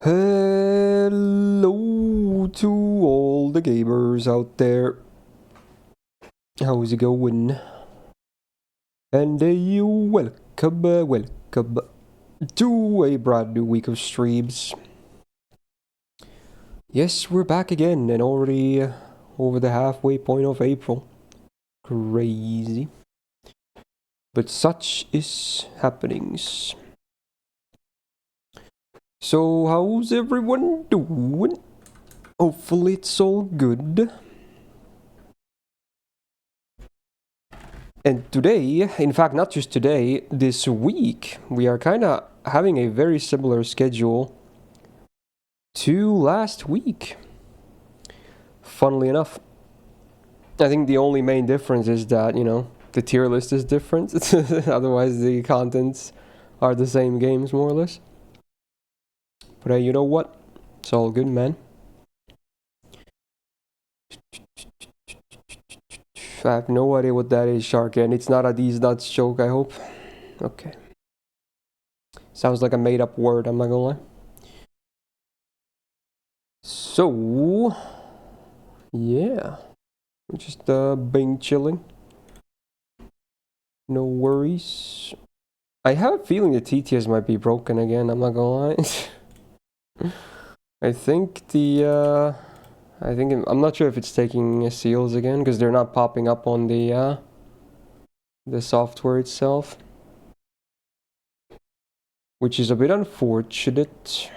Hello to all the gamers out there. How's it going? And welcome to a brand new week of streams. Yes, we're back again and already over the halfway point of April. Crazy. But such is happenings. So how's everyone doing? Hopefully it's all good. And today, in fact not just today, this week, we are kinda having a very similar schedule to last week. Funnily enough. I think the only main difference is that, you know, the tier list is different. Otherwise the contents are the same games more or less. But hey, you know what? It's all good, man. I have no idea what that is, Shark, and it's not a these nuts joke, I hope. Okay. Sounds like a made-up word, I'm not gonna lie. So, yeah. We're just being chilling. No worries. I have a feeling the TTS might be broken again, I'm not gonna lie. I'm not sure if it's taking seals again, because they're not popping up on the software itself. Which is a bit unfortunate.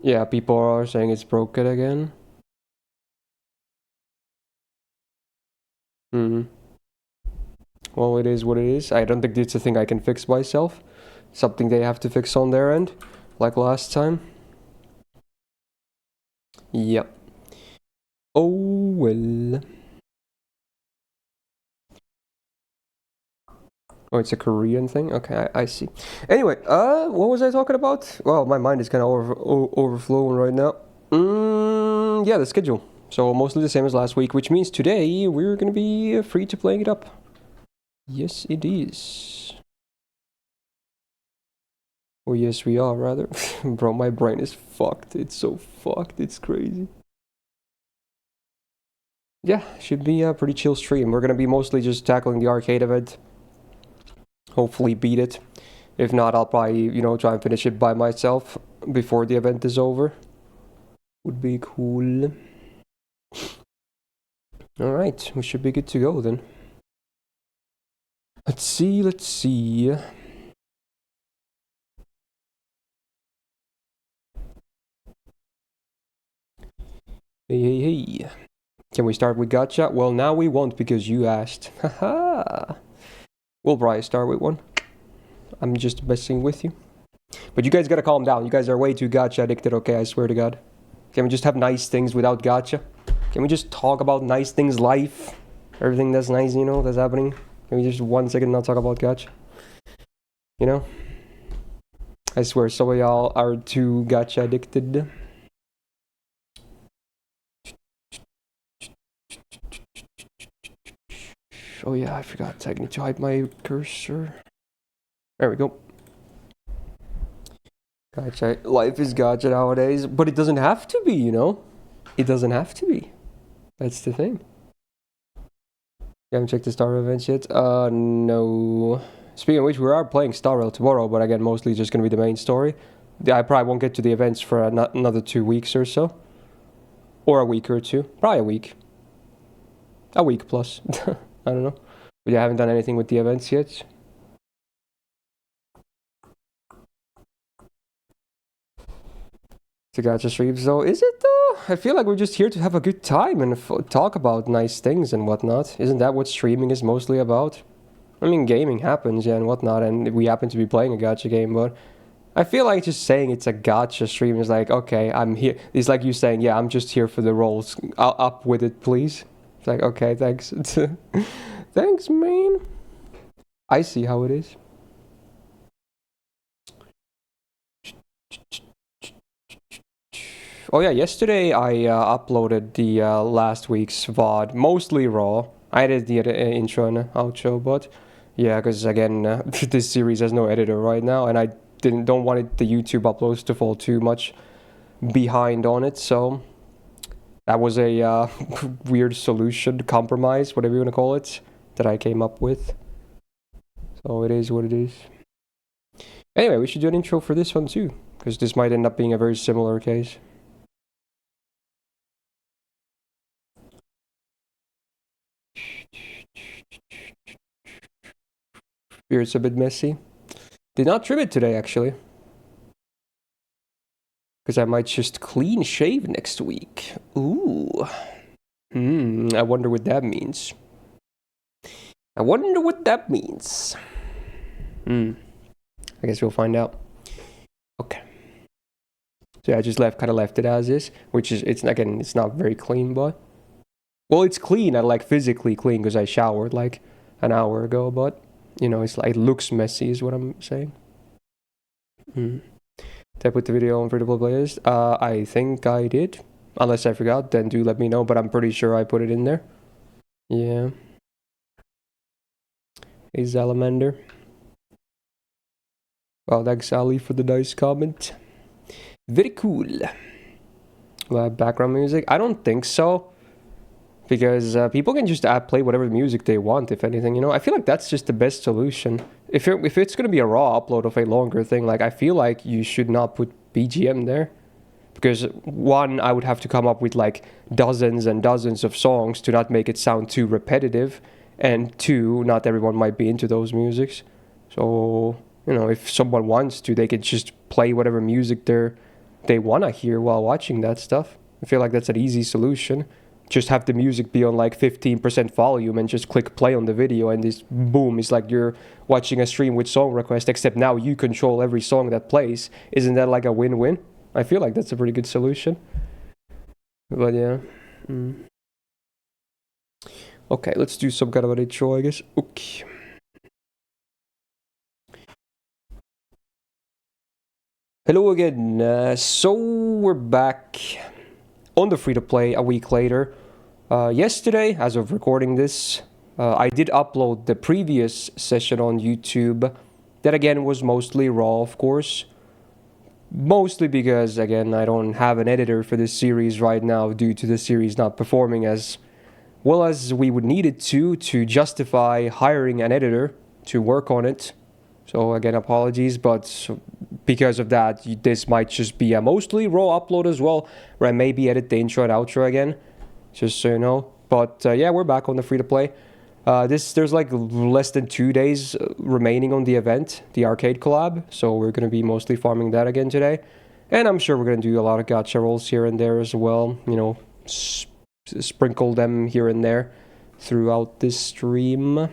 Yeah, people are saying it's broken again. Well, it is what it is. I don't think it's a thing I can fix myself. Something they have to fix on their end, like last time. Yep. Oh well. Oh, it's a Korean thing? Okay, I see. Anyway, what was I talking about? Well, my mind is kind of overflowing right now. Yeah, the schedule. So mostly the same as last week, which means today we're gonna be free to playing it up. Yes, it is. Oh, yes, we are, rather. Bro, my brain is fucked. It's so fucked. It's crazy. Yeah, should be a pretty chill stream. We're gonna be mostly just tackling the arcade event. Hopefully beat it. If not, I'll probably, you know, try and finish it by myself before the event is over. Would be cool. Alright, we should be good to go then. Let's see. Hey. Can we start with gacha? Well, now we won't because you asked. Haha. We'll probably start with one. I'm just messing with you. But you guys gotta calm down. You guys are way too gacha addicted, okay? I swear to God. Can we just have nice things without gacha? Can we just talk about nice things, life? Everything that's nice, you know, that's happening? Can we just 1 second not talk about gacha? You know? I swear, some of y'all are too gacha addicted. Oh yeah, I forgot. I need to hide my cursor. There we go. Gacha. Life is gacha nowadays, but it doesn't have to be, you know? It doesn't have to be. That's the thing. You haven't checked the Star Rail events yet? No. Speaking of which, we are playing Star Rail tomorrow, but again, mostly just gonna be the main story. I probably won't get to the events for another 2 weeks or so. Or a week or two. Probably a week. A week plus. I don't know. But you haven't done anything with the events yet. To gacha streams though, is it though? I feel like we're just here to have a good time and talk about nice things and whatnot. Isn't that what streaming is mostly about? I mean, gaming happens, yeah, and whatnot, and we happen to be playing a gacha game, but I feel like just saying it's a gacha stream is like, okay, I'm here. It's like you saying, yeah, I'm just here for the rolls. Up with it, please. It's like, okay, thanks. Thanks, man. I see how it is. Oh yeah, yesterday I uploaded the last week's VOD, mostly raw. I did the intro and outro, but Yeah, because again, this series has no editor right now, and I don't want the YouTube uploads to fall too much behind on it, so that was a weird solution, compromise, whatever you want to call it, that I came up with. So it is what it is. Anyway, we should do an intro for this one too, because this might end up being a very similar case. Beard's a bit messy. Did not trim it today, actually. Because I might just clean shave next week. Ooh. I wonder what that means. I wonder what that means. I guess we'll find out. Okay. So yeah, I just kind of left it as is, which is, it's not very clean, but... Well, it's clean, and like physically clean, because I showered like an hour ago, but, you know, it's like, it looks messy is what I'm saying. Did I put the video on Vertical playlist? I think I did. Unless I forgot, then do let me know, but I'm pretty sure I put it in there. Yeah. Hey, Salamander. Well, thanks, Ali, for the nice comment. Very cool. Background music? I don't think so. Because people can just play whatever music they want, if anything, you know? I feel like that's just the best solution. If it's going to be a raw upload of a longer thing, like, I feel like you should not put BGM there. Because, one, I would have to come up with, like, dozens and dozens of songs to not make it sound too repetitive. And two, not everyone might be into those musics. So, you know, if someone wants to, they could just play whatever music they want to hear while watching that stuff. I feel like that's an easy solution. Just have the music be on like 15% volume and just click play on the video, and this boom, it's like you're watching a stream with song request, except now you control every song that plays. Isn't that like a win-win? I feel like that's a pretty good solution. But yeah. Okay, let's do some kind of an intro, I guess. Okay. Hello again. So we're back on the free-to-play a week later. Yesterday, as of recording this, I did upload the previous session on YouTube. That again was mostly raw, of course. Mostly because, again, I don't have an editor for this series right now due to the series not performing as well as we would need it to justify hiring an editor to work on it. So again, apologies, but because of that, this might just be a mostly raw upload as well, where I maybe edit the intro and outro again, just so you know. But yeah, we're back on the free-to-play. There's like less than 2 days remaining on the event, the arcade collab, so we're going to be mostly farming that again today. And I'm sure we're going to do a lot of gacha rolls here and there as well, you know, sprinkle them here and there throughout this stream.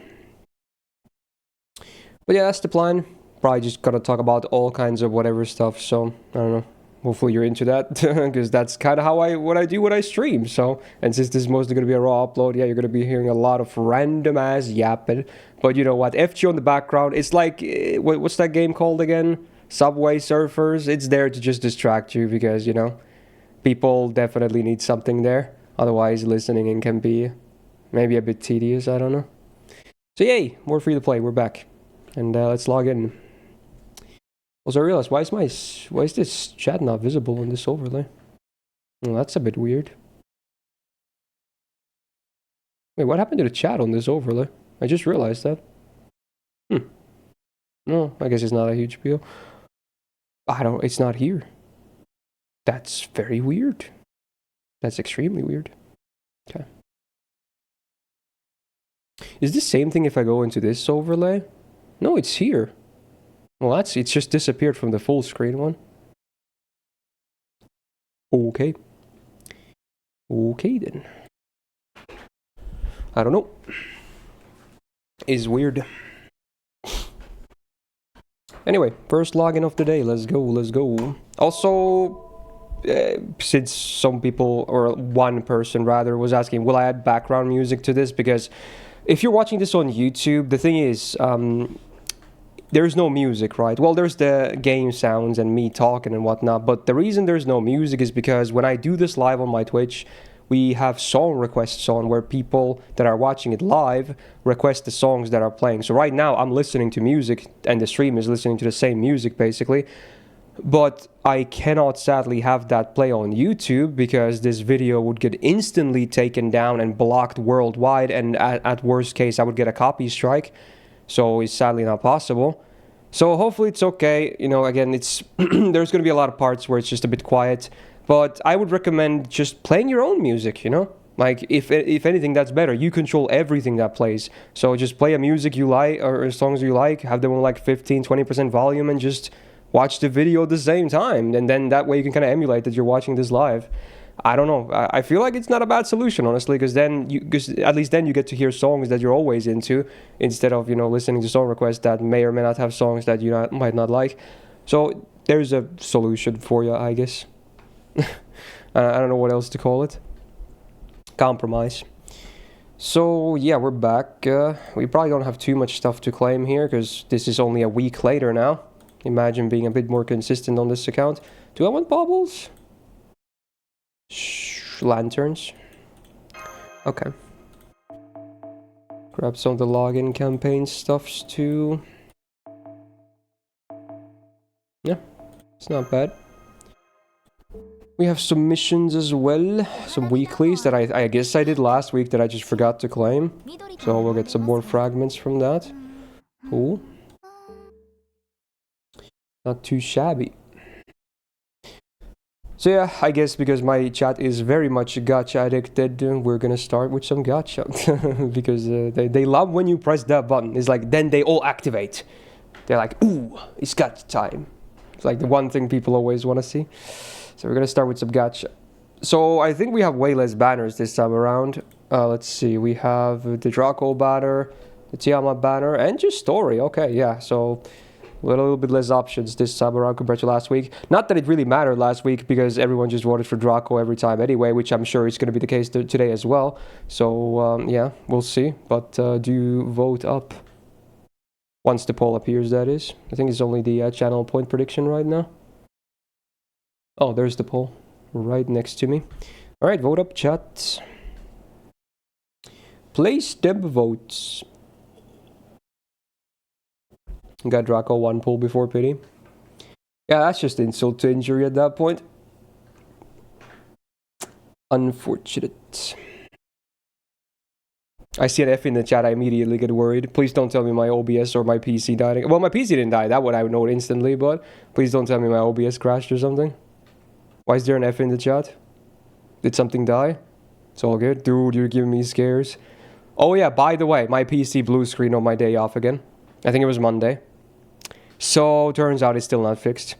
But yeah, that's the plan. Probably just gonna talk about all kinds of whatever stuff, so I don't know. Hopefully you're into that, because that's kind of what I do when I stream. So, and since this is mostly gonna be a raw upload, yeah, you're gonna be hearing a lot of random ass yapping. But you know what? FGO in the background, it's like, what's that game called again? Subway Surfers. It's there to just distract you, because, you know, people definitely need something there. Otherwise, listening in can be maybe a bit tedious, I don't know. So yay, more free to play, we're back. And let's log in. Also, I realized, why is this chat not visible on this overlay? Well, that's a bit weird. Wait, what happened to the chat on this overlay? I just realized that. No, I guess it's not a huge deal. It's not here. That's very weird. That's extremely weird. Okay. Is this same thing if I go into this overlay? No, it's here. Well, it's just disappeared from the full screen one. Okay. Okay then. I don't know. It's weird. Anyway, first login of the day. Let's go. Also, since some people, or one person rather, was asking, will I add background music to this? Because if you're watching this on YouTube, the thing is, there's no music, right? Well, there's the game sounds and me talking and whatnot, but the reason there's no music is because when I do this live on my Twitch, we have song requests on where people that are watching it live request the songs that are playing. So right now I'm listening to music and the stream is listening to the same music basically. But I cannot sadly have that play on YouTube because this video would get instantly taken down and blocked worldwide, and at worst case I would get a copy strike. So it's sadly not possible. So hopefully it's okay. You know, again, it's there's going to be a lot of parts where it's just a bit quiet, but I would recommend just playing your own music, you know? Like, if anything, that's better. You control everything that plays. So just play a music you like, or songs you like, have them on like 15-20% volume, and just watch the video at the same time. And then that way you can kind of emulate that you're watching this live. I don't know. I feel like it's not a bad solution, honestly, because at least then you get to hear songs that you're always into, instead of, you know, listening to song requests that may or may not have songs that you might not like. So there's a solution for you, I guess. I don't know what else to call it. Compromise. So yeah, we're back. We probably don't have too much stuff to claim here because this is only a week later now. Imagine being a bit more consistent on this account. Do I want baubles? Lanterns. Okay. Grab some of the login campaign stuffs too. Yeah, it's not bad. We have some missions as well. Some weeklies that I guess I did last week that I just forgot to claim. So we'll get some more fragments from that. Cool. Not too shabby. So yeah, I guess because my chat is very much gacha addicted, we're gonna start with some gacha. Because they love when you press that button. It's like, then they all activate. They're like, ooh, it's gacha time. It's like the one thing people always want to see. So we're gonna start with some gacha. So I think we have way less banners this time around. Let's see, we have the Draco banner, the Tiamat banner, and just story. Okay, yeah, so a little bit less options this time around compared to last week. Not that it really mattered last week because everyone just voted for Draco every time anyway, which I'm sure is going to be the case today as well. So yeah, we'll see. But do you vote up? Once the poll appears, that is. I think it's only the channel point prediction right now. Oh, there's the poll right next to me. Alright, vote up, chat. Place them votes. Got Draco 1 pull before pity. Yeah, that's just insult to injury at that point. Unfortunate. I see an F in the chat, I immediately get worried. Please don't tell me my OBS or my PC died. Well, my PC didn't die, that would I would know instantly, but please don't tell me my OBS crashed or something. Why is there an F in the chat? Did something die? It's all good. Dude, you're giving me scares. Oh yeah, by the way, my PC blue screen on my day off again. I think it was Monday. So, turns out it's still not fixed.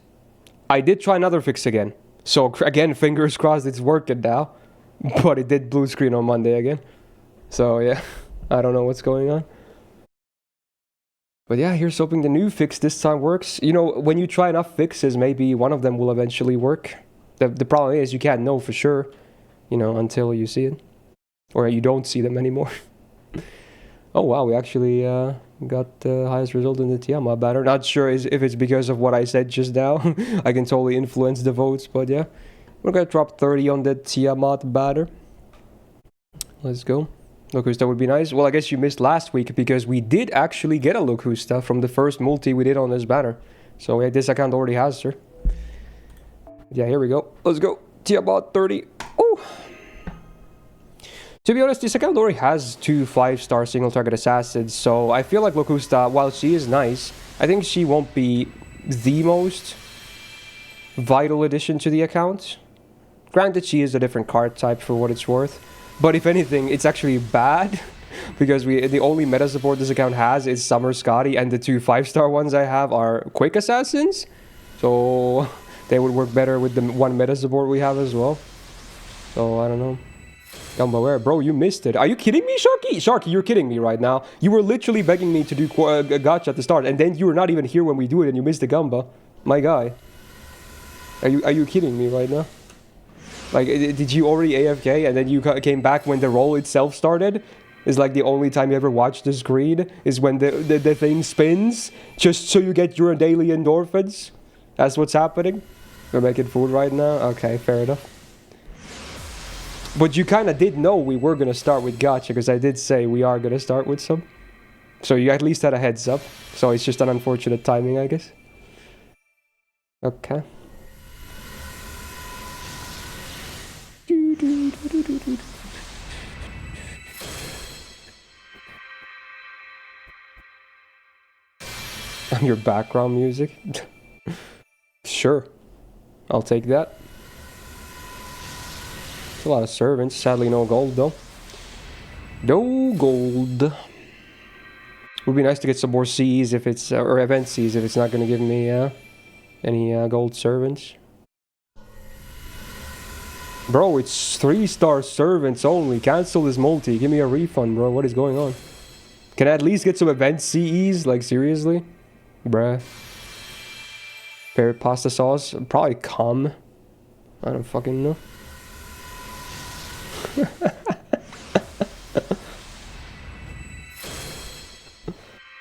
I did try another fix again. So, again, fingers crossed it's working now. But it did blue screen on Monday again. So, yeah. I don't know what's going on. But yeah, here's hoping the new fix this time works. You know, when you try enough fixes, maybe one of them will eventually work. The problem is you can't know for sure, you know, until you see it. Or you don't see them anymore. Oh wow, we actually got the highest result in the Tiamat banner. Not sure if it's because of what I said just now. I can totally influence the votes, but yeah. We're gonna drop 30 on the Tiamat banner. Let's go. Look who's that would be nice. Well, I guess you missed last week because we did actually get a look who's stuff from the first multi we did on this banner. So yeah, this account already has her. Yeah, here we go. Let's go. Tiamat 30. Oh. To be honest, this account already has 2 5-star single target assassins, so I feel like Locusta, while she is nice, I think she won't be the most vital addition to the account. Granted, she is a different card type for what it's worth, but if anything, it's actually bad, because the only meta support this account has is Summer Scotty, and the 2 5-star ones I have are quick assassins, so they would work better with the 1 meta support we have as well. So, I don't know. Where? Bro, you missed it. Are you kidding me, Sharky? Sharky, you're kidding me right now. You were literally begging me to do gacha at the start, and then you were not even here when we do it, and you missed the Gamba. My guy. Are you kidding me right now? Like, did you already AFK, and then you came back when the roll itself started? Is like the only time you ever watch the screen is when the thing spins, just so you get your daily endorphins? That's what's happening? We're making food right now? Okay, fair enough. But you kind of did know we were going to start with gacha, because I did say we are going to start with some. So you at least had a heads up. So it's just an unfortunate timing, I guess. Okay. Your background music? Sure. I'll take that. It's a lot of servants. Sadly, no gold, though. No gold. Would be nice to get some more Cs if it's... or event Cs if it's not going to give me any gold servants. Bro, it's 3-star servants only. Cancel this multi. Give me a refund, bro. What is going on? Can I at least get some event CEs? Like, seriously? Bruh. Favorite pasta sauce? Probably cum. I don't fucking know.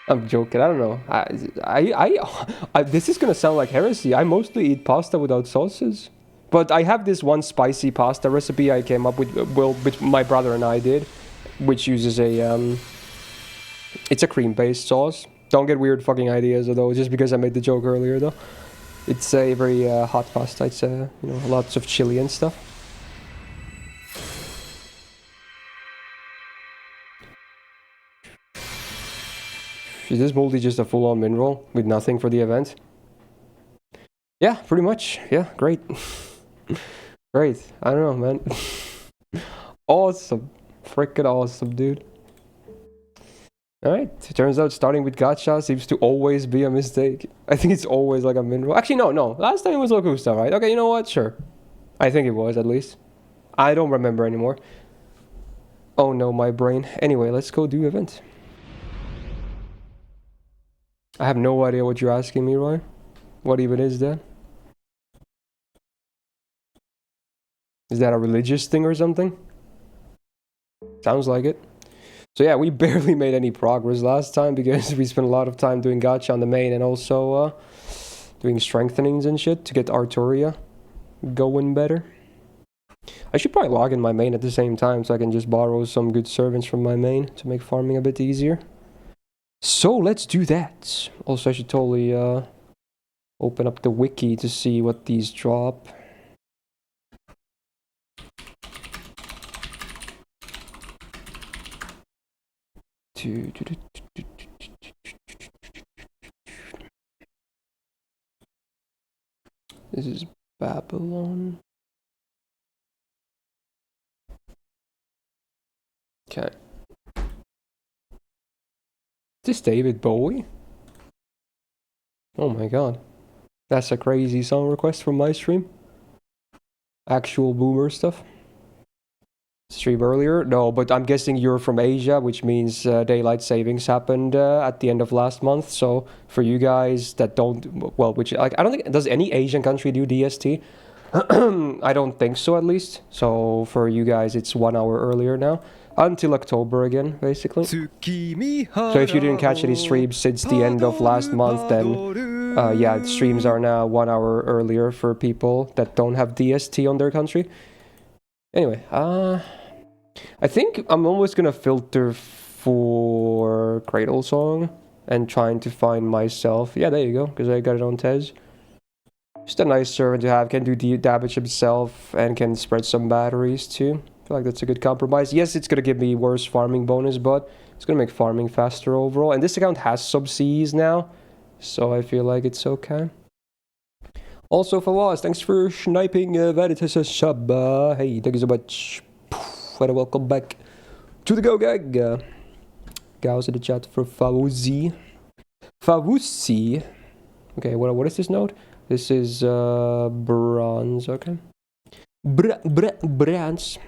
I'm joking. I don't know. This is gonna sound like heresy. I mostly eat pasta without sauces. But I have this one spicy pasta recipe I came up with, well, which my brother and I did, which uses a, it's a cream-based sauce. Don't get weird fucking ideas, though, just because I made the joke earlier, though. It's a very hot pasta. It's, you know, lots of chili and stuff. Is this multi just a full-on mineral with nothing for the event? Yeah, pretty much. Yeah, great. Great. I don't know, man. Awesome. Freaking awesome, dude. Alright, it turns out starting with gacha seems to always be a mistake. I think it's always like a mineral. Actually, no. Last time it was Locusta, right? Okay, you know what? Sure. I think it was, at least. I don't remember anymore. Oh no, my brain. Anyway, let's go do event. I have no idea what you're asking me, Ryan. What even is that? Is that a religious thing or something? Sounds like it. So yeah, we barely made any progress last time because we spent a lot of time doing gacha on the main and also doing strengthenings and shit to get Arturia going better. I should probably log in my main at the same time so I can just borrow some good servants from my main to make farming a bit easier. So let's do that. Also, I should totally open up the wiki to see what these drop. This is Babylon. Okay. Is this David Bowie? Oh my god. That's a crazy song request from my stream. Actual boomer stuff. Stream earlier? No, but I'm guessing you're from Asia, which means daylight savings happened at the end of last month. So for you guys that don't, well, which like I don't think, does any Asian country do DST? I don't think so, at least. So for you guys, it's 1 hour earlier now. Until October again, basically. So if you didn't catch any streams since the end of last month, then yeah, streams are now 1 hour earlier for people that don't have DST on their country. Anyway, I think I'm almost gonna filter for Cradle Song and trying to find myself. Yeah, there you go, because I got it on Tez. Just a nice servant to have, can do damage himself and can spread some batteries too. I feel like that's a good compromise. Yes, it's gonna give me worse farming bonus, but it's gonna make farming faster overall. And this account has sub Cs now, so I feel like it's okay. Also, Fawaz, thanks for sniping Veritas sub. Hey, thank you so much. And welcome back to the Go Gang. Guys in the chat for Fawuzi. Fawuzi. Okay, what is this node? This is bronze, okay. Bronze.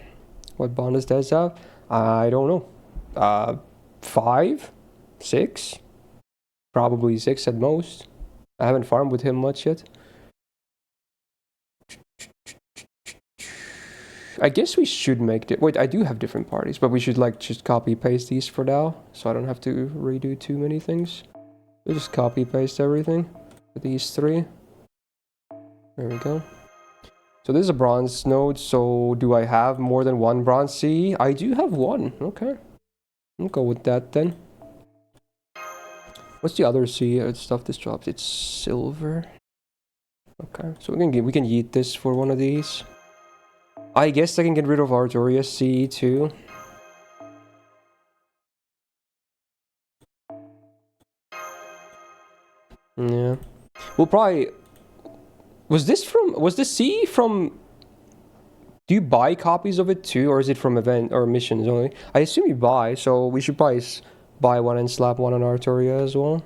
What bond does that have? I don't know. 5? 6? Probably 6 at most. I haven't farmed with him much yet. I guess we should make it. Wait, I do have different parties, but we should like just copy paste these for now, so I don't have to redo too many things. We'll just copy paste everything for these 3. There we go. So this is a bronze node, so do I have more than one bronze C? I do have one, okay. I'll go with that then. What's the other C stuff this drops? It's silver. Okay, so we can yeet this for one of these. I guess I can get rid of Artorias C too. Yeah. We'll probably... Was this C from... Do you buy copies of it too, or is it from event or missions only? I assume you buy, so we should probably buy one and slap one on Artoria as well.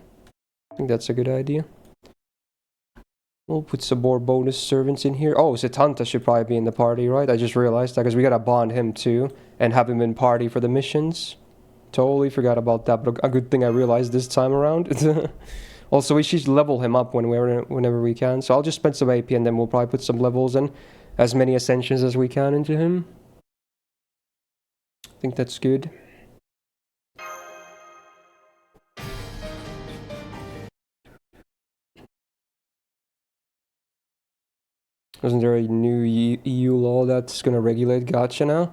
I think that's a good idea. We'll put some more bonus servants in here. Oh, Setanta should probably be in the party, right? I just realized that because we gotta bond him too and have him in party for the missions. Totally forgot about that, but a good thing I realized this time around. Also, we should level him up whenever we can. So I'll just spend some AP and then we'll probably put some levels and as many ascensions as we can into him. I think that's good. Isn't there a new EU law that's gonna regulate gacha now?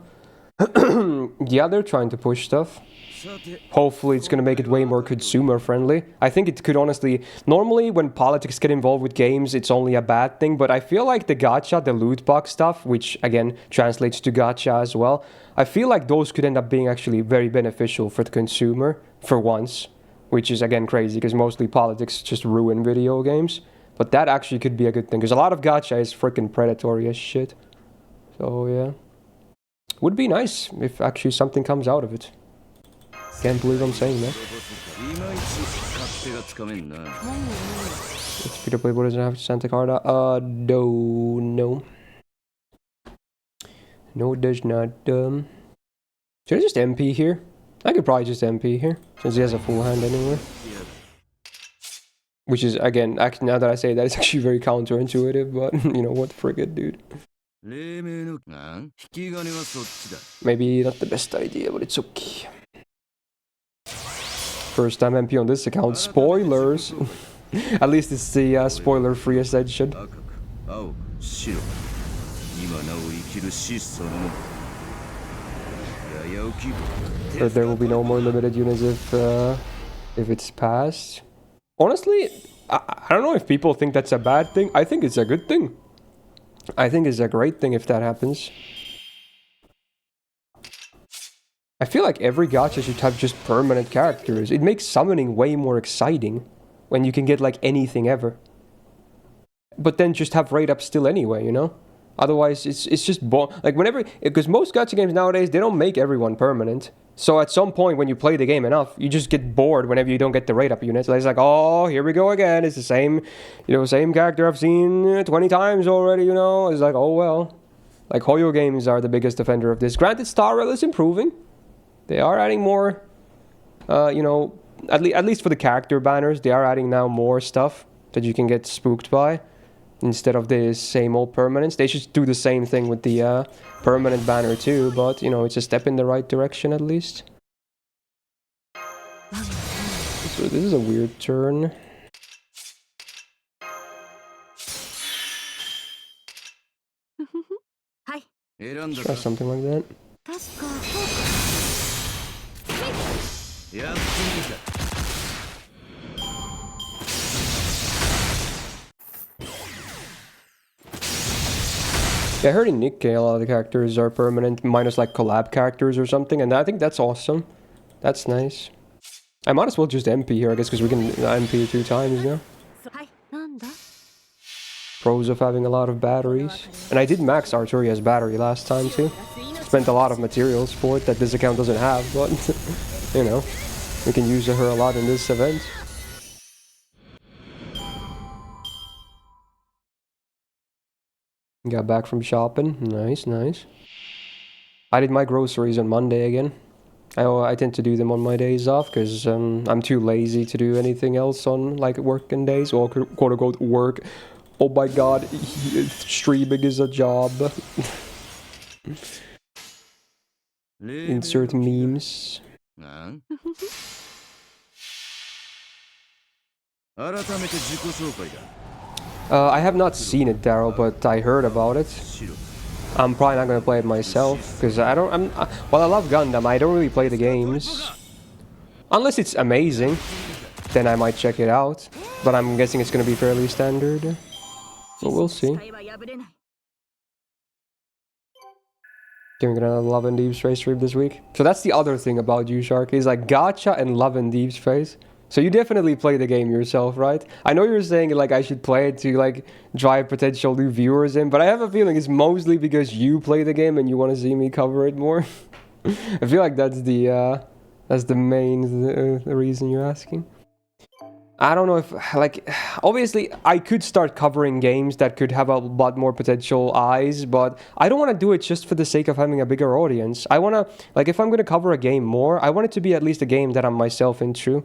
Yeah, they're trying to push stuff. Hopefully it's gonna make it way more consumer friendly. I think it could honestly... Normally when politics get involved with games, it's only a bad thing, but I feel like the gacha, the loot box stuff, which again translates to gacha as well, I feel like those could end up being actually very beneficial for the consumer for once, which is again crazy because mostly politics just ruin video games. But that actually could be a good thing, because a lot of gacha is freaking predatory as shit. So yeah. Would be nice if actually something comes out of it. Can't believe I'm saying that. It's free to play, but doesn't have Santa Carta. No. No, it does not. Should I just MP here? I could probably just MP here, since he has a full hand anyway. Which is, again, actually, now that I say that, it's actually very counterintuitive, but, you know, what the friggin', dude. Maybe not the best idea, but it's okay. First time MP on this account. Spoilers! At least it's the spoiler-free ascension. But there will be no more limited units if it's passed. Honestly, I don't know if people think that's a bad thing. I think it's a good thing. I think it's a great thing if that happens. I feel like every gacha should have just permanent characters. It makes summoning way more exciting when you can get like anything ever. But then just have raid up still anyway, you know? Otherwise, it's just like whenever... Because most gacha games nowadays, they don't make everyone permanent. So at some point when you play the game enough, you just get bored whenever you don't get the rate up units. It's like, oh, here we go again. It's the same, you know, same character I've seen 20 times already, you know. It's like, oh well. Like Hoyo games are the biggest offender of this. Granted, Star Rail is improving. They are adding more, you know, at least for the character banners, they are adding now more stuff that you can get spooked by. Instead of the same old permanents. They should do the same thing with the permanent banner too, but, you know, it's a step in the right direction at least. So this is a weird turn. Try something like that. Yeah, I heard in Nikkei a lot of the characters are permanent, minus like collab characters or something, and I think that's awesome. That's nice. I might as well just MP here, I guess, because we can MP 2 times now. Pros of having a lot of batteries. And I did max Arturia's battery last time too. Spent a lot of materials for it that this account doesn't have, but, you know, we can use her a lot in this event. Got back from shopping. Nice, nice. I did my groceries on Monday again. I tend to do them on my days off because I'm too lazy to do anything else on like working days or quote unquote work. Oh my god, streaming is a job. Insert memes. I have not seen it, Daryl, but I heard about it. I'm probably not gonna play it myself because I don't. Well, I love Gundam. I don't really play the games unless it's amazing. Then I might check it out. But I'm guessing it's gonna be fairly standard. But we'll see. Doing another Love and Deep Space stream this week. So that's the other thing about you, Sharky, is like gacha and Love and Deep Space. So you definitely play the game yourself, right? I know you're saying like I should play it to like drive potential new viewers in, but I have a feeling it's mostly because you play the game and you want to see me cover it more. I feel like that's the main reason you're asking. I don't know if, like, obviously I could start covering games that could have a lot more potential eyes, but I don't want to do it just for the sake of having a bigger audience. I want to, like, if I'm going to cover a game more, I want it to be at least a game that I'm myself into.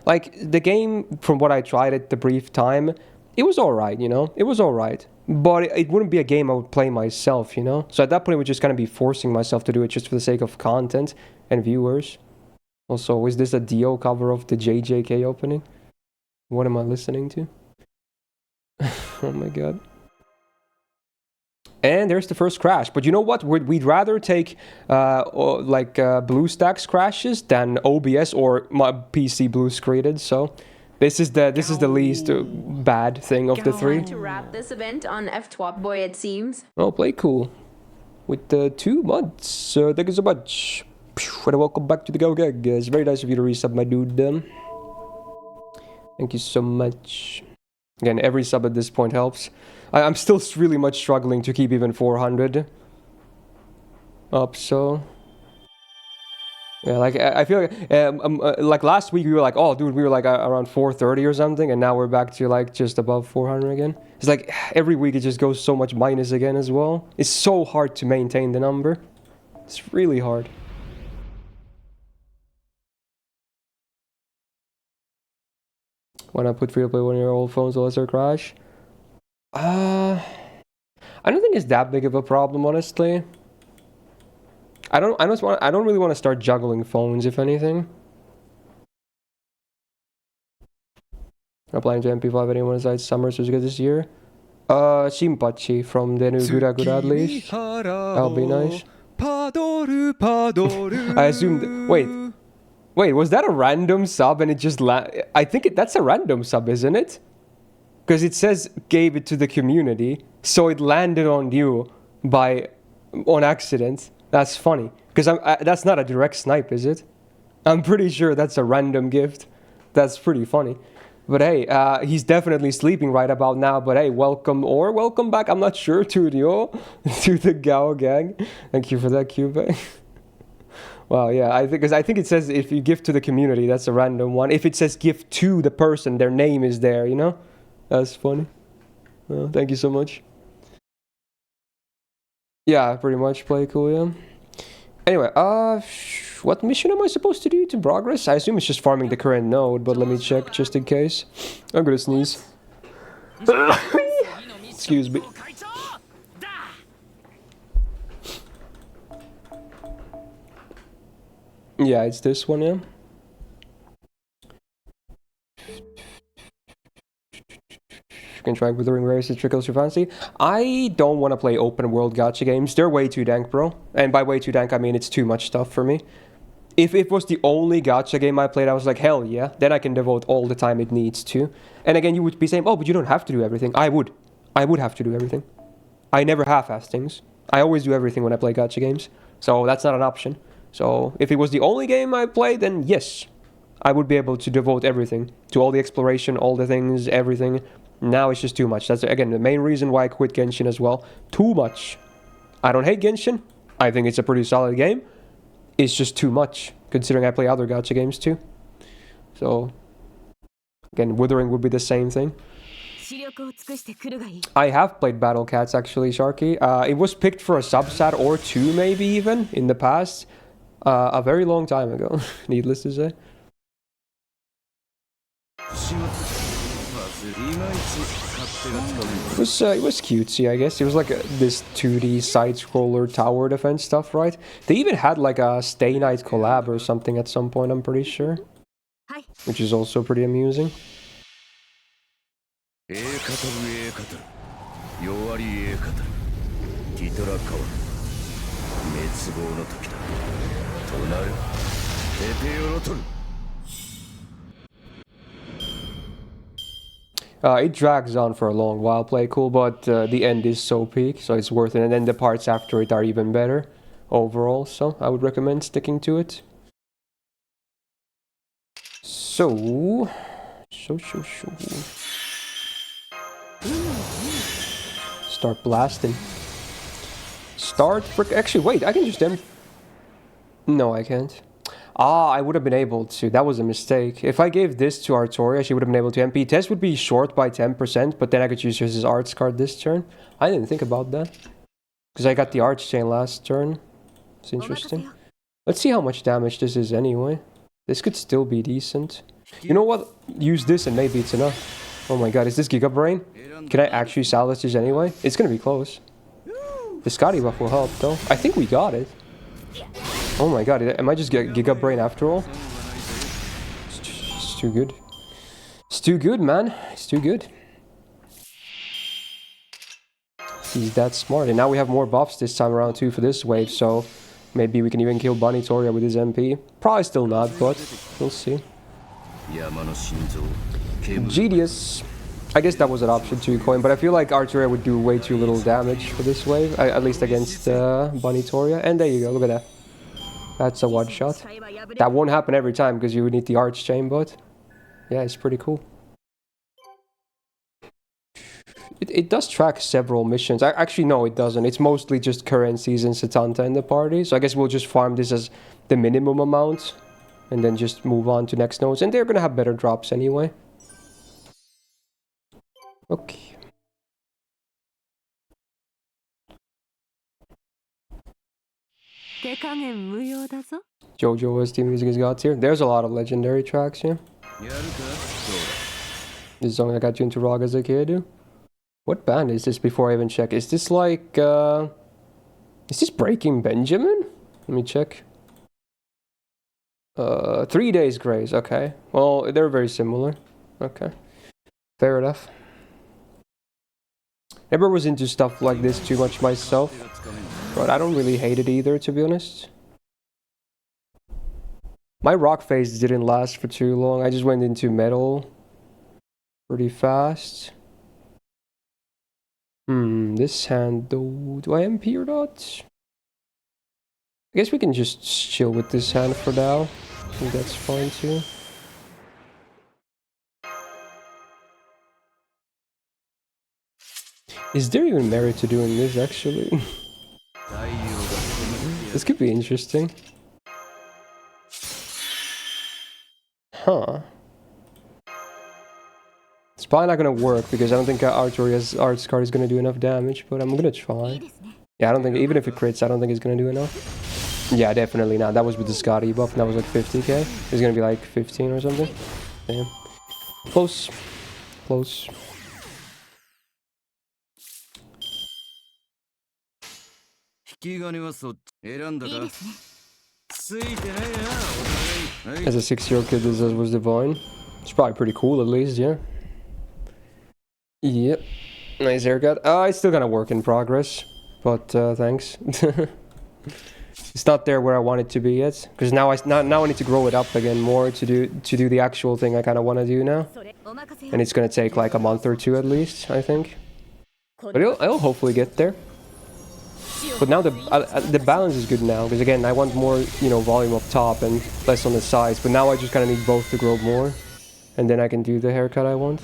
Like, the game, from what I tried at the brief time, it was alright, you know? It was alright. But it wouldn't be a game I would play myself, you know? So at that point, I would just kind of be forcing myself to do it just for the sake of content and viewers. Also, is this a Dio cover of the JJK opening? What am I listening to? Oh my god. And there's the first crash. But you know what? We'd rather take BlueStacks crashes than OBS or my PC blue screened. So this is the least bad thing of the three. To wrap this event on F2P boy, it seems. Oh, play cool. With the 2 months. Thank you so much. And welcome back to the Go Gag. It's very nice of you to resub, my dude. Thank you so much. Again, every sub at this point helps. I'm still really much struggling to keep even 400 up, so... Yeah, like, I feel like last week we were like, oh, dude, we were like around 430 or something, and now we're back to like just above 400 again. It's like every week it just goes so much minus again as well. It's so hard to maintain the number. It's really hard. Why not put free to play on your old phones unless they crash? I don't think it's that big of a problem, honestly. I don't really want to start juggling phones, if anything. I'm planning to MP5 anyone besides Summers was good this year. Shinpachi from the new Gura Gura at least. That'll be nice. I assumed. Wait, was that a random sub and it just I think that's a random sub, isn't it? Because it says gave it to the community, so it landed on you on accident. That's funny. Because that's not a direct snipe, is it? I'm pretty sure that's a random gift. That's pretty funny. But hey, he's definitely sleeping right about now. But hey, welcome back. I'm not sure to the Gao gang. Thank you for that, Cube. Wow, yeah, I think it says if you give to the community, that's a random one. If it says give to the person, their name is there, you know? That's funny. Well, thank you so much. Yeah, pretty much play cool, yeah. Anyway, what mission am I supposed to do to progress? I assume it's just farming the current node, but let me check just in case. I'm gonna sneeze. Excuse me. Yeah, it's this one, yeah. You can try Withering Race, it trickles your fancy. I don't want to play open world gacha games. They're way too dank, bro. And by way too dank, I mean it's too much stuff for me. If it was the only gacha game I played, I was like, hell yeah. Then I can devote all the time it needs to. And again, you would be saying, oh, but you don't have to do everything. I would have to do everything. I never half-ass things. I always do everything when I play gacha games. So that's not an option. So if it was the only game I played, then yes. I would be able to devote everything to all the exploration, all the things, everything. Now it's just too much. That's, again, the main reason why I quit Genshin as well. Too much. I don't hate Genshin. I think it's a pretty solid game. It's just too much, considering I play other gacha games too. So, again, Withering would be the same thing. I have played Battle Cats, actually, Sharky. It was picked for a subsat or two, maybe even, in the past. A very long time ago, needless to say. It was cutesy, I guess. It was like this 2D side-scroller tower defense stuff, right? They even had like a Stay Night collab or something at some point, I'm pretty sure. Which is also pretty amusing. It drags on for a long while, play cool, but the end is so peak, so it's worth it. And then the parts after it are even better overall, so I would recommend sticking to it. So. Start blasting. Actually, wait, I can just No, I can't. Ah, I would have been able to. That was a mistake. If I gave this to Artoria, she would have been able to MP. Test would be short by 10%, but then I could use his arts card this turn. I didn't think about that. Because I got the arch chain last turn. It's interesting. Let's see how much damage this is anyway. This could still be decent. You know what? Use this and maybe it's enough. Oh my god, is this Giga Brain? Can I actually salvage this anyway? It's gonna be close. The Scotty buff will help though. I think we got it. Oh my god, am I just Giga Brain after all? It's too good. It's too good, man. It's too good. He's that smart. And now we have more buffs this time around too for this wave, so maybe we can even kill Bunny Toria with his MP. Probably still not, but we'll see. Genius. I guess that was an option too, coin, but I feel like Arturia would do way too little damage for this wave, at least against Bunny Toria. And there you go, look at that. That's a one shot. That won't happen every time because you would need the Arch Chain, but yeah, it's pretty cool. It does track several missions. Actually, no, it doesn't. It's mostly just currencies and Satanta in the party. So I guess we'll just farm this as the minimum amount and then just move on to next nodes. And they're going to have better drops anyway. Okay. Jojo as team music is got here. There's a lot of legendary tracks here. This song I got you into rock as a kid. What band is this before I even check? Is this like, is this Breaking Benjamin? Let me check. 3 Days Grace, okay. Well, they're very similar. Okay. Fair enough. Never was into stuff like this too much myself. But I don't really hate it either, to be honest. My rock phase didn't last for too long. I just went into metal pretty fast. This hand though, do I MP or not? I guess we can just chill with this hand for now. I think that's fine too. Is there even merit to doing this actually? This could be interesting. Huh. It's probably not gonna work because I don't think Artoria's arts card is gonna do enough damage, but I'm gonna try. Yeah, I don't think, even if it crits, I don't think it's gonna do enough. Yeah, definitely not. That was with the Scotty buff, and that was like 50k. It's gonna be like 15 or something. Damn. Close. Close. As a 6-year-old kid, this was divine. It's probably pretty cool at least, yeah. Yep. Nice haircut. It's still gonna work in progress, but thanks. It's not there where I want it to be yet, because now I need to grow it up again more to do the actual thing I kind of want to do now, and it's gonna take like a month or two at least, I think. But I'll hopefully get there. But now the balance is good now, because again I want more, you know, volume up top and less on the sides. But now I just kind of need both to grow more, and then I can do the haircut I want.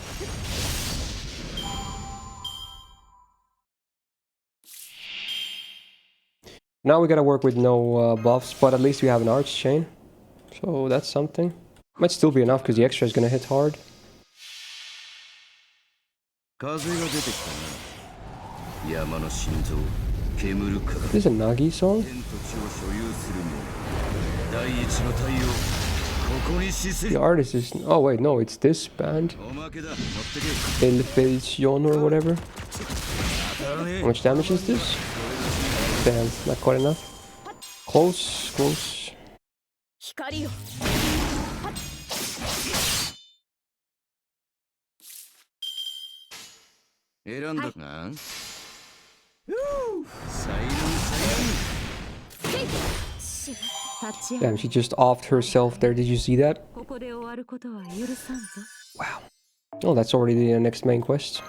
Now we gotta work with no buffs, but at least we have an arch chain, so that's something. Might still be enough because the extra is gonna hit hard. Is this a Nagi song? The artist is... Oh wait, no, it's this band. El Felcion or whatever. How much damage is this? Damn, not quite enough. Close, close. Damn, she just offed herself there. Did you see that? Wow. Oh, that's already the next main quest.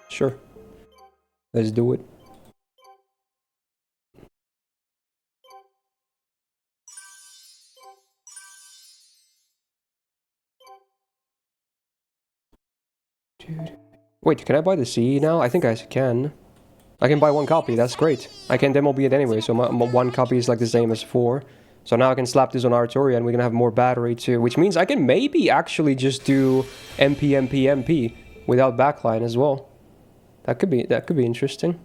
Sure. Let's do it. Dude. Wait, can I buy the CE now? I think I can. I can buy one copy, that's great. I can demo it anyway, so my one copy is like the same as 4. So now I can slap this on Arturia and we can have more battery too, which means I can maybe actually just do MP without backline as well. That could be interesting.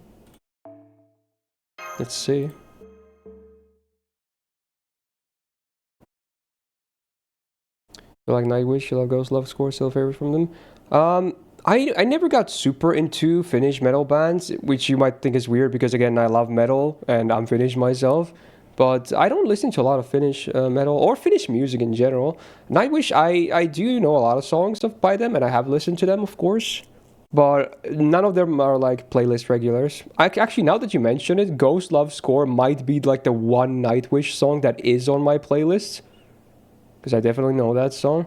Let's see. You like Nightwish, you love Ghost, love Score, still favorite from them? I never got super into Finnish metal bands, which you might think is weird because again I love metal and I'm Finnish myself. But I don't listen to a lot of Finnish metal or Finnish music in general. Nightwish, I do know a lot of songs by them and I have listened to them of course. But none of them are like playlist regulars. Actually, now that you mention it, Ghost Love Score might be like the one Nightwish song that is on my playlist. Because I definitely know that song.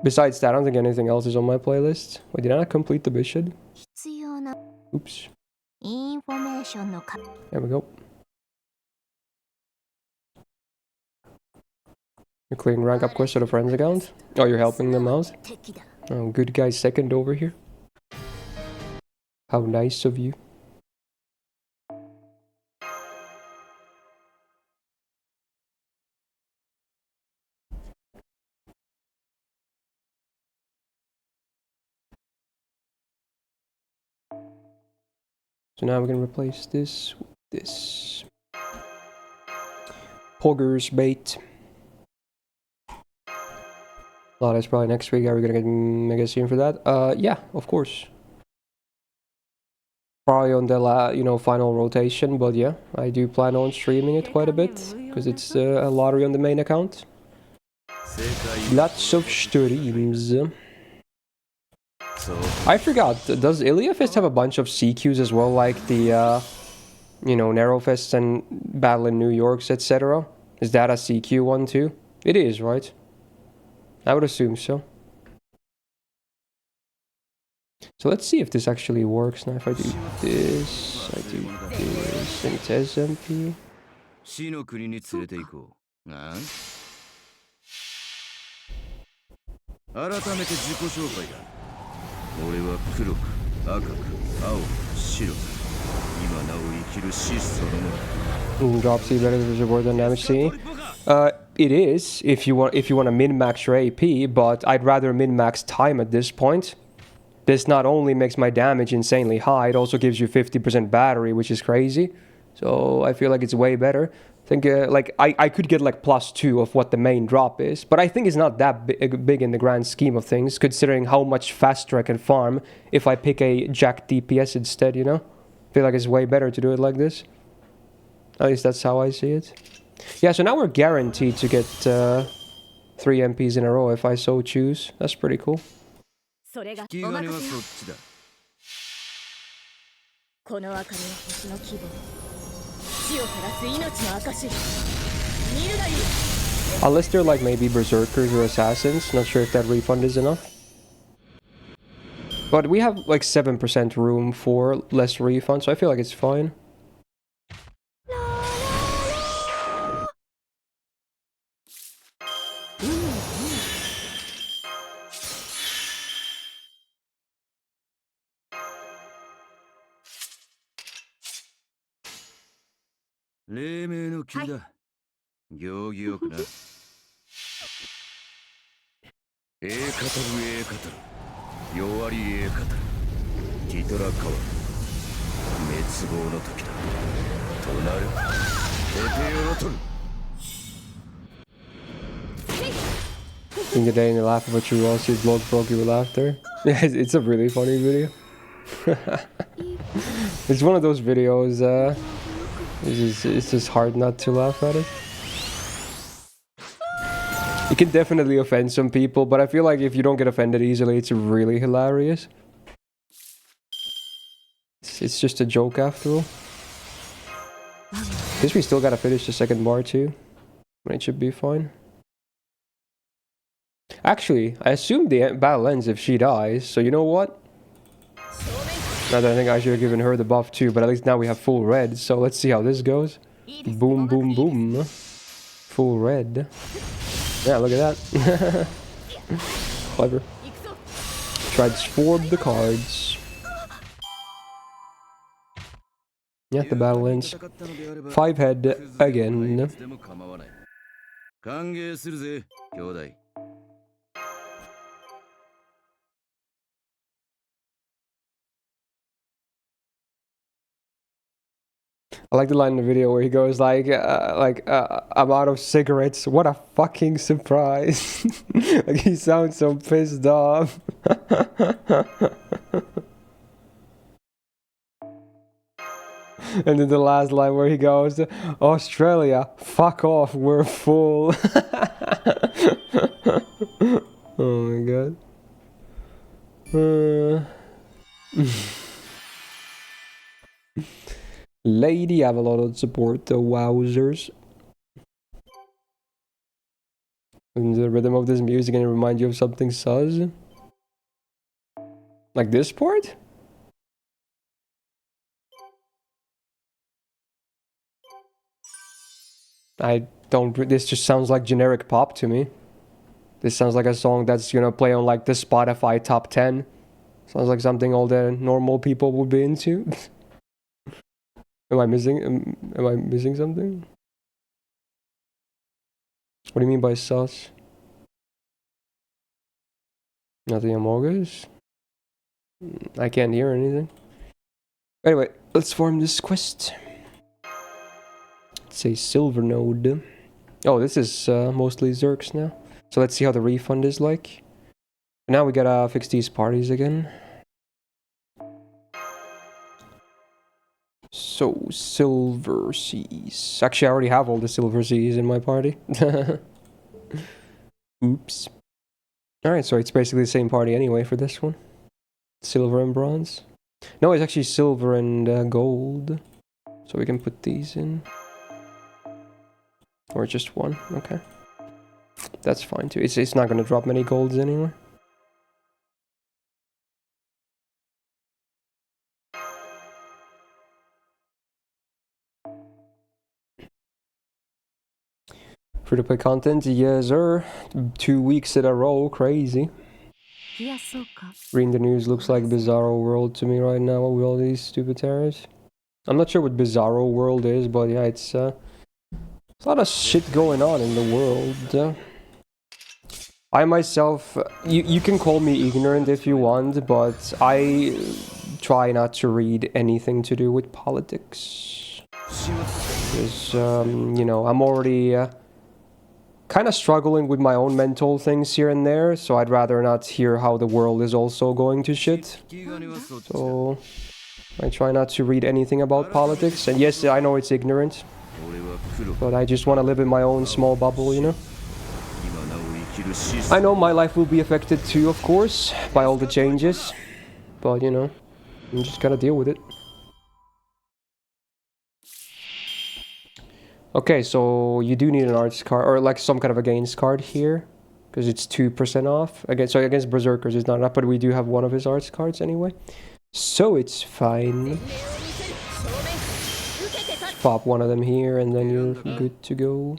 Besides that, I don't think anything else is on my playlist. Wait, did I not complete the mission? Oops. There we go. You're clearing rank up quests to the friends account? Oh, you're helping them out? Oh, good guy second over here. How nice of you. So now we're gonna replace this with this. Pogger's bait. Oh, that's probably next week. Are we gonna get Mega Scene for that? Yeah, of course. Probably on the final rotation, but yeah, I do plan on streaming it quite a bit because it's a lottery on the main account. Lots of streams. I forgot, does Iliafest have a bunch of CQs as well, like the, Narrowfest and Battle in New York's, etc.? Is that a CQ one too? It is, right? I would assume so. So let's see if this actually works. Now if I do this, I do this, and it says MP. Drop C better than reward than damage C. It is if you want to min-max your AP, but I'd rather min-max time at this point. This not only makes my damage insanely high, it also gives you 50% battery, which is crazy. So I feel like it's way better. I think I could get like +2 of what the main drop is, but I think it's not that big in the grand scheme of things, considering how much faster I can farm if I pick a Jack DPS instead, I feel like it's way better to do it like this. At least that's how I see it. Yeah, so now we're guaranteed to get 3 MPs in a row if I so choose. That's pretty cool. Unless they're like maybe berserkers or assassins, not sure if that refund is enough. But we have like 7% room for less refund, so I feel like it's fine. In the day and you laugh about your loss, your blood broke you with laughter. Yeah, it's a really funny video. It's one of those videos, it's just hard not to laugh at it. You can definitely offend some people, but I feel like if you don't get offended easily, it's really hilarious. It's just a joke after all. Guess we still gotta finish the second bar too. But it should be fine. Actually, I assume the battle ends if she dies, so you know what? Now that I think I should have given her the buff too, but at least now we have full red, so let's see how this goes. Boom, boom, boom. Full red. Yeah, look at that. Clever. Transform the cards. Yeah, the battle ends. 5 head again. I like the line in the video where he goes like, I'm out of cigarettes. What a fucking surprise. Like, he sounds so pissed off. And then the last line where he goes, Australia, fuck off, we're full. Oh my god. Lady have a lot of support, the wowzers. And the rhythm of this music can remind you of something sus. Like this part? I don't... This just sounds like generic pop to me. This sounds like a song that's gonna play on like the Spotify top 10. Sounds like something all the normal people would be into. Am I missing something? What do you mean by sus? Nothing Amogus? I can't hear anything. Anyway, let's farm this quest. It's a silver node. Oh, this is mostly Zerks now. So let's see how the refund is like. Now we gotta fix these parties again. So, silver seas. Actually, I already have all the silver seas in my party. Oops. Alright, so it's basically the same party anyway for this one. Silver and bronze. No, it's actually silver and gold. So we can put these in. Or just one, okay. That's fine too. It's not gonna drop many golds anyway. Free-to-play content, yes sir. 2 weeks in a row, crazy. Reading the news looks like Bizarro World to me right now with all these stupid tariffs. I'm not sure what Bizarro World is, but yeah, it's a lot of shit going on in the world. I myself, you can call me ignorant if you want, but I try not to read anything to do with politics. Because, you know, I'm already kind of struggling with my own mental things here and there, so I'd rather not hear how the world is also going to shit. So I try not to read anything about politics, and yes, I know it's ignorant, but I just want to live in my own small bubble, you know? I know my life will be affected too, of course, by all the changes, but you know, you just gotta deal with it. Okay, so you do need an arts card, or like some kind of against card here, because it's 2% off. Against Berserkers it's not enough, but we do have one of his arts cards anyway. So it's fine. Pop one of them here, and then you're good to go.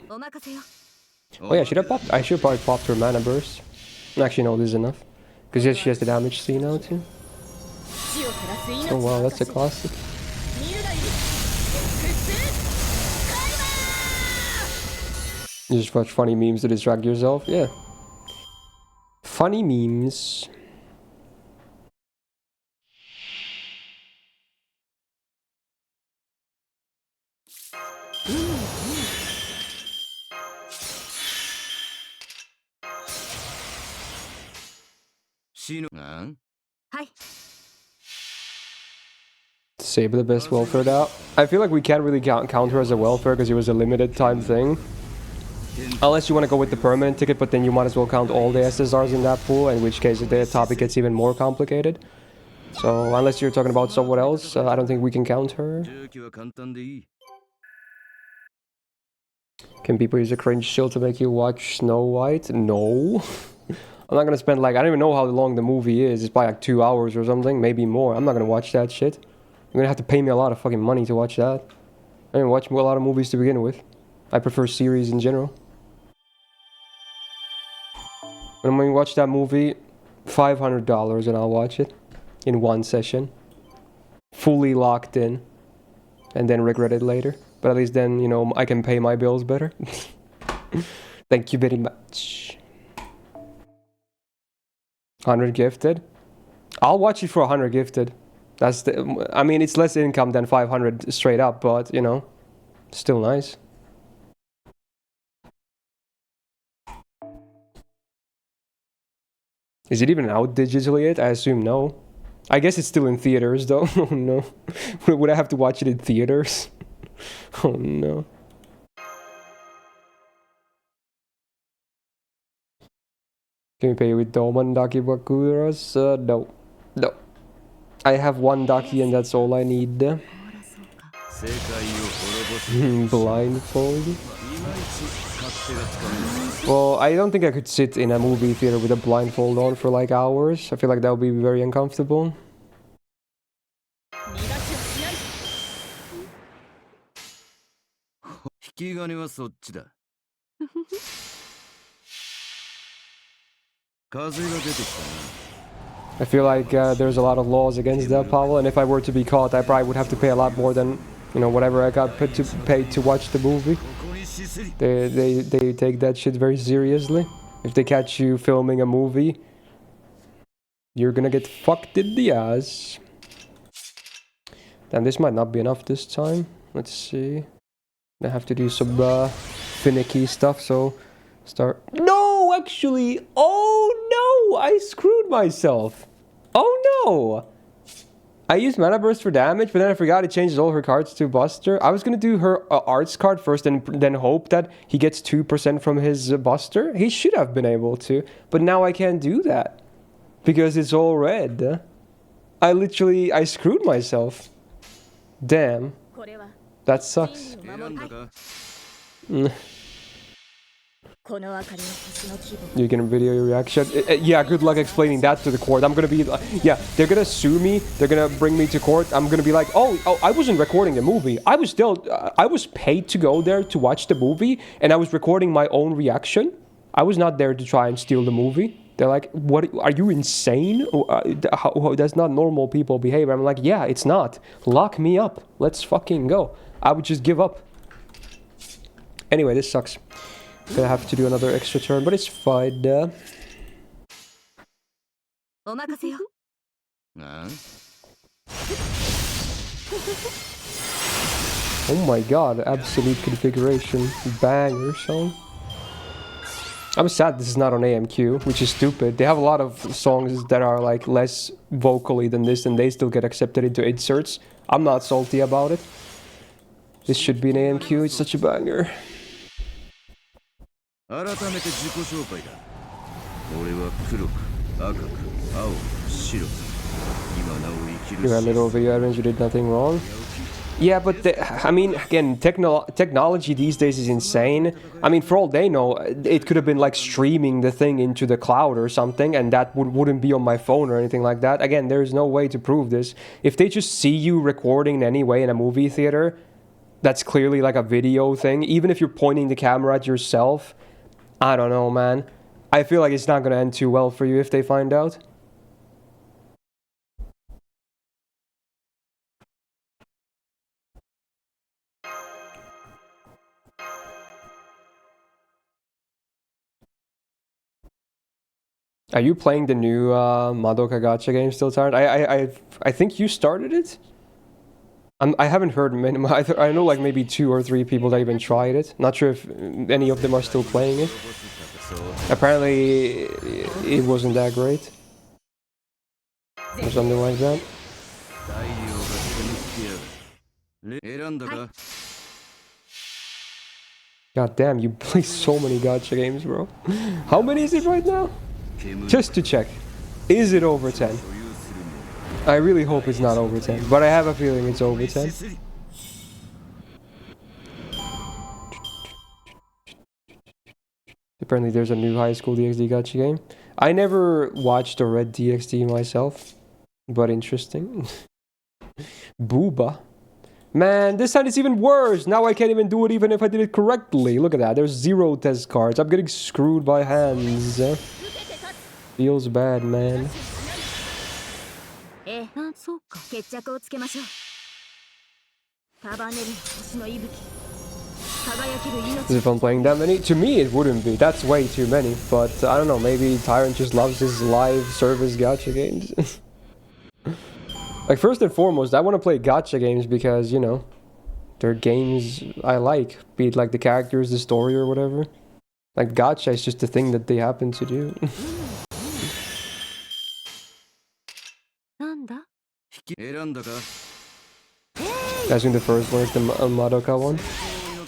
Oh yeah, I should have probably popped her mana burst. Actually, no, this is enough. Because yes, she has the damage C now too. Oh wow, that's a classic. You just watch funny memes to distract yourself? Yeah. Funny memes. Saber the best welfare out. I feel like we can't really count her as a welfare because it was a limited time thing. Unless you want to go with the permanent ticket, but then you might as well count all the SSRs in that pool, in which case the topic gets even more complicated. So unless you're talking about someone else, I don't think we can count her. Can people use a cringe shield to make you watch Snow White? No. I'm not gonna spend like, I don't even know how long the movie is. It's probably like 2 hours or something, maybe more. I'm not gonna watch that shit. You're gonna have to pay me a lot of fucking money to watch that. I didn't watch a lot of movies to begin with. I prefer series in general. When I'm gonna watch that movie, $500 and I'll watch it in one session. Fully locked in. And then regret it later. But at least then, you know, I can pay my bills better. Thank you very much. 100 gifted? I'll watch it for 100 gifted. That's the, I mean, it's less income than 500 straight up, but, you know, still nice. Is it even out digitally yet? I assume no. I guess it's still in theaters though. Oh no. Would I have to watch it in theaters? Oh no. Can we pay with Doman Daki Bakuras? No. No. I have one Daki and that's all I need. Blindfold. Well, I don't think I could sit in a movie theater with a blindfold on for like hours. I feel like that would be very uncomfortable. I feel like there's a lot of laws against that, Pavel, and if I were to be caught, I probably would have to pay a lot more than, you know, whatever I got paid to watch the movie. They take that shit very seriously. If they catch you filming a movie, you're gonna get fucked in the ass. Damn, this might not be enough this time. Let's see. I have to do some finicky stuff, so start. No, actually! Oh no! I screwed myself! Oh no! I used Mana Burst for damage, but then I forgot it changes all her cards to Buster. I was gonna do her Arts card first and then hope that he gets 2% from his Buster. He should have been able to, but now I can't do that. Because it's all red. I screwed myself. Damn. That sucks. You can video your reaction. Yeah, good luck explaining that to the court. I'm gonna be, yeah, they're gonna sue me. They're gonna bring me to court. I'm gonna be like, oh, I wasn't recording the movie. I was paid to go there to watch the movie, and I was recording my own reaction. I was not there to try and steal the movie. They're like, what, are you insane? That's not normal people behavior. I'm like, yeah, it's not. Lock me up. Let's fucking go. I would just give up. Anyway, this sucks. Gonna have to do another extra turn, but it's fine. Oh my god, absolute configuration. Banger song. I'm sad this is not on AMQ, which is stupid. They have a lot of songs that are like less vocally than this, and they still get accepted into inserts. I'm not salty about it. This should be an AMQ, it's such a banger. You had little video evidence, you did nothing wrong. Yeah, but I mean, again, technology these days is insane. I mean, for all they know, it could have been like streaming the thing into the cloud or something, and that wouldn't be on my phone or anything like that. Again, there's no way to prove this. If they just see you recording in any way in a movie theater, that's clearly like a video thing. Even if you're pointing the camera at yourself, I don't know, man. I feel like it's not gonna end too well for you if they find out. Are you playing the new Madoka Gacha game still, Tyrant? I think you started it? I haven't heard many. I know like maybe 2 or 3 people that even tried it. Not sure if any of them are still playing it. Apparently, it wasn't that great. Or something like that. God damn, you play so many gacha games, bro. How many is it right now? Just to check. Is it over 10? I really hope it's not over 10, but I have a feeling it's over 10. Apparently there's a new high school DxD gacha game. I never watched a Red DxD myself, but interesting. Booba. Man, this time it's even worse. Now I can't even do it even if I did it correctly. Look at that. There's 0 test cards. I'm getting screwed by hands. Feels bad, man. Is it fun playing that many? To me, it wouldn't be. That's way too many. But I don't know. Maybe Tyrant just loves his live service gacha games. Like, first and foremost, I want to play gacha games because, you know, they're games I like. Be it like the characters, the story, or whatever. Like, gacha is just the thing that they happen to do. I assume the first one is the Madoka one.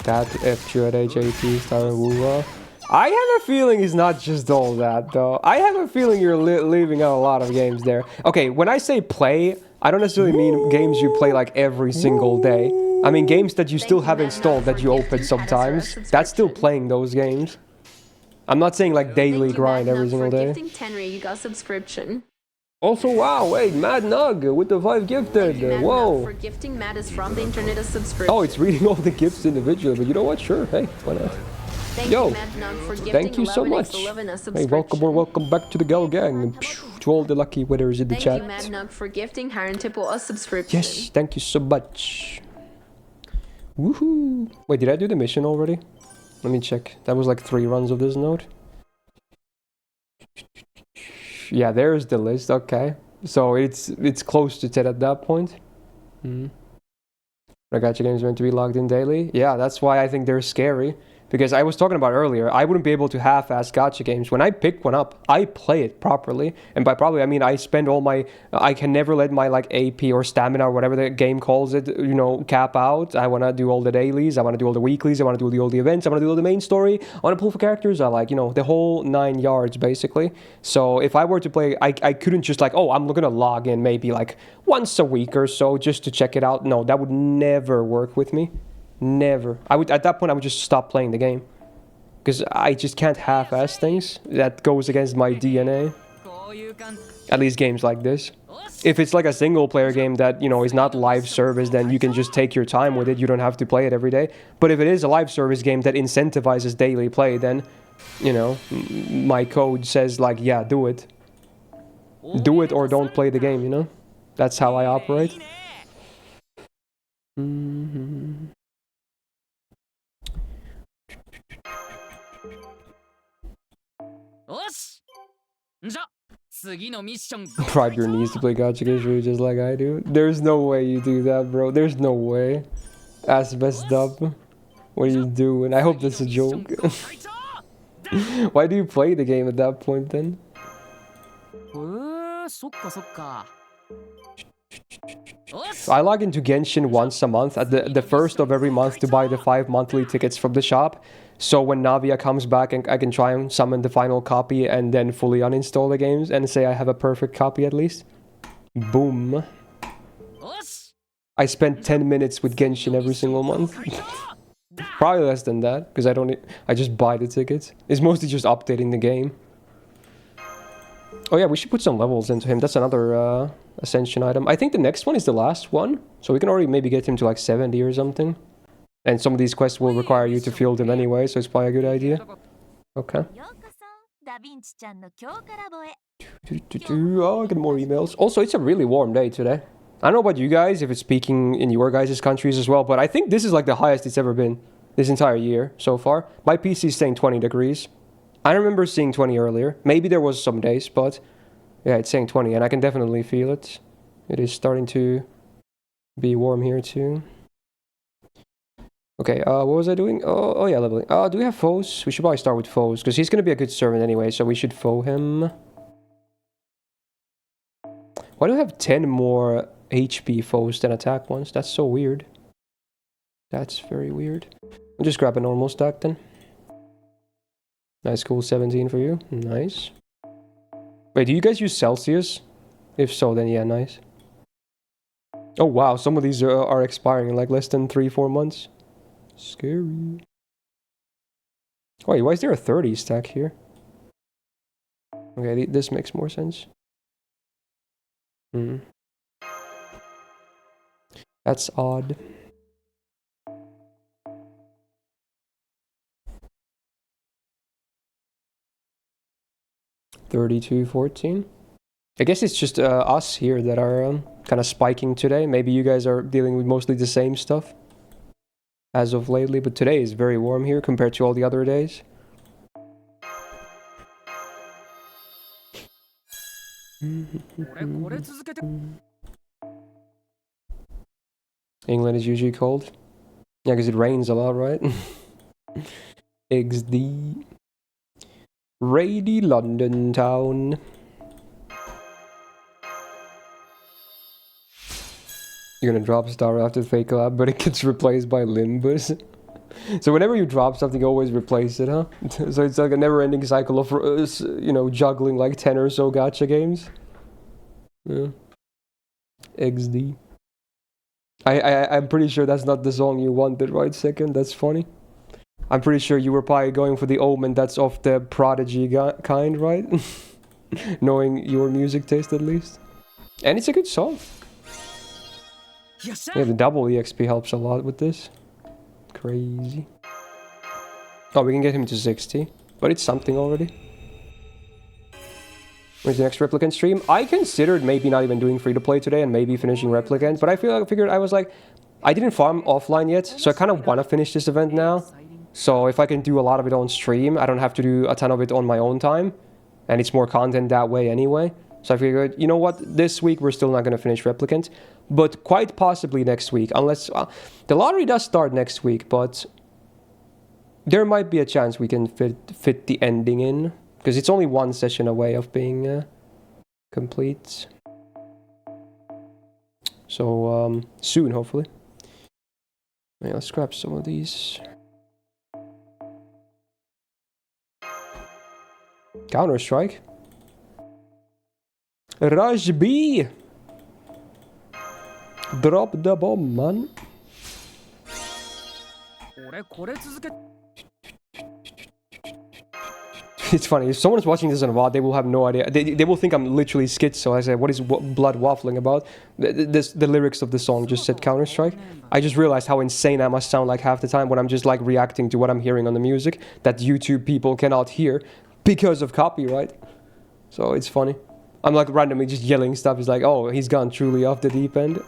That FGO at HAT, Star Wuwa. I have a feeling it's not just all that, though. I have a feeling you're leaving out a lot of games there. Okay, when I say play, I don't necessarily mean games you play like every single day. I mean games that you still have installed that you open sometimes. That's still playing those games. I'm not saying like daily grind every single day. You got subscription. Also, wow, wait, Mad Nug with the 5 gifted. Whoa. For gifting, Matt is from the internet a subscription. Oh, it's reading all the gifts individually, but you know what? Sure, hey, why not? Yo, thank you so much. Hey, welcome or welcome back to the Gal Gang. To all the lucky winners in the chat. Thank you, Mad Nug, for gifting Harren Tipple a subscription. Yes, thank you so much. Woohoo! Wait, did I do the mission already? Let me check. That was like 3 runs of this node. Yeah, there's the list. Okay, so it's close to 10 at that point. Gacha games meant to be logged in daily. Yeah, that's why I think they're scary. Because I was talking about earlier, I wouldn't be able to half-ass gacha games. When I pick one up, I play it properly. And by properly, I mean I spend all my... I can never let my like AP or stamina or whatever the game calls it, you know, cap out. I want to do all the dailies. I want to do all the weeklies. I want to do all the events. I want to do all the main story. I want to pull for characters. I like, you know, the whole 9 yards, basically. So if I were to play, I couldn't just like, oh, I'm going to log in maybe like once a week or so just to check it out. No, that would never work with me. Never. I would, at that point, I would just stop playing the game. Because I just can't half-ass things. That goes against my DNA. At least games like this. If it's like a single-player game that, you know, is not live service, then you can just take your time with it. You don't have to play it every day. But if it is a live service game that incentivizes daily play, then, you know, my code says, like, yeah, do it. Do it or don't play the game, you know? That's how I operate. Bribe your knees to play gacha games really just like I do. There's no way you do that, bro. There's no way. Ass messed up. What are you doing? I hope that's a joke. Why do you play the game at that point then? I log into Genshin once a month at the first of every month to buy the 5 monthly tickets from the shop. So when Navia comes back, and I can try and summon the final copy and then fully uninstall the games and say I have a perfect copy at least. Boom. I spend 10 minutes with Genshin every single month. Probably less than that, because I just buy the tickets. It's mostly just updating the game. Oh yeah, we should put some levels into him. That's another ascension item. I think the next one is the last one. So we can already maybe get him to like 70 or something. And some of these quests will require you to field them anyway, so it's probably a good idea. Okay. Oh, I get more emails. Also, it's a really warm day today. I don't know about you guys, if it's peaking in your guys' countries as well, but I think this is like the highest it's ever been this entire year so far. My PC is saying 20 degrees. I remember seeing 20 earlier. Maybe there was some days, but yeah, it's saying 20, and I can definitely feel it. It is starting to be warm here too. Okay, what was I doing? Oh yeah, leveling. Do we have foes? We should probably start with foes, because he's going to be a good servant anyway, so we should foe him. Why do I have 10 more HP foes than attack ones? That's so weird. That's very weird. We'll just grab a normal stack then. Nice, cool, 17 for you. Nice. Wait, do you guys use Celsius? If so, then yeah, nice. Oh wow, some of these are expiring in like less than 3-4 months. Scary. Wait, why is there a 30 stack here? Okay, this makes more sense. Hmm. That's odd. $32.14. I guess it's just us here that are kind of spiking today. Maybe you guys are dealing with mostly the same stuff as of lately, but today is very warm here compared to all the other days. England is usually cold. Yeah, because it rains a lot, right? XD. Rady London town. You're gonna drop Star after Fake Lab, but it gets replaced by Limbus. So whenever you drop something, you always replace it, huh? So it's like a never-ending cycle of, you know, juggling like 10 or so gacha games. Yeah. XD. I'm pretty sure that's not the song you wanted, right, Second? That's funny. I'm pretty sure you were probably going for the Omen that's of the Prodigy kind, right? Knowing your music taste, at least. And it's a good song. Yeah, the double EXP helps a lot with this. Crazy. Oh, we can get him to 60. But it's something already. Where's the next Replicant stream? I considered maybe not even doing free-to-play today and maybe finishing Replicant. But I figured I was like... I didn't farm offline yet, so I kind of want to finish this event now. So if I can do a lot of it on stream, I don't have to do a ton of it on my own time. And it's more content that way anyway. So I figured, you know what, this week we're still not going to finish Replicant. But quite possibly next week, unless... the lottery does start next week, but... there might be a chance we can fit the ending in. Because it's only one session away of being complete. So, soon, hopefully. Yeah, let's grab some of these. Counter-Strike. Rush B! Drop the bomb, man. It's funny, if someone's watching this on VOD, they will have no idea. They will think I'm literally schizo. I said, what is blood waffling about? The lyrics of the song just said Counter-Strike. I just realized how insane I must sound like half the time when I'm just like reacting to what I'm hearing on the music that YouTube people cannot hear because of copyright. So it's funny. I'm like randomly just yelling stuff. It's like, oh, he's gone truly off the deep end.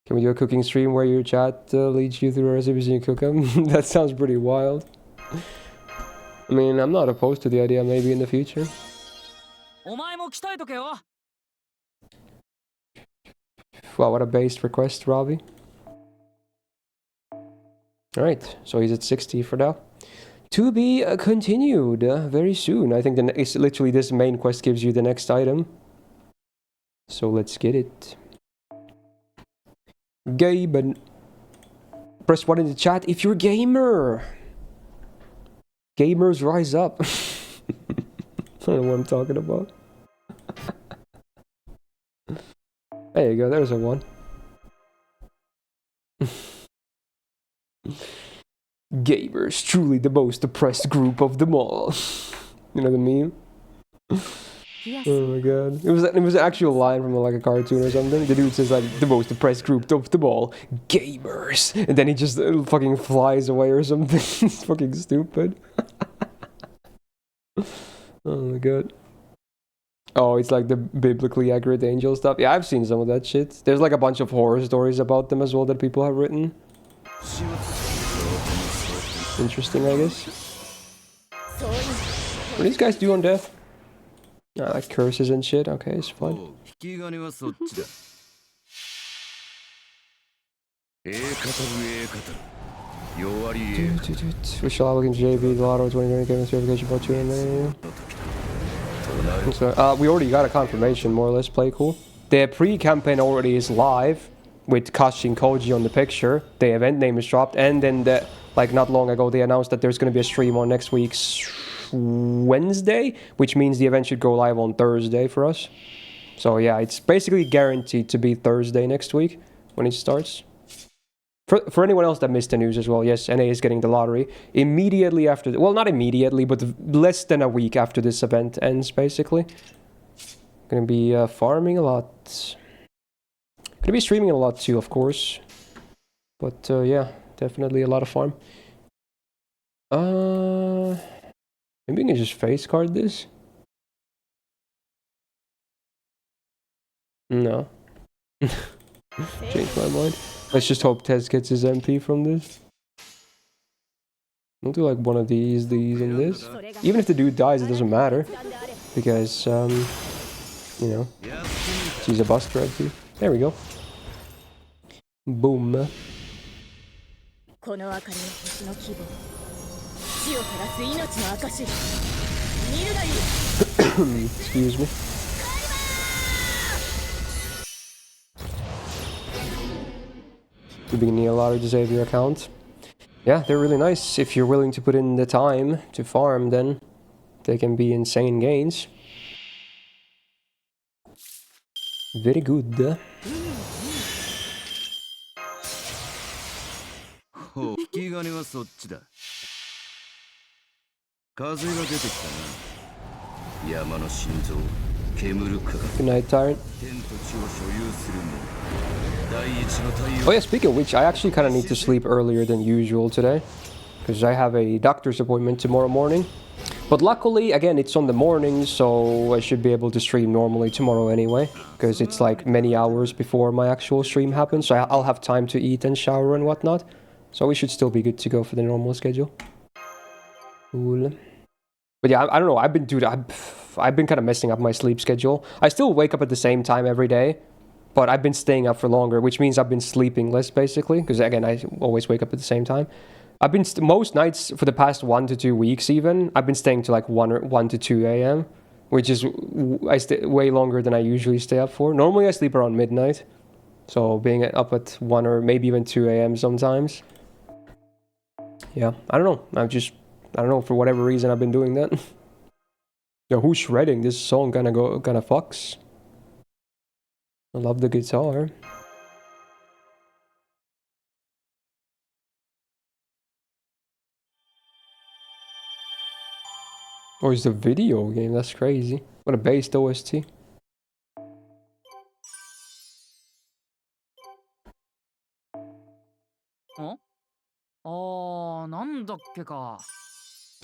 Can we do a cooking stream where your chat leads you through recipes and you cook them? That sounds pretty wild. I mean, I'm not opposed to the idea maybe in the future. Wow, what a based request, Robbie. Alright, so he's at 60 for now. To be continued very soon. I think it's literally this main quest gives you the next item. So let's get it. Gaben. Press 1 in the chat if you're a gamer. Gamers rise up. I don't know what I'm talking about. There you go, there's a 1. Gamers, truly the most oppressed group of them all. You know the meme? Yes. Oh my god. It was an actual line from like a cartoon or something. The dude says like, the most oppressed group of them all. Gamers. And then he just fucking flies away or something. It's fucking stupid. Oh my god. Oh, it's like the biblically accurate angel stuff. Yeah, I've seen some of that shit. There's like a bunch of horror stories about them as well that people have written. Interesting, I guess. What do these guys do on death? Like curses and shit. Okay, it's fine. We shall have a look in JV, the lotto 2020 game certification about 2 in. So, we already got a confirmation, more or less. Play cool. The pre-campaign already is live with Kashi and Koji on the picture. The event name is dropped, and then like not long ago they announced that there's going to be a stream on next week's Wednesday, which means the event should go live on Thursday for us. So yeah, it's basically guaranteed to be Thursday next week when it starts. For anyone else that missed the news as well, yes, NA is getting the lottery immediately after, well, not immediately, but less than a week after this event ends, basically. Gonna be farming a lot. Gonna be streaming a lot too, of course. But yeah, definitely a lot of farm. Maybe we can just face card this? No. Changed my mind. Let's just hope Tez gets his MP from this. I'll do like one of these, and this. Even if the dude dies, it doesn't matter. Because, you know, she's a bust right. There we go. Boom. Excuse me. You're beginning a lottery to save your account. Yeah, they're really nice. If you're willing to put in the time to farm, then they can be insane gains. Very good. Good night, Tyrant. Oh yeah, speaking of which, I actually kind of need to sleep earlier than usual today. Because I have a doctor's appointment tomorrow morning. But luckily, again, it's on the morning, so I should be able to stream normally tomorrow anyway. Because it's like many hours before my actual stream happens, so I'll have time to eat and shower and whatnot. So we should still be good to go for the normal schedule. Cool. But yeah, I don't know, I've been kind of messing up my sleep schedule. I still wake up at the same time every day. But I've been staying up for longer, which means I've been sleeping less, basically. Because, again, I always wake up at the same time. I've been, most nights, for the past 1 to 2 weeks even, I've been staying to like 1 to 2 a.m. Which is way longer than I usually stay up for. Normally, I sleep around midnight. So, being up at 1 or maybe even 2 a.m. sometimes. Yeah, I don't know. I don't know, for whatever reason, I've been doing that. Yo, who's shredding? This song kinda fucks. I love the guitar. Oh, it's a video game. That's crazy. What a based OST.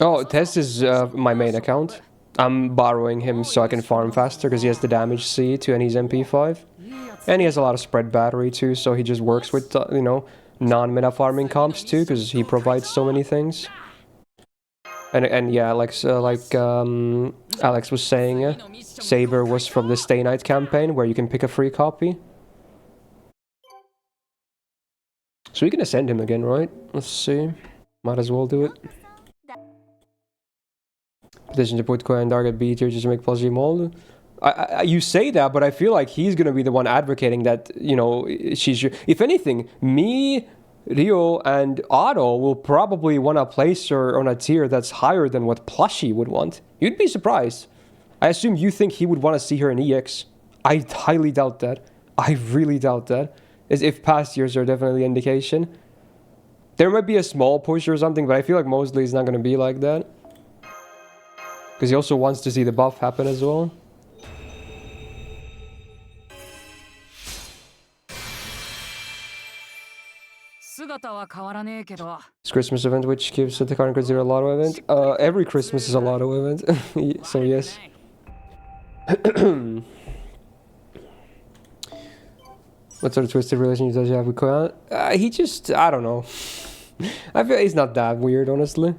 Oh, Test is my main account. I'm borrowing him so I can farm faster because he has the damage C to and he's MP5. And he has a lot of spread battery too, so he just works with, you know, non-meta farming comps too, because he provides so many things. And yeah, like Alex was saying, Saber was from the Stay Night campaign, where you can pick a free copy. So we can ascend him again, right? Let's see. Might as well do it. Petition to put Koya and Dark at B tier just to make plus mold. You say that, but I feel like he's gonna be the one advocating that, you know, she's... If anything, me, Rio, and Otto will probably want to place her on a tier that's higher than what Plushie would want. You'd be surprised. I assume you think he would want to see her in EX. I highly doubt that. I really doubt that. As if past years are definitely an indication. There might be a small push or something, but I feel like mostly it's not going to be like that. Because he also wants to see the buff happen as well. It's Christmas event, which gives the current consider a lotto event. Every Christmas is a lotto event, so yes. What sort of twisted relationship does he have with Koya? He just, I don't know. I feel he's not that weird, honestly.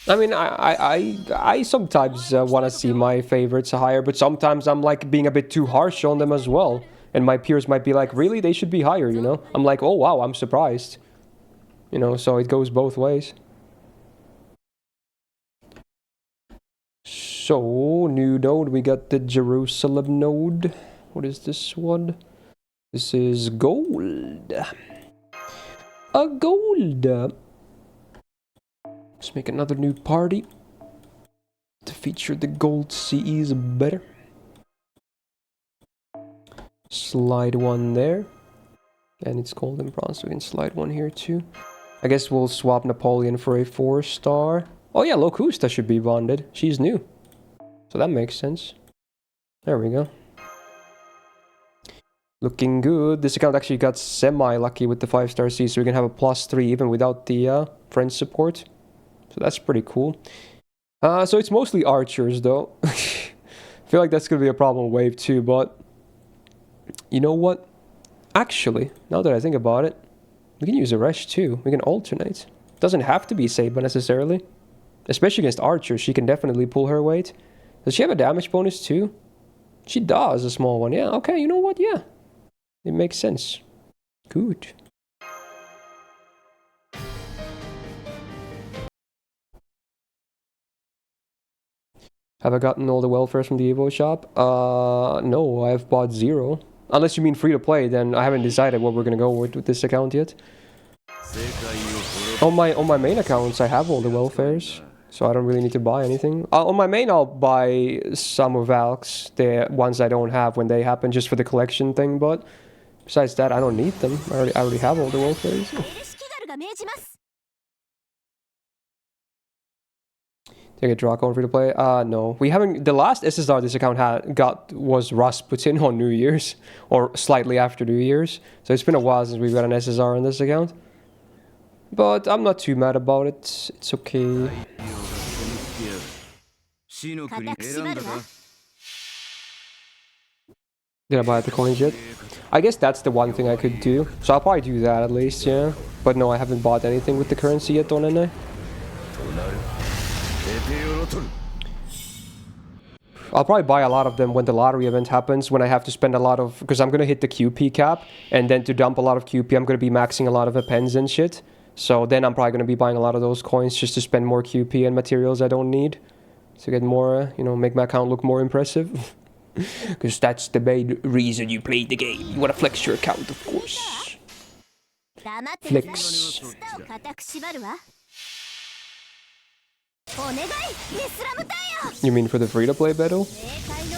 I mean, I sometimes want to see my favorites higher, but sometimes I'm like being a bit too harsh on them as well. And my peers might be like, really? They should be higher, you know? I'm like, oh wow, I'm surprised. You know, so it goes both ways. So, new node, we got the Jerusalem node. What is this one? This is gold. A gold. Let's make another new party to feature the gold CEs better. Slide one there. And it's gold and bronze, so we can slide one here too. I guess we'll swap Napoleon for a 4-star. Oh yeah, Locusta should be bonded. She's new. So that makes sense. There we go. Looking good. This account actually got semi-lucky with the 5-star C, so we can have a +3 even without the French support. So that's pretty cool. So it's mostly archers though. I feel like that's going to be a problem wave 2, but... You know what? Actually, now that I think about it, we can use a Resh too. We can alternate. Doesn't have to be Saba necessarily. Especially against archers, she can definitely pull her weight. Does she have a damage bonus too? She does, a small one. Yeah, okay, you know what? Yeah. It makes sense. Good. Have I gotten all the welfares from the Evo shop? No, I've bought 0. Unless you mean free to play, then I haven't decided what we're gonna go with this account yet. On my main accounts, I have all the welfares, so I don't really need to buy anything. On my main, I'll buy some of Valk's, the ones I don't have when they happen, just for the collection thing. But besides that, I don't need them. I already have all the welfares. Take a draw code free to play? No. We haven't... The last SSR this account was Rasputin on New Year's. Or slightly after New Year's. So it's been a while since we've got an SSR on this account. But I'm not too mad about it. It's okay. Did I buy the coins yet? I guess that's the one thing I could do. So I'll probably do that at least, yeah. But no, I haven't bought anything with the currency yet on NA. I'll probably buy a lot of them when the lottery event happens, when I have to spend a lot of... Because I'm going to hit the QP cap, and then to dump a lot of QP, I'm going to be maxing a lot of appends and shit. So then I'm probably going to be buying a lot of those coins just to spend more QP and materials I don't need. To get more, you know, make my account look more impressive. Because that's the main reason you play the game. You want to flex your account, of course. Flex. You mean for the free-to-play battle?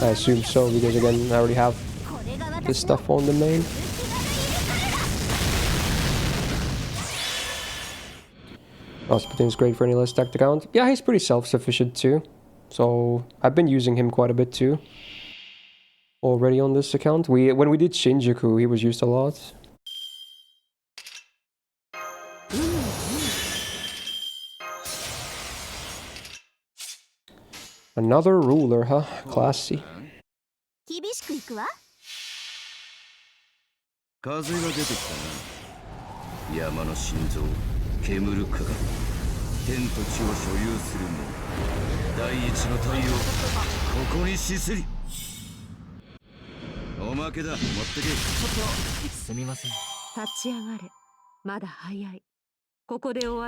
I assume so, because again, I already have this stuff on the main. Rasputin's great for any less stacked account. Yeah, he's pretty self-sufficient too. So, I've been using him quite a bit too. Already on this account. When we did Shinjuku, he was used a lot. Another ruler, huh? Classy.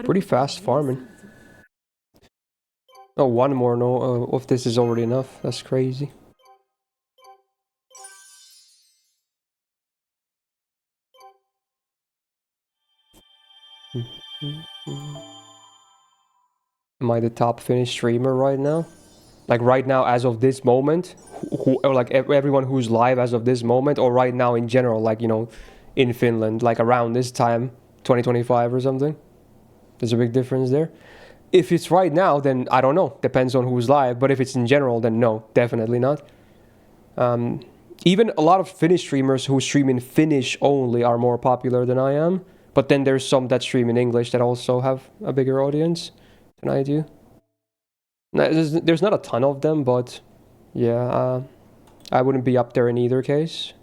Pretty fast farming. Oh, one more, no, if this is already enough. That's crazy. Am I the top Finnish streamer right now? Like right now, as of this moment? Or like everyone who's live as of this moment? Or right now in general, like, you know, in Finland, like around this time, 2025 or something? There's a big difference there. If it's right now, then I don't know. Depends on who's live. But if it's in general, then no, definitely not. Even a lot of Finnish streamers who stream in Finnish only are more popular than I am. But then there's some that stream in English that also have a bigger audience than I do. There's not a ton of them, but yeah, I wouldn't be up there in either case.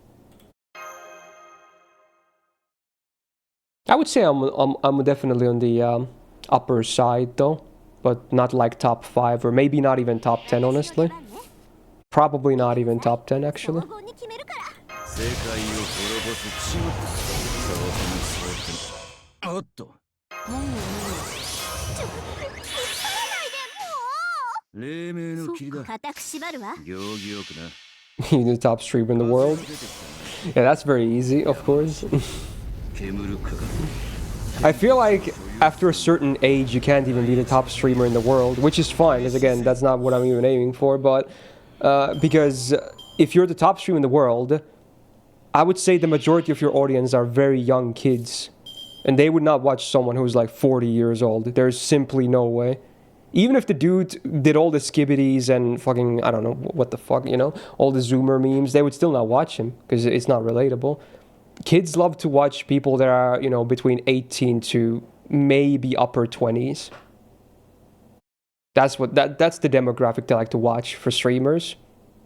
I would say I'm definitely on the upper side though, but not like top 5 or maybe not even top 10 honestly. Probably not even top 10 actually. You're the top streamer in the world. Yeah, that's very easy, of course. I feel like after a certain age, you can't even be the top streamer in the world, which is fine, because again, that's not what I'm even aiming for, but because if you're the top streamer in the world, I would say the majority of your audience are very young kids, and they would not watch someone who's like 40 years old. There's simply no way. Even if the dude did all the skibbities and fucking, I don't know, what the fuck, you know, all the Zoomer memes, they would still not watch him, because it's not relatable. Kids love to watch people that are, you know, between 18 to maybe upper 20s. That's the demographic they like to watch for streamers.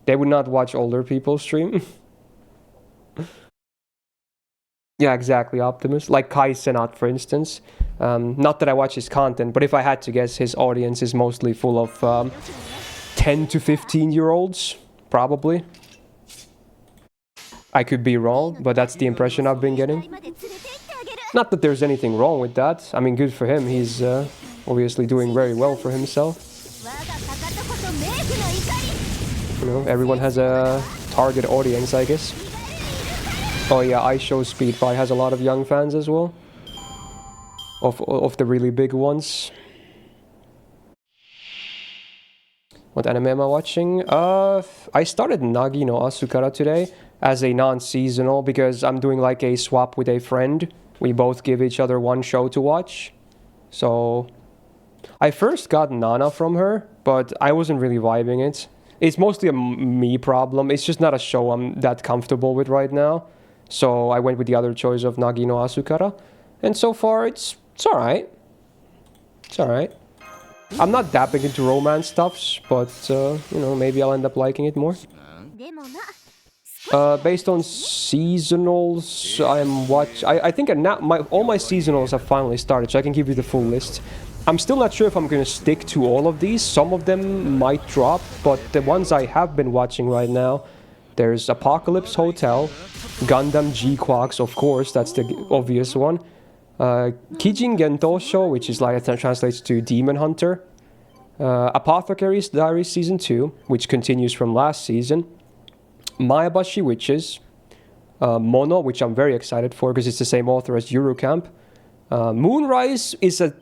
They would not watch older people stream. Yeah, exactly, Optimus. Like Kai Cenat, for instance. Not that I watch his content, but if I had to guess, his audience is mostly full of 10 to 15-year-olds, probably. I could be wrong, but that's the impression I've been getting. Not that there's anything wrong with that. I mean, good for him. He's obviously doing very well for himself. You know, everyone has a target audience, I guess. Oh yeah, iShow Speedfy has a lot of young fans as well. Of the really big ones. What anime am I watching? I started Nagi no Asukara today as a non-seasonal because I'm doing like a swap with a friend. We both give each other one show to watch. So I first got Nana from her, but I wasn't really vibing it. It's mostly a me problem. It's just not a show I'm that comfortable with right now. So I went with the other choice of Nagi no Asukara. And so far it's alright. It's alright. I'm not that big into romance stuffs, but you know, maybe I'll end up liking it more. Based on seasonals, I think now all my seasonals have finally started, so I can give you the full list. I'm still not sure if I'm gonna stick to all of these. Some of them might drop, but the ones I have been watching right now, there's Apocalypse Hotel, Gundam G-Quax, of course, that's the obvious one. Kijin Gentosho, which is like it translates to Demon Hunter. Apothecary's Diaries Season 2, which continues from last season. Maebashi Witches. Mono, which I'm very excited for because it's the same author as Eurocamp. Moonrise is a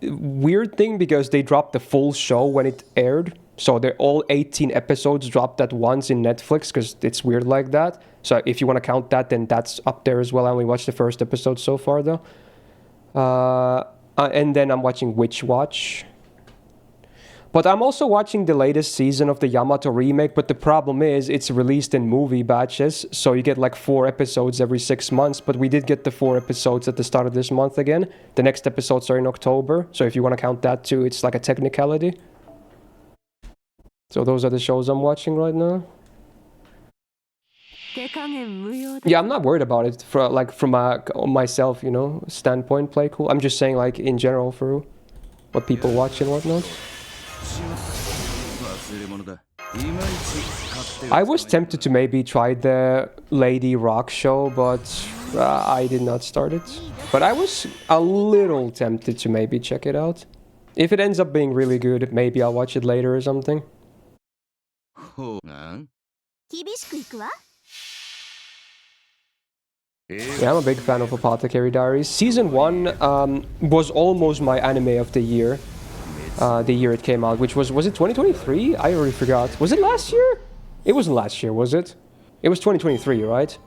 weird thing because they dropped the full show when it aired. So they're all 18 episodes dropped at once in Netflix because it's weird like that. So if you want to count that, then that's up there as well. I only watched the first episode so far though. And then I'm watching Witch Watch. But I'm also watching the latest season of the Yamato remake, but the problem is it's released in movie batches, so you get like 4 episodes every 6 months, but we did get the 4 episodes at the start of this month again. The next episodes are in October, so if you want to count that too, it's like a technicality. So those are the shows I'm watching right now. Yeah, I'm not worried about it from a myself, you know, standpoint, play cool. I'm just saying like in general for what people watch and whatnot. I was tempted to maybe try the Lady Rock show, but I did not start it. But I was a little tempted to maybe check it out. If it ends up being really good, maybe I'll watch it later or something. Yeah, I'm a big fan of Apothecary Diaries. Season 1 was almost my anime of the year. The year it came out, which was it 2023? I already forgot. Was it last year? It wasn't last year, was it? It was 2023, right?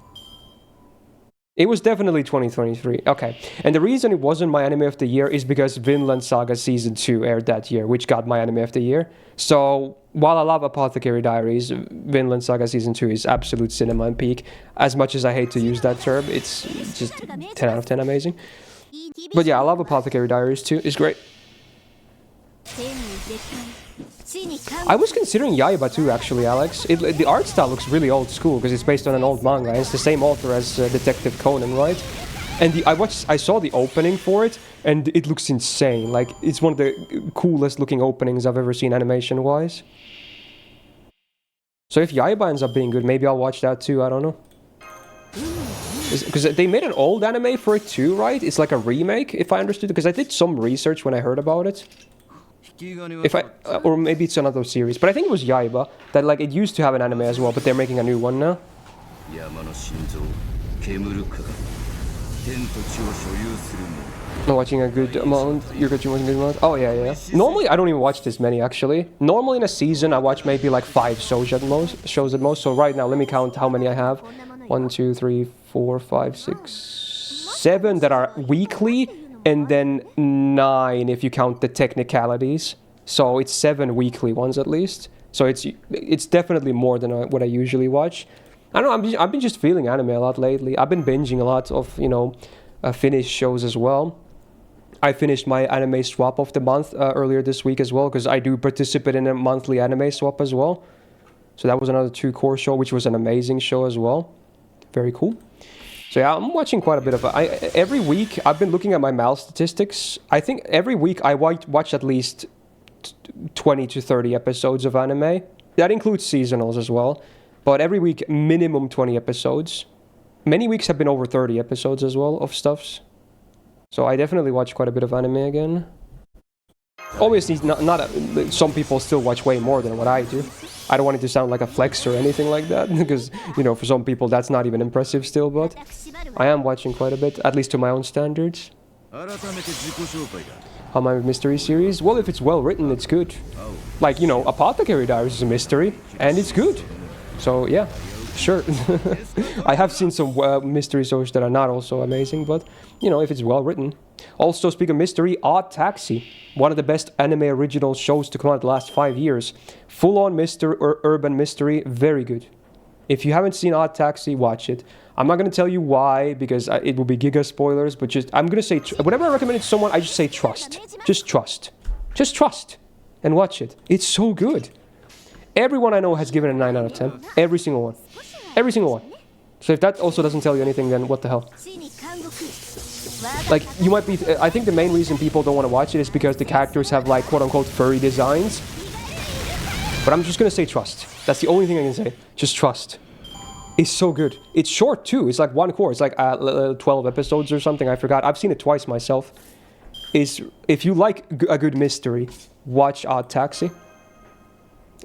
It was definitely 2023. Okay. And the reason it wasn't my anime of the year is because Vinland Saga Season 2 aired that year, which got my anime of the year. So, while I love Apothecary Diaries, Vinland Saga Season 2 is absolute cinema and peak. As much as I hate to use that term, it's just 10 out of 10 amazing. But yeah, I love Apothecary Diaries too. It's great. I was considering Yaiba too, actually, Alex. The art style looks really old school because it's based on an old manga. And it's the same author as Detective Conan, right? And I saw the opening for it, and it looks insane. Like, it's one of the coolest looking openings I've ever seen animation-wise. So if Yaiba ends up being good, maybe I'll watch that too, I don't know. Because they made an old anime for it too, right? It's like a remake, if I understood it. Because I did some research when I heard about it. If I or maybe it's another series, but I think it was Yaiba that like it used to have an anime as well, but they're making a new one now. Not watching a good amount. You're watching a good amount. Oh yeah. Normally I don't even watch this many actually. Normally in a season I watch maybe like 5 shows at most. So right now let me count how many I have. 1, 2, 3, 4, 5, 6, 7 that are weekly, and then 9 if you count the technicalities. So it's 7 weekly ones at least. So it's definitely more than what I usually watch. I don't know. I've been just feeling anime a lot lately. I've been binging a lot of Finnish shows as well. I finished my anime swap of the month earlier this week as well, because I do participate in a monthly anime swap as well. So that was another 2-core show, which was an amazing show as well. Very cool. So yeah, I'm watching quite a bit of it. Every week, I've been looking at my MAL statistics. I think every week I watch at least 20 to 30 episodes of anime. That includes seasonals as well. But every week, minimum 20 episodes. Many weeks have been over 30 episodes as well of stuffs. So I definitely watch quite a bit of anime again. Obviously, some people still watch way more than what I do. I don't want it to sound like a flex or anything like that, because, for some people that's not even impressive still, but I am watching quite a bit, at least to my own standards. How my mystery series? Well, if it's well written, it's good. Like, Apothecary Diaries is a mystery, and it's good. So, yeah. Sure. I have seen some mystery shows that are not also amazing, but, if it's well written. Also, speaking of mystery, Odd Taxi. One of the best anime original shows to come out the last 5 years. Full-on mystery or urban mystery, very good. If you haven't seen Odd Taxi, watch it. I'm not going to tell you why, because it will be giga spoilers, but I'm going to say, whenever I recommend it to someone, I just say trust. Just trust. Just trust. And watch it. It's so good. Everyone I know has given it a 9 out of 10. Every single one. Every single one. So if that also doesn't tell you anything, then what the hell? Like, you might be... I think the main reason people don't want to watch it is because the characters have, like, quote-unquote furry designs. But I'm just gonna say trust. That's the only thing I can say. Just trust. It's so good. It's short, too. It's like 1 core. It's like 12 episodes or something. I forgot. I've seen it twice myself. If you like a good mystery, watch Odd Taxi.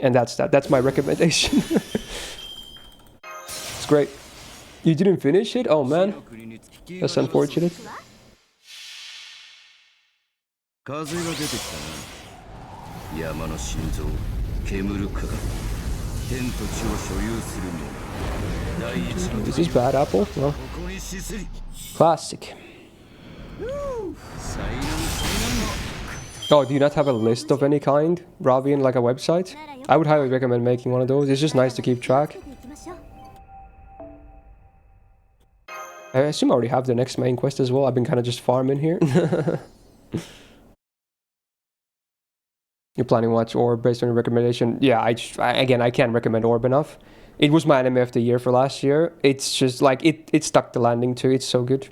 And that's that. That's my recommendation. It's great. You didn't finish it? Oh, man. That's unfortunate. This is bad, Apple? No. Classic. Oh, do you not have a list of any kind, Ravi, in like a website? I would highly recommend making one of those. It's just nice to keep track. I assume I already have the next main quest as well. I've been kind of just farming here. You're planning to watch Orb based on your recommendation? Yeah, again, I can't recommend Orb enough. It was my anime of the year for last year. It's just like, it stuck the landing too. It's so good.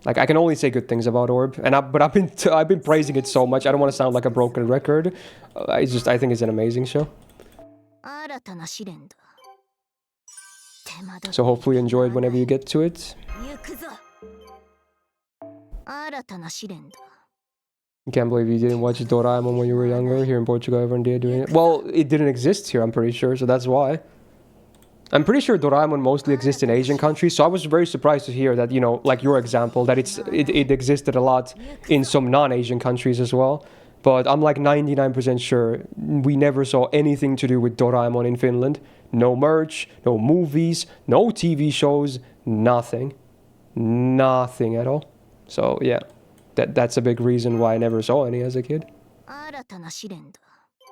Like, I can only say good things about Orb, but I've been praising it so much. I don't want to sound like a broken record. I think it's an amazing show. So hopefully you enjoy it whenever you get to it. I can't believe you didn't watch Doraemon when you were younger. Here in Portugal, everyone did doing it. Well, it didn't exist here, I'm pretty sure, so that's why. I'm pretty sure Doraemon mostly exists in Asian countries, so I was very surprised to hear that, like your example, that it existed a lot in some non-Asian countries as well. But I'm like 99% sure we never saw anything to do with Doraemon in Finland. No merch, no movies, no TV shows, nothing. Nothing at all. So yeah, that's a big reason why I never saw any as a kid.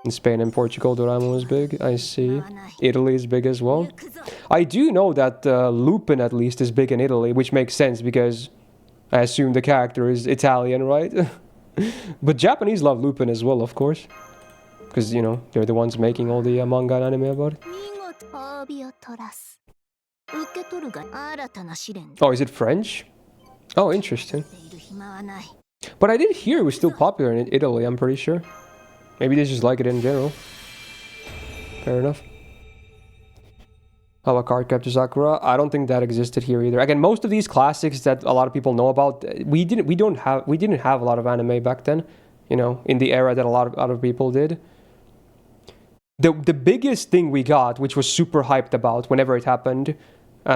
In Spain and Portugal, Doraemon was big, I see. Italy is big as well. I do know that Lupin at least is big in Italy, which makes sense because I assume the character is Italian, right? But Japanese love Lupin as well, of course. Because, they're the ones making all the manga and anime about it. Oh, is it French? Oh, interesting. But I did hear it was still popular in Italy, I'm pretty sure. Maybe they just like it in general. Fair enough. How about Cardcaptor Sakura? I don't think that existed here either. Again, most of these classics that a lot of people know about, we didn't have a lot of anime back then. you know, in the era that a lot of other people did. The biggest thing we got, which was super hyped about whenever it happened,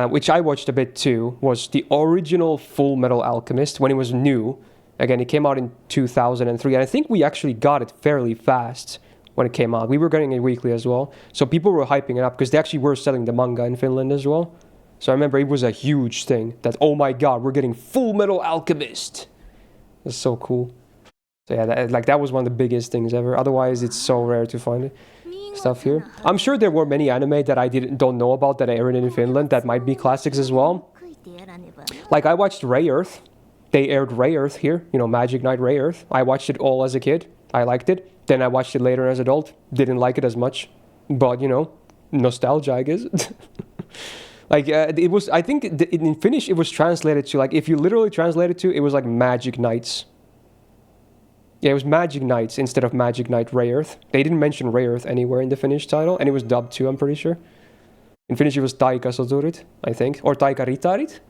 which I watched a bit too, was the original Full Metal Alchemist when it was new. Again, it came out in 2003, and I think we actually got it fairly fast when it came out. We were getting it weekly as well, so people were hyping it up because they actually were selling the manga in Finland as well. So I remember it was a huge thing that, oh my god, we're getting Full Metal Alchemist. That's so cool. So yeah, that was one of the biggest things ever. Otherwise, it's so rare to find it. Stuff here. I'm sure there were many anime that I don't know about that aired in Finland that might be classics as well. Like I watched Ray Earth. They aired Ray Earth here, you know, Magic Knight Ray Earth. I watched it all as a kid. I liked it. Then I watched it later as an adult. Didn't like it as much. But, you know, nostalgia, I guess. Like, it was, I think in Finnish it was translated to, like, if you literally translate it to, it was like Magic Knights. Yeah, it was Magic Knights instead of Magic Knight Ray Earth. They didn't mention Ray Earth anywhere in the Finnish title, and it was dubbed too, I'm pretty sure. In Finnish it was Taikasoturit, I think, or Taikaritarit.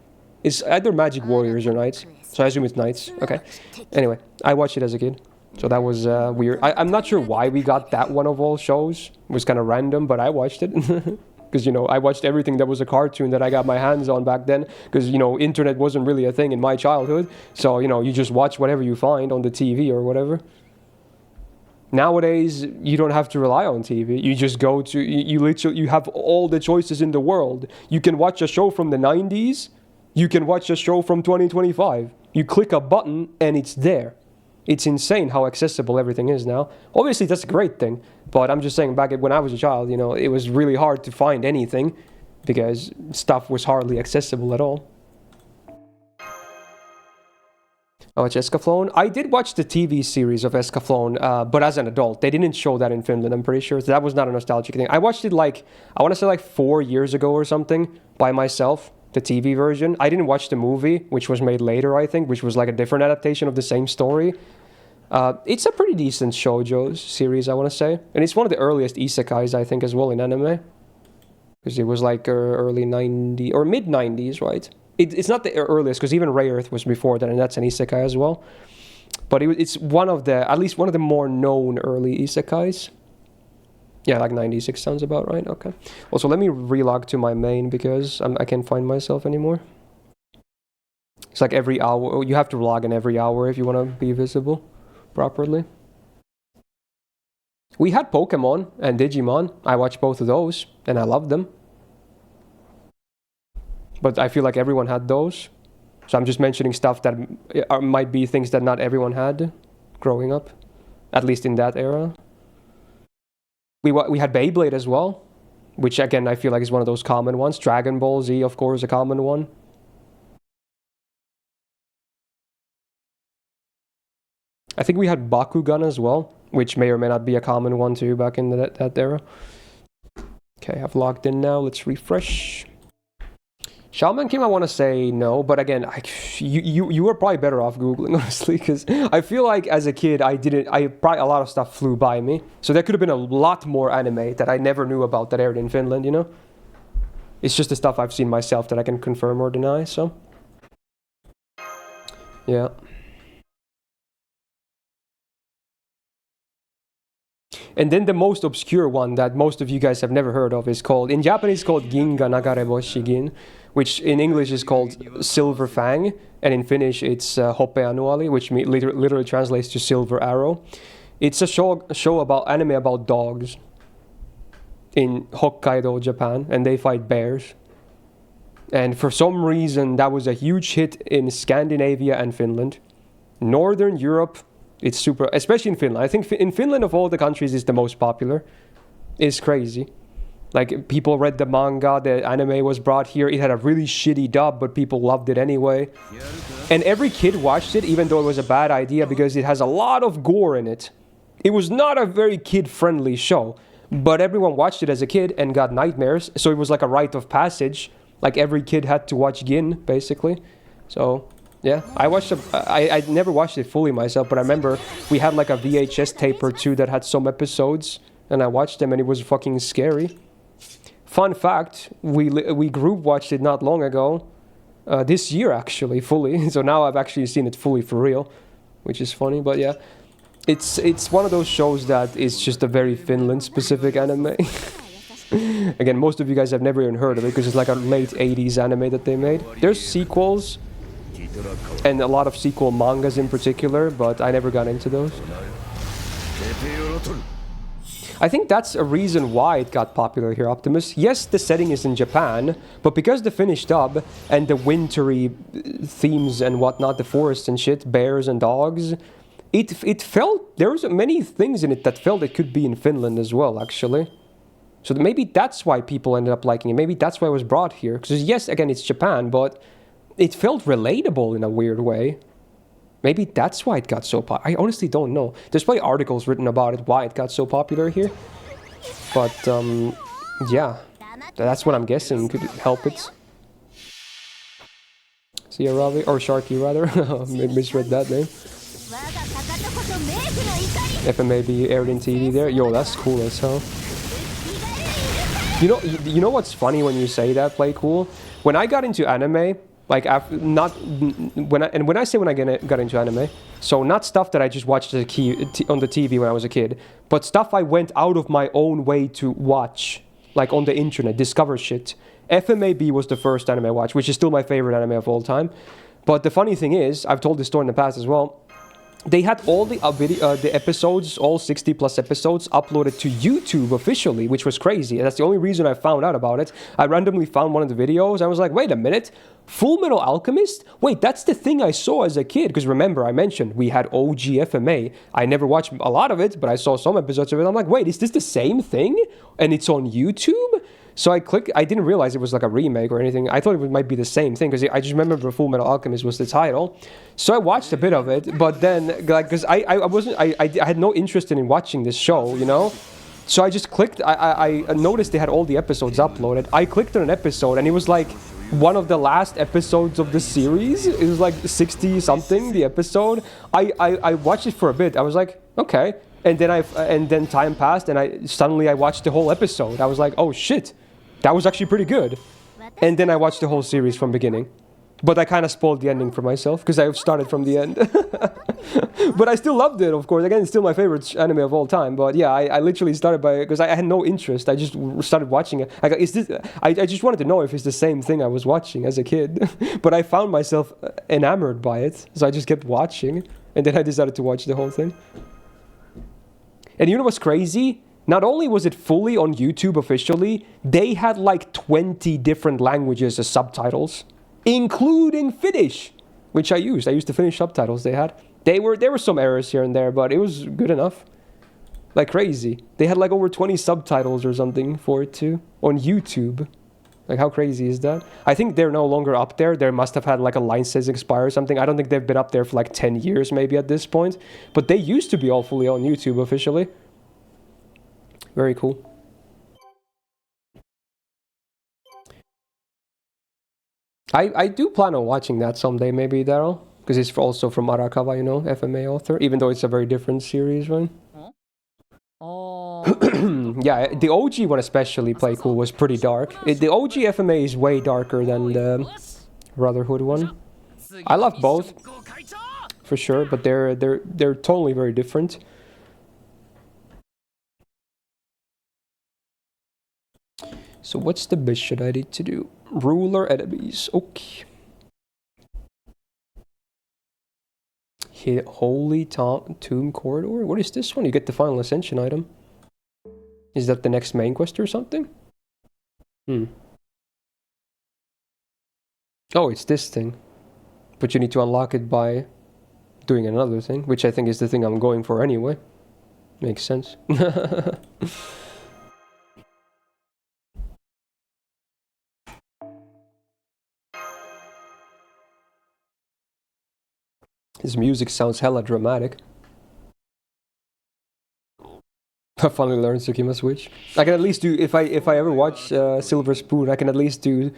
It's either Magic Warriors or Knights, so I assume it's Knights. Okay. Anyway, I watched it as a kid, so that was weird. I'm not sure why we got that one of all shows. It was kind of random, but I watched it. Because, you know, I watched everything that was a cartoon that I got my hands on back then. Because, you know, internet wasn't really a thing in my childhood. So, you know, you just watch whatever you find on the TV or whatever. Nowadays, you don't have to rely on TV. You just go to, you literally, you have all the choices in the world. You can watch a show from the 90s. You can watch a show from 2025. You click a button and it's there. It's insane how accessible everything is now. Obviously, that's a great thing. But I'm just saying, back when I was a child, you know, it was really hard to find anything because stuff was hardly accessible at all. Oh, it's Escaflowne. I did watch the TV series of Escaflowne, but as an adult. They didn't show that in Finland, I'm pretty sure. So that was not a nostalgic thing. I watched it like, I want to say like 4 years ago or something by myself, the TV version. I didn't watch the movie, which was made later, I think, which was like a different adaptation of the same story. It's a pretty decent shoujo series, I want to say. And it's one of the earliest isekais, I think, as well in anime. Because it was like early 90s, or mid 90s, right? It's not the earliest, because even Ray Earth was before that, and that's an isekai as well. But it's one of the, at least one of the more known early isekais. Yeah, like 96 sounds about right, okay. Also, let me relog to my main, because I can't find myself anymore. It's like every hour, you have to log in every hour if you want to be visible properly. We had Pokemon and Digimon. I watched both of those, and I loved them. But I feel like everyone had those. So I'm just mentioning stuff that might be things that not everyone had growing up. At least in that era. We had Beyblade as well. Which again, I feel like is one of those common ones. Dragon Ball Z, of course, a common one. I think we had Bakugan as well. Which may or may not be a common one too back in that era. Okay, I've logged in now. Let's refresh. Shaman King, I want to say no, but again, you were probably better off Googling, honestly, because I feel like as a kid, probably a lot of stuff flew by me. So there could have been a lot more anime that I never knew about that aired in Finland, you know? It's just the stuff I've seen myself that I can confirm or deny, so. Yeah. And then the most obscure one that most of you guys have never heard of is called, in Japanese it's called Ginga Nagareboshi Gin, which in English is called Silver Fang, and in Finnish it's Hoppe Annuali, which literally translates to Silver Arrow. It's a show about anime about dogs in Hokkaido, Japan, and they fight bears. And for some reason that was a huge hit in Scandinavia and Finland. Northern Europe, it's super, especially in Finland. I think in Finland of all the countries it's the most popular. It's crazy. Like, people read the manga, the anime was brought here. It had a really shitty dub, but people loved it anyway. And every kid watched it, even though it was a bad idea, because it has a lot of gore in it. It was not a very kid-friendly show, but everyone watched it as a kid and got nightmares, so it was like a rite of passage. Like, every kid had to watch Gin, basically. So, yeah, I never watched it fully myself, but I remember we had like a VHS tape or two that had some episodes, and I watched them, and it was fucking scary. Fun fact, we group watched it not long ago, this year actually, fully. So now I've actually seen it fully for real, which is funny, but yeah. It's one of those shows that is just a very Finland-specific anime. Again, most of you guys have never even heard of it because it's like a late 80s anime that they made. There's sequels and a lot of sequel mangas in particular, but I never got into those. I think that's a reason why it got popular here, Optimus. Yes, the setting is in Japan, but because the Finnish dub and the wintry themes and whatnot, the forests and shit, bears and dogs, it felt, there was many things in it that felt it could be in Finland as well, actually. So maybe that's why people ended up liking it. Maybe that's why it was brought here. Because yes, again, it's Japan, but it felt relatable in a weird way. Maybe that's why it got so popular. I honestly don't know. There's probably articles written about it, why it got so popular here. But, yeah. That's what I'm guessing could help it. See ya, Ravi? Or Sharky, rather. Misread that name. FMAB aired in TV there. Yo, that's cool as hell. You know what's funny when you say that, Play Cool? When I got into anime, like when I got into anime, so not stuff that I just watched on the TV when I was a kid, but stuff I went out of my own way to watch, like on the internet, discover shit. FMAB was the first anime I watched, which is still my favorite anime of all time. But the funny thing is, I've told this story in the past as well. They had all the episodes, all 60 plus episodes, uploaded to YouTube officially, which was crazy. And that's the only reason I found out about it. I randomly found one of the videos. I was like, wait a minute, Full Metal Alchemist? Wait, that's the thing I saw as a kid. Because remember, I mentioned we had OG FMA. I never watched a lot of it, but I saw some episodes of it. I'm like, wait, is this the same thing? And it's on YouTube? So I clicked, I didn't realize it was like a remake or anything. I thought it might be the same thing because I just remember Full Metal Alchemist was the title. So I watched a bit of it, but then, like, because I had no interest in watching this show, you know? So I just clicked, I noticed they had all the episodes uploaded. I clicked on an episode and it was like one of the last episodes of the series. It was like 60 something, the episode. I watched it for a bit. I was like, okay. And then time passed and suddenly I watched the whole episode. I was like, oh shit. That was actually pretty good. And then I watched the whole series from beginning. But I kind of spoiled the ending for myself because I started from the end. But I still loved it, of course. Again, it's still my favorite anime of all time. But yeah, I literally started by, because I had no interest. I just started watching it. I just wanted to know if it's the same thing I was watching as a kid. But I found myself enamored by it. So I just kept watching. And then I decided to watch the whole thing. And you know what's crazy? Not only was it fully on YouTube officially, they had like 20 different languages as subtitles, including Finnish, which I used. I used the Finnish subtitles they had. There were some errors here and there, but it was good enough. Like crazy. They had like over 20 subtitles or something for it too, on YouTube. Like how crazy is that? I think they're no longer up there. They must have had like a license expire or something. I don't think they've been up there for like 10 years maybe at this point. But they used to be all fully on YouTube officially. Very cool. I do plan on watching that someday, maybe, Daryl. Because it's also from Arakawa, you know, FMA author. Even though it's a very different series, right? Yeah, the OG one especially, Play Cool, was pretty dark. The OG FMA is way darker than the Brotherhood one. I love both, for sure, but they're totally very different. So what's the mission I need to do? Ruler enemies. Okay. Hit Holy Tomb Corridor? What is this one? You get the Final Ascension item. Is that the next main quest or something? Oh, it's this thing. But you need to unlock it by doing another thing, which I think is the thing I'm going for anyway. Makes sense. His music sounds hella dramatic. I finally learned Tsukima Switch. I can at least do, if I ever watch Silver Spoon, I can at least do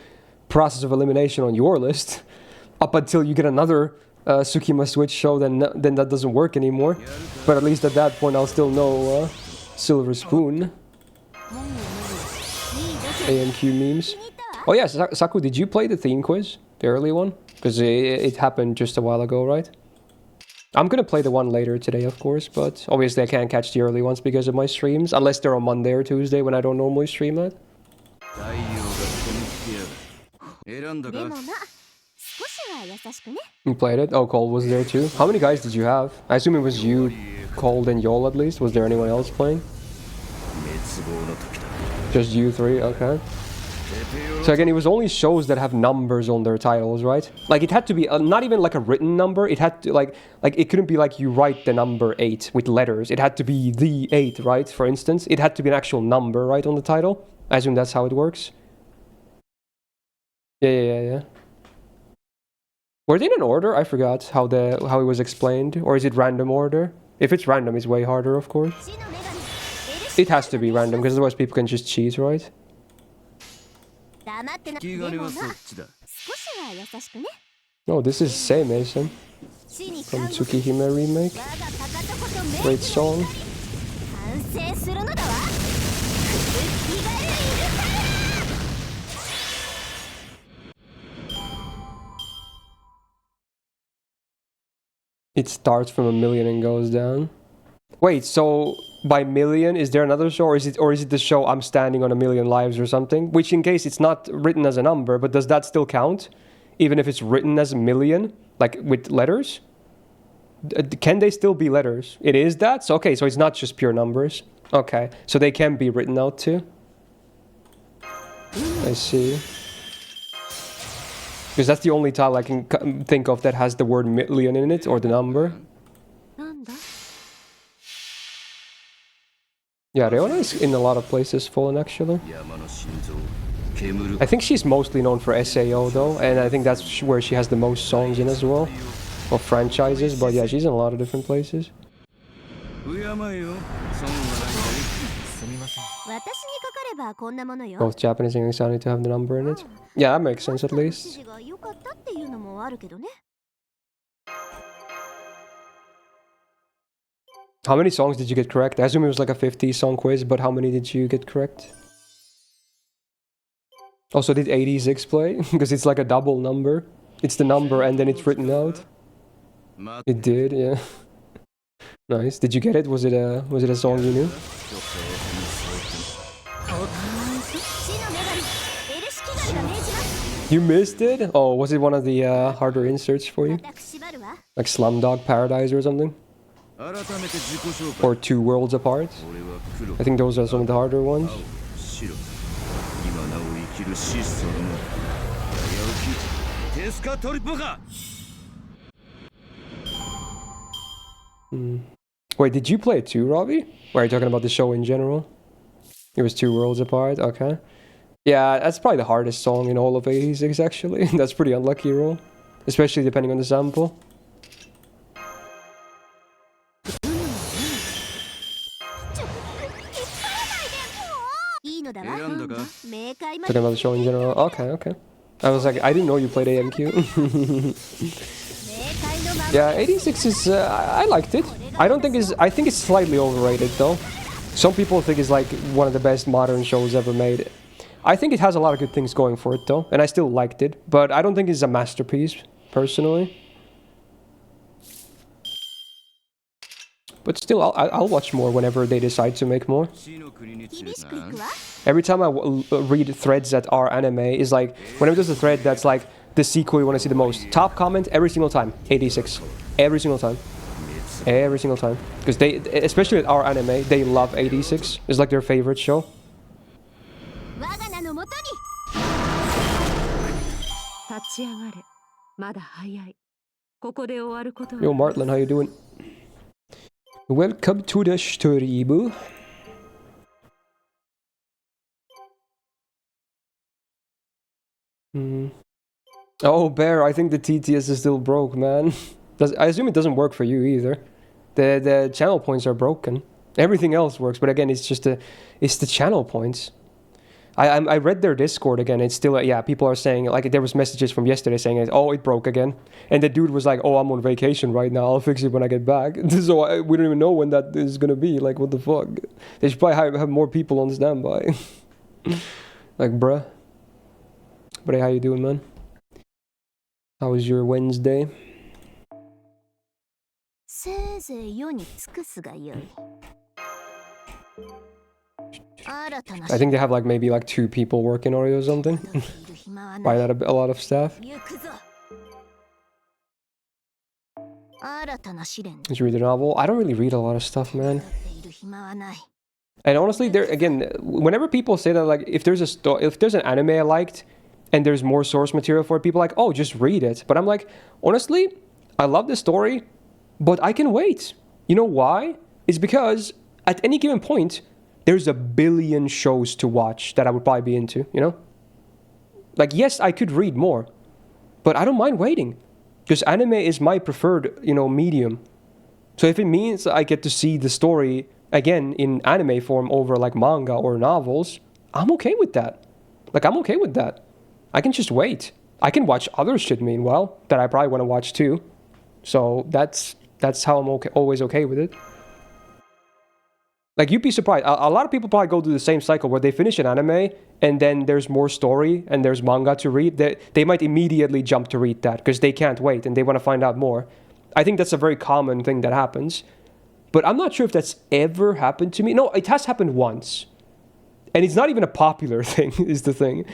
Process of Elimination on your list. Up until you get another Tsukima Switch show, then that doesn't work anymore. But at least at that point I'll still know Silver Spoon. AMQ memes. Oh yeah, Saku, did you play the theme quiz? The early one? Because it happened just a while ago, right? I'm gonna play the one later today, of course, but obviously I can't catch the early ones because of my streams, unless they're on Monday or Tuesday when I don't normally stream at. You played it? Oh, Cole was there too. How many guys did you have? I assume it was you, Cole, and Yol at least. Was there anyone else playing? Just you three? Okay. So again, it was only shows that have numbers on their titles, right? Like it had to be not even like a written number. It had to like it couldn't be like you write the number 8 with letters. It had to be the 8, right? For instance, it had to be an actual number, right, on the title. I assume that's how it works. Yeah. Were they in an order? I forgot how it was explained, or is it random order? If it's random, it's way harder, of course. It has to be random because otherwise people can just cheat, right? Oh, this is Say Mason from Tsukihime remake. Great song. It starts from 1,000,000 and goes down. Wait, so by million, is there another show, or is it the show I'm standing on 1,000,000 lives or something? Which in case it's not written as a number, but does that still count? Even if it's written as 1,000,000, like with letters? Can they still be letters? It is that? So, okay, so it's not just pure numbers. Okay, so they can be written out too. I see. Because that's the only title I can think of that has the word million in it, or the number. Yeah, Reona is in a lot of places fallen, actually. I think she's mostly known for SAO, though, and I think that's where she has the most songs in as well. Or franchises, but yeah, she's in a lot of different places. Both Japanese and English sounding to have the number in it. Yeah, that makes sense at least. How many songs did you get correct? I assume it was like a 50-song quiz, but how many did you get correct? Also, did 86 play? Because it's like a double number. It's the number and then it's written out. It did, yeah. Nice. Did you get it? Was it a song you knew? You missed it? Oh, was it one of the harder inserts for you? Like Slumdog Paradise or something? Or Two Worlds Apart? I think those are some of the harder ones. Wait, did you play it too, Robbie? Or are you talking about the show in general? It was Two Worlds Apart, okay. Yeah, that's probably the hardest song in all of 86, actually. That's pretty unlucky roll. Especially depending on the sample. Talking about the show in general. Okay. I was like, I didn't know you played AMQ. Yeah, 86 is... I liked it. I think it's slightly overrated, though. Some people think it's like one of the best modern shows ever made. I think it has a lot of good things going for it, though. And I still liked it. But I don't think it's a masterpiece, personally. But still, I'll watch more whenever they decide to make more. Every time I read threads that are anime, is like, whenever there's a thread that's like, the sequel you want to see the most, top comment every single time, 86. Every single time. Every single time. Because they, especially with our anime, they love 86. It's like their favorite show. Yo, Martlin, how you doing? Welcome to the stream. Oh, Bear, I think the TTS is still broke, man. I assume it doesn't work for you either. The channel points are broken. Everything else works, but again, it's just it's the channel points. I read their Discord again. It's still yeah. People are saying like there was messages from yesterday saying oh it broke again, and the dude was like oh I'm on vacation right now. I'll fix it when I get back. So we don't even know when that is gonna be. Like what the fuck? They should probably have more people on standby. Like bruh. But hey, how you doing, man? How was your Wednesday? I think they have like maybe like 2 people working on it or something. By that a lot of staff. Did you read the novel? I don't really read a lot of stuff, man. And honestly, there again, whenever people say that, like, if there's an anime I liked, and there's more source material for it, people are like, oh, just read it. But I'm like, honestly, I love the story, but I can wait. You know why? It's because at any given point, there's a billion shows to watch that I would probably be into, you know? Like, yes, I could read more, but I don't mind waiting. Because anime is my preferred, you know, medium. So if it means I get to see the story again in anime form over like manga or novels, I'm okay with that. Like, I'm okay with that. I can just wait. I can watch other shit meanwhile that I probably want to watch too. So that's how I'm always okay with it. Like, you'd be surprised. A lot of people probably go through the same cycle where they finish an anime and then there's more story and there's manga to read. They might immediately jump to read that because they can't wait and they want to find out more. I think that's a very common thing that happens. But I'm not sure if that's ever happened to me. No, it has happened once. And it's not even a popular thing, is the thing.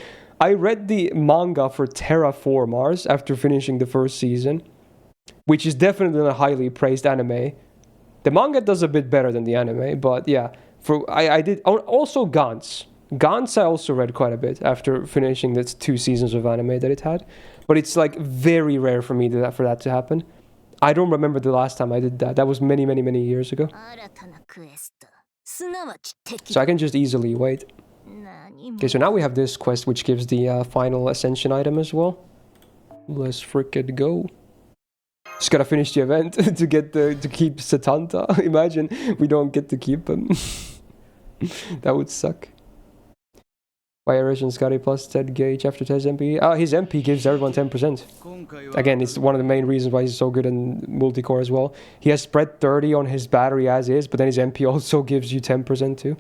I read the manga for Terraformars after finishing the first season, which is definitely a highly praised anime. The manga does a bit better than the anime, but yeah. I did also Gantz. Gantz I also read quite a bit after finishing the 2 seasons of anime that it had. But it's like very rare for me for that to happen. I don't remember the last time I did that. That was many, many, many years ago. So I can just easily wait. Okay, so now we have this quest which gives the final ascension item as well. Let's frickin' go. Just gotta finish the event to keep Satanta. Imagine we don't get to keep him. That would suck. Fire Russian Scotty plus 10 gauge after test MP. His MP gives everyone 10%. Again, it's one of the main reasons why he's so good in multi-core as well. He has spread 30 on his battery as is, but then his MP also gives you 10% too.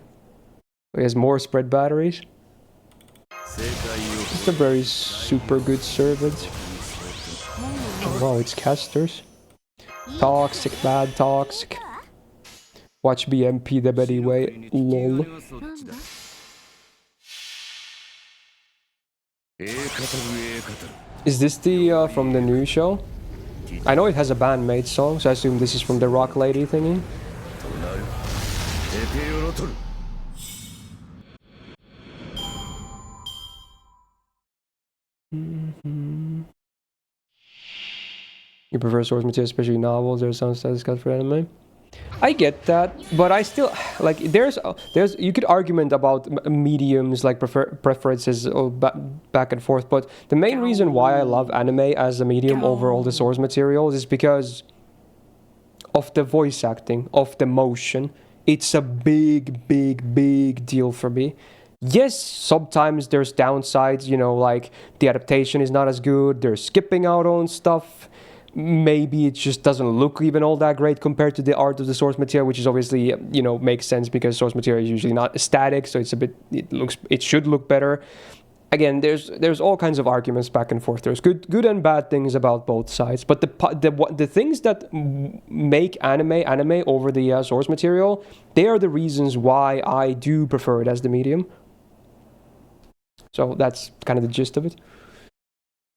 He has more spread batteries. Just a very super good servant. Oh, wow, it's casters. Toxic, bad toxic. Watch BMP the Betty way. Lol. Is this the from the new show? I know it has a bandmate song, so I assume this is from the Rock Lady thingy. You prefer source material, especially novels or some status cut for anime? I get that, but I still like there's you could argument about mediums like preferences back and forth, but the main reason why I love anime as a medium over all the source materials is because of the voice acting, of the motion. It's a big deal for me. Yes, sometimes there's downsides, you know, like the adaptation is not as good, they're skipping out on stuff. Maybe it just doesn't look even all that great compared to the art of the source material, which is obviously, you know, makes sense because source material is usually not static, so it should look better. Again, there's all kinds of arguments back and forth. There's good and bad things about both sides, but the things that make anime over the source material, they are the reasons why I do prefer it as the medium. So that's kind of the gist of it.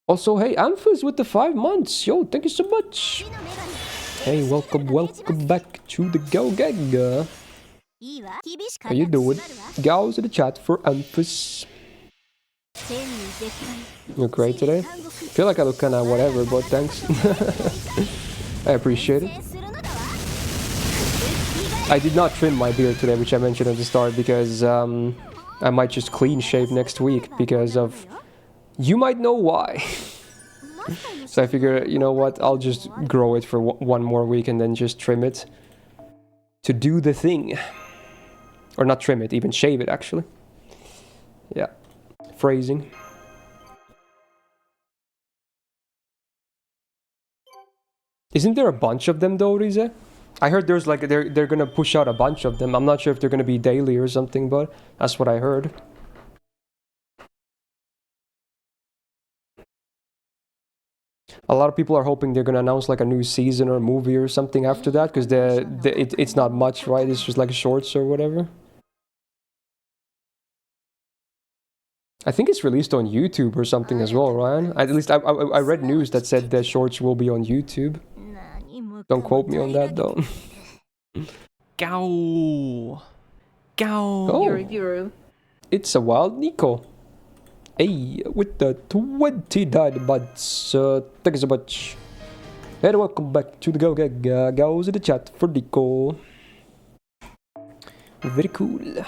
Also, hey, Amphas with the 5 months. Yo, thank you so much. Hey, welcome back to the Go Gang. How you doing? Gals in the chat for Amphas. You're great today. I feel like I look kind of whatever, but thanks. I appreciate it. I did not trim my beard today, which I mentioned at the start, because I might just clean shave next week because of... You might know why. So I figure, you know what, I'll just grow it for one more week and then just trim it to do the thing. Or not trim it, even shave it, actually. Yeah. Phrasing. Isn't there a bunch of them though, Rize? I heard there's like, they're gonna push out a bunch of them. I'm not sure if they're gonna be daily or something, but that's what I heard. A lot of people are hoping they're gonna announce like a new season or movie or something after that, because it's not much, right? It's just like shorts or whatever. I think it's released on YouTube or something as well, Ryan. At least I read news that said the shorts will be on YouTube. Don't quote me on that though. Gao. Gao. Oh, Yuru. it's a wild Nico. Hey, with the 20 died buds. Thank you so much. And welcome back to the Go Gag. Goes in the chat for Nico. Very cool.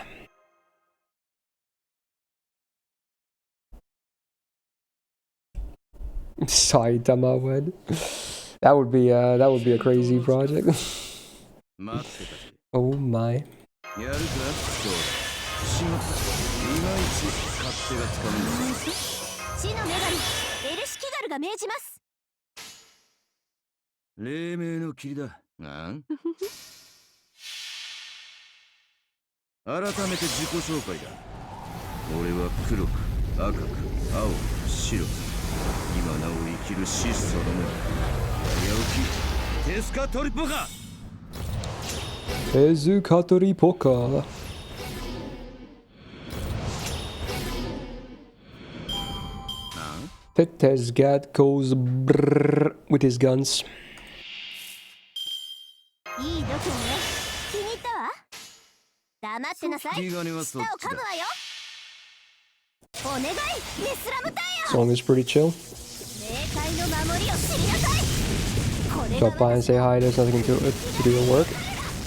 Saitama wed. That would be a crazy project. Oh my. Tezukatori Poka. Tetesgat goes brrrr with his guns. Song is pretty chill. Drop by and say hi, there's nothing to do at work.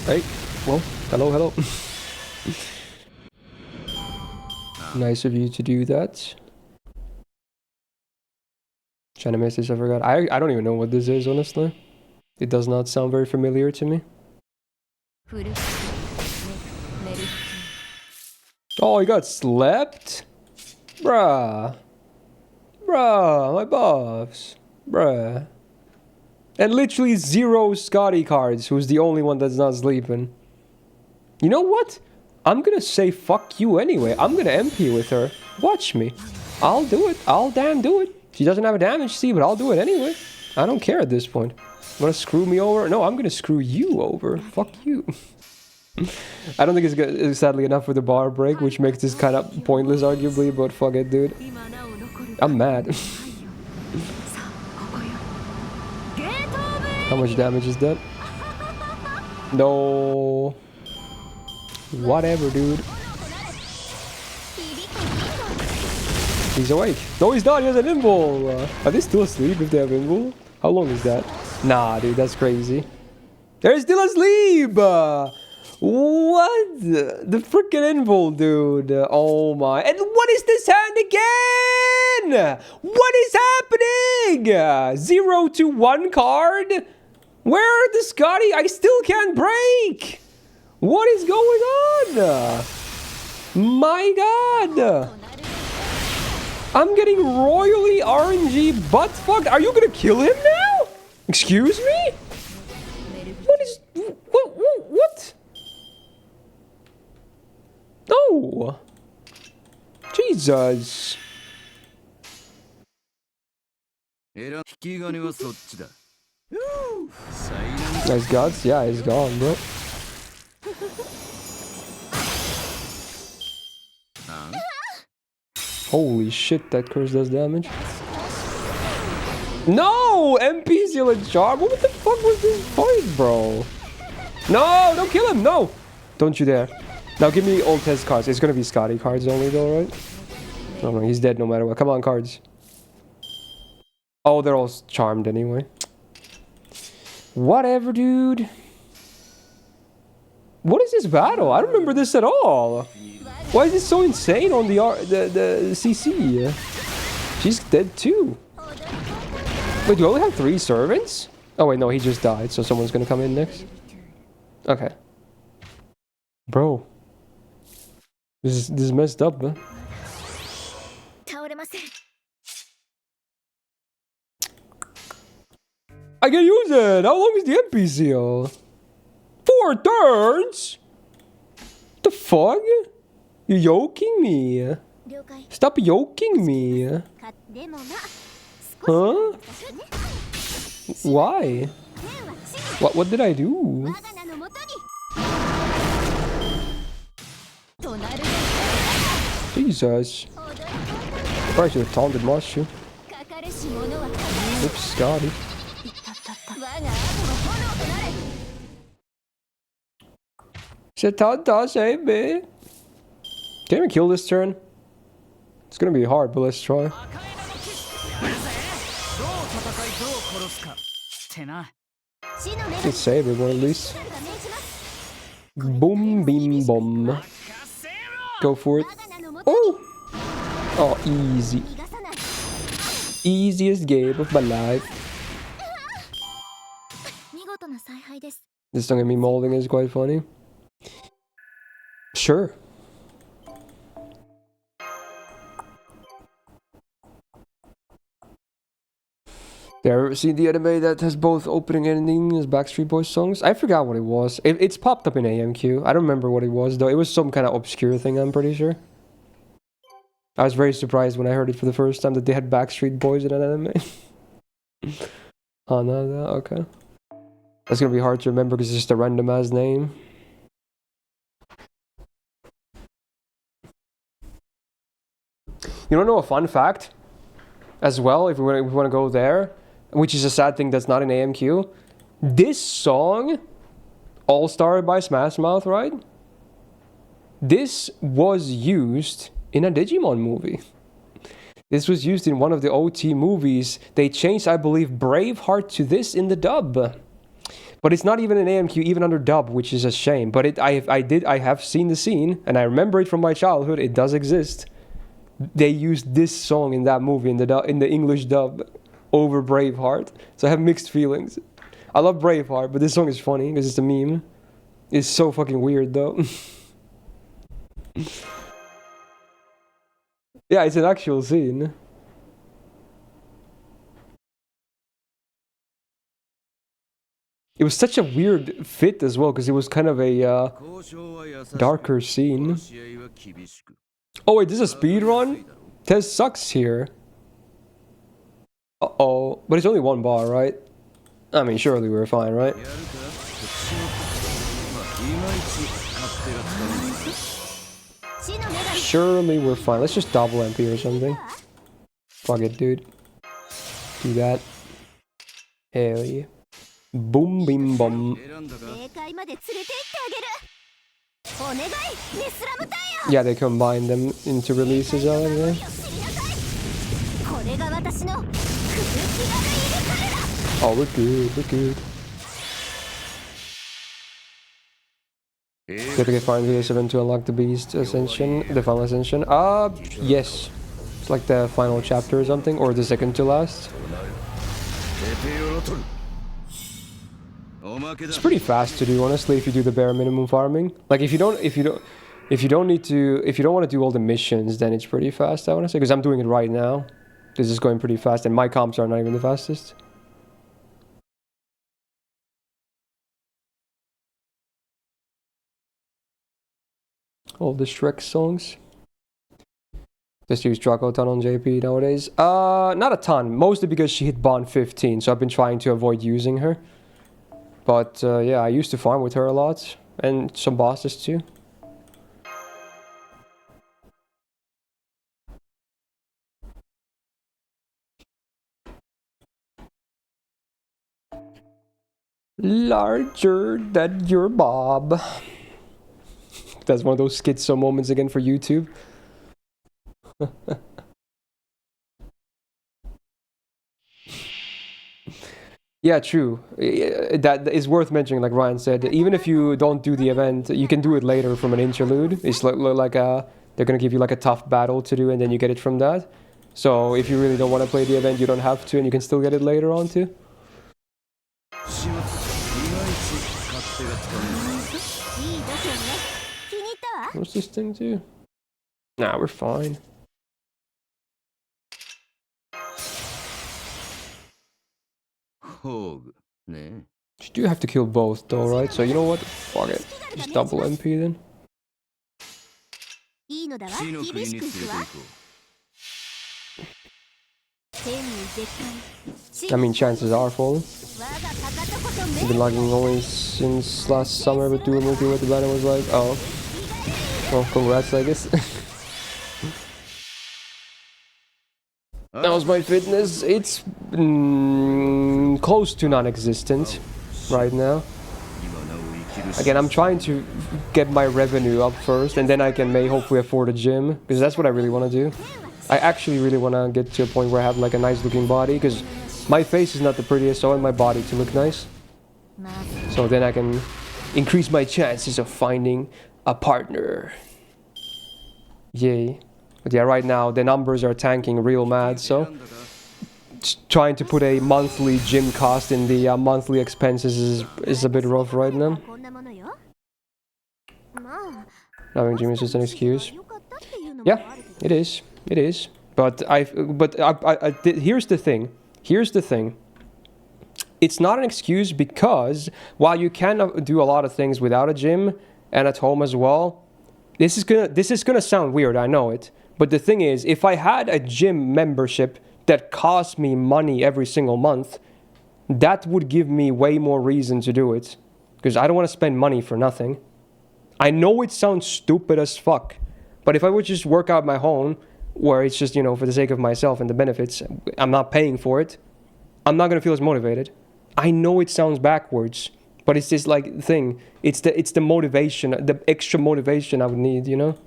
Hey, well, hello. Nice of you to do that. Trying to miss this, I forgot. I don't even know what this is, honestly. It does not sound very familiar to me. Oh, he got slept? Bruh, my buffs. Bruh. And literally 0 Scotty cards, who's the only one that's not sleeping. You know what? I'm gonna say fuck you anyway. I'm gonna MP with her. Watch me. I'll do it. I'll damn do it. She doesn't have a damage C, but I'll do it anyway. I don't care at this point. Wanna screw me over? No, I'm gonna screw you over. Fuck you. I don't think it's good, sadly enough for the bar break, which makes this kind of pointless, arguably, but fuck it, dude. I'm mad. How much damage is that? No. Whatever, dude. He's awake. No, he's not. He has an invul. Are they still asleep if they have invul? How long is that? Nah, dude, that's crazy. They're still asleep. What? The freaking invul, dude. Oh my. And what is this hand again? What is happening? 0 to 1 card? Where are the Scotty? I still can't break. What is going on? My god. I'm getting royally RNG butt fucked. Are you gonna kill him now? Excuse me? What is... What? No. Jesus. Nice guts? Yeah, he's gone, bro. Holy shit, that curse does damage. No! MP seal and charm? What the fuck was this fight, bro? No! Don't kill him! No! Don't you dare. Now give me old test cards. It's gonna be Scotty cards only though, right? No, he's dead no matter what. Come on, cards. Oh, they're all charmed anyway. Whatever, dude. What is this battle? I don't remember this at all. Why is this so insane on the CC? She's dead too. Wait, do I only have 3 servants? Oh wait, no, he just died, so someone's gonna come in next. Okay. Bro. This is messed up, man. I can use it! How long is the MP seal? 4 turns? The fuck? You're yoking me. Stop yoking me. Huh? Why? What did I do? Jesus. Probably should have taunted Mushu. Oops, Scotty. Shatata, save me. Can we kill this turn? It's gonna be hard, but let's try. Let's save everyone at least. Boom, beam, bomb. Go for it. Oh! Oh, easy. Easiest game of my life. This song of me molding is quite funny. Sure. Did you ever see the anime that has both opening and ending as Backstreet Boys songs? I forgot what it was. It's popped up in AMQ. I don't remember what it was though. It was some kind of obscure thing, I'm pretty sure. I was very surprised when I heard it for the first time that they had Backstreet Boys in an anime. Oh, no, okay. That's gonna be hard to remember because it's just a random ass name. You don't know a fun fact? As well, if we want to go there, which is a sad thing that's not in AMQ. This song, All Star by Smash Mouth, right? This was used in a Digimon movie. This was used in one of the OT movies. They changed, I believe, Braveheart to this in the dub. But it's not even in AMQ, even under dub, which is a shame. But I have seen the scene, and I remember it from my childhood. It does exist. They used this song in that movie in the English dub over Braveheart. So I have mixed feelings. I love Braveheart, but this song is funny because it's a meme. It's so fucking weird though. Yeah, it's an actual scene. It was such a weird fit as well because it was kind of a darker scene. Oh wait, this is a speed run? Tez sucks here. Uh-oh. But it's only one bar, right? I mean, surely we're fine, right? Surely we're fine. Let's just double MP or something. Fuck it, dude. Do that. Hell yeah. Boom, bim, bum. Yeah, they combine them into releases out of there. Oh, we're good, we're good. Did we get find this event to unlock the beast ascension, the final ascension? Yes. It's like the final chapter or something, or the second to last. It's pretty fast to do, honestly, if you do the bare minimum farming. Like if you don't want to do all the missions, then it's pretty fast, I want to say, because I'm doing it right now. This is going pretty fast, and my comps are not even the fastest. All the Shrek songs. Just use Draco ton on JP nowadays. Not a ton, mostly because she hit Bond 15, so I've been trying to avoid using her. But yeah, I used to farm with her a lot, and some bosses too. Larger than your Bob. That's one of those schizo moments again for YouTube. Yeah, true. That is worth mentioning, like Ryan said. Even if you don't do the event, you can do it later from an interlude. It's like they're gonna give you like a tough battle to do, and then you get it from that. So if you really don't want to play the event, you don't have to, and you can still get it later on too. What's this thing do? Nah, we're fine. You do have to kill both though, right? So you know what? Fuck it. Just double MP then. I mean, chances are falling. I've been lagging only since last summer, but doing multi with the banner was like, oh. Well, congrats, I guess. How's my fitness? It's close to non-existent right now. Again, I'm trying to get my revenue up first, and then I can hopefully afford a gym, because that's what I really want to do. I actually really want to get to a point where I have like a nice looking body, because my face is not the prettiest, so I want my body to look nice. So then I can increase my chances of finding a partner. Yay. But yeah, right now the numbers are tanking real mad, so trying to put a monthly gym cost in the monthly expenses is a bit rough right now. Having gym is just an excuse. Yeah, it is. It is. But here's the thing. Here's the thing. It's not an excuse, because while you can do a lot of things without a gym and at home as well, this is gonna sound weird, I know it. But the thing is, if I had a gym membership that cost me money every single month, that would give me way more reason to do it. Because I don't want to spend money for nothing. I know it sounds stupid as fuck, but if I would just work out my home, where it's just, you know, for the sake of myself and the benefits, I'm not paying for it, I'm not gonna feel as motivated. I know it sounds backwards, but it's this like thing. It's the motivation, the extra motivation I would need, you know?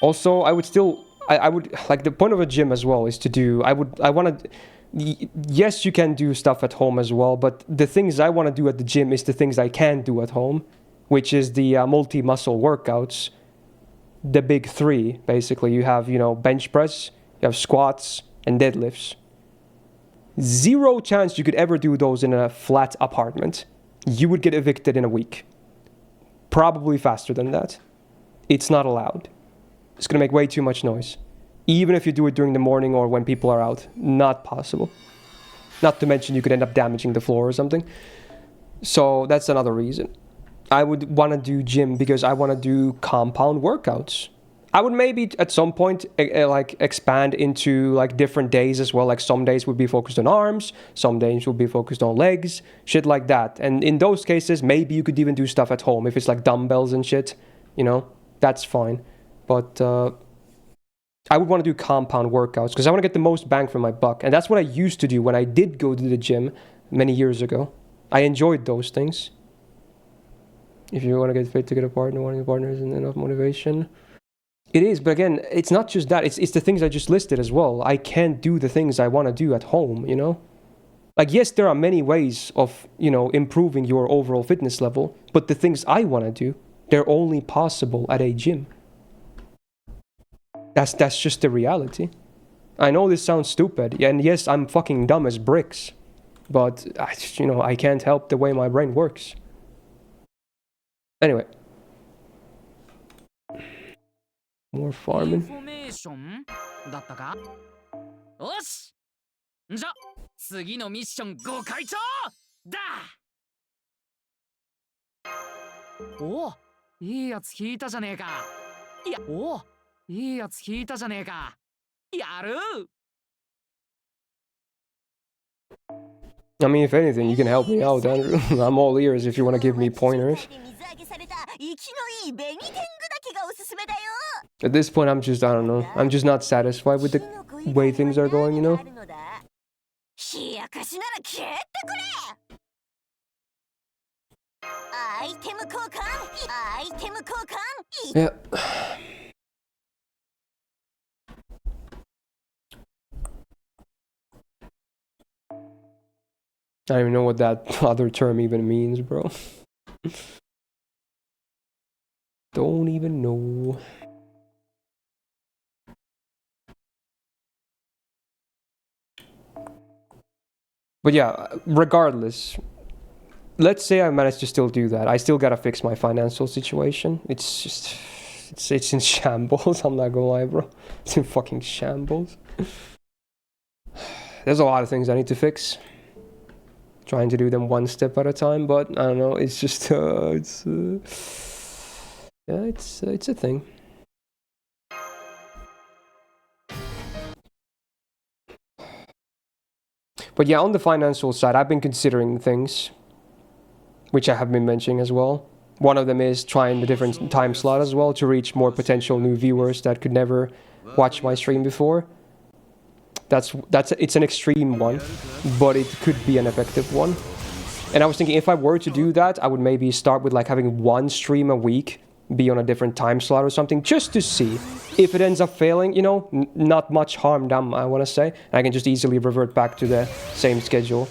Also, I would like, the point of a gym as well is to do, I want to, yes, you can do stuff at home as well, but the things I want to do at the gym is the things I can do at home, which is the multi-muscle workouts, the big three, basically. You have, you know, bench press, you have squats, and deadlifts. Zero chance you could ever do those in a flat apartment. You would get evicted in a week. Probably faster than that. It's not allowed. It's gonna make way too much noise. Even if you do it during the morning or when people are out. Not possible. Not to mention you could end up damaging the floor or something. So that's another reason. I would want to do gym because I want to do compound workouts. I would maybe at some point like expand into like different days as well. Like some days would be focused on arms, some days would be focused on legs, shit like that. And in those cases, maybe you could even do stuff at home if it's like dumbbells and shit, you know, that's fine. But I would want to do compound workouts because I want to get the most bang for my buck. And that's what I used to do when I did go to the gym many years ago. I enjoyed those things. If you want to get fit to get a partner, wanting a partner isn't enough motivation. It is, but again, it's not just that. It's the things I just listed as well. I can't do the things I want to do at home, you know? Like, yes, there are many ways of, you know, improving your overall fitness level, but the things I want to do, they're only possible at a gym. That's just the reality. I know this sounds stupid, and yes, I'm fucking dumb as bricks, but, you know, I can't help the way my brain works. Anyway. More farming. だったか？よし！じゃ、次のミッションご開帳だ！おお、いいやつ引いたじゃねえか。いや、おお、いいやつ引いたじゃねえか。やる！ I mean, if anything, you can help me out, Andrew. I'm all ears if you want to give me pointers. At this point, I'm just, I don't know. I'm just not satisfied with the way things are going, you know? Yeah. I don't even know what that other term even means, bro. Don't even know. But yeah, regardless, let's say I managed to still do that. I still gotta fix my financial situation. It's just, it's in shambles. I'm not gonna lie, bro. It's in fucking shambles. There's a lot of things I need to fix. trying to do them one step at a time, but I don't know, it's just yeah, it's a thing. But yeah, on the financial side, I've been considering things which I have been mentioning as well. One of them is trying the different time slot as well to reach more potential new viewers that could never watch my stream before. It's an extreme one, but it could be an effective one. And I was thinking if I were to do that, I would maybe start with like having one stream a week, be on a different time slot or something, just to see. If it ends up failing, you know, not much harm done, I want to say. I can just easily revert back to the same schedule.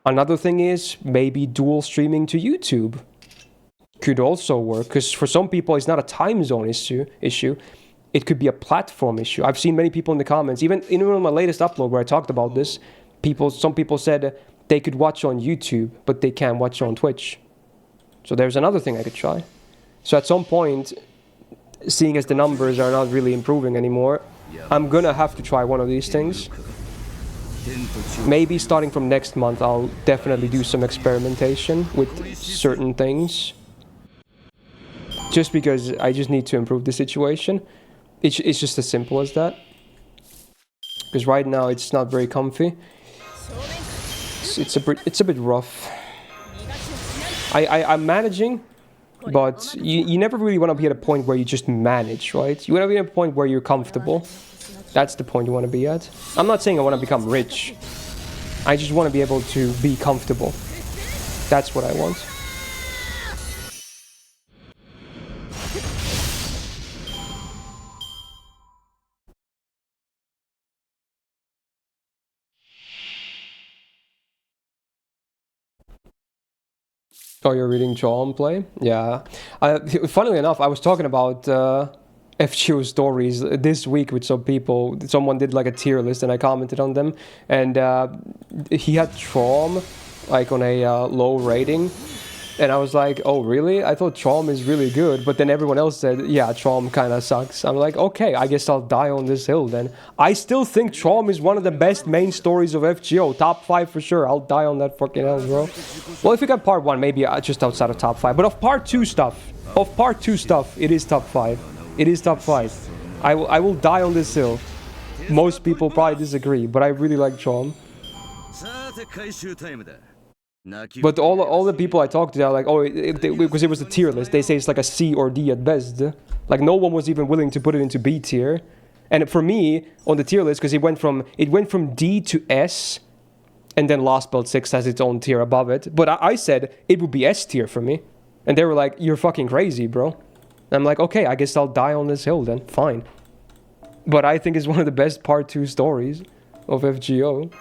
Another thing is maybe dual streaming to YouTube. Could also work, because for some people it's not a time zone issue. It could be a platform issue. I've seen many people in the comments, even on my latest upload where I talked about this, some people said they could watch on YouTube, but they can't watch on Twitch. So there's another thing I could try. So at some point, seeing as the numbers are not really improving anymore, I'm gonna have to try one of these things. Maybe starting from next month, I'll definitely do some experimentation with certain things. Just because I just need to improve the situation. It's just as simple as that. Because right now it's not very comfy. It's a bit rough. I'm managing, but you never really want to be at a point where you just manage, right? You want to be at a point where you're comfortable. That's the point you want to be at. I'm not saying I want to become rich. I just want to be able to be comfortable. That's what I want. Oh, you're reading John play? Yeah. Funnily enough, I was talking about FGO stories this week with some people. Someone did like a tier list and I commented on them. And he had Trom like on a low rating. And I was like, oh really? I thought Trom is really good. But then everyone else said, yeah, Trom kind of sucks. I'm like, okay, I guess I'll die on this hill then. I still think Trom is one of the best main stories of FGO. Top 5 for sure. I'll die on that fucking hill, bro. Well, if we got part 1, maybe just outside of top 5. But of part 2 stuff, it is top 5. It is top 5. I will die on this hill. Most people probably disagree, but I really like Trom. But all the people I talked to are like, oh, because it was a tier list, they say it's like a C or D at best. Like no one was even willing to put it into B tier. And for me, on the tier list, because it went from D to S, and then Lost Belt 6 has its own tier above it. But I said it would be S tier for me. And they were like, you're fucking crazy, bro. And I'm like, okay, I guess I'll die on this hill then, fine. But I think it's one of the best part 2 stories of FGO.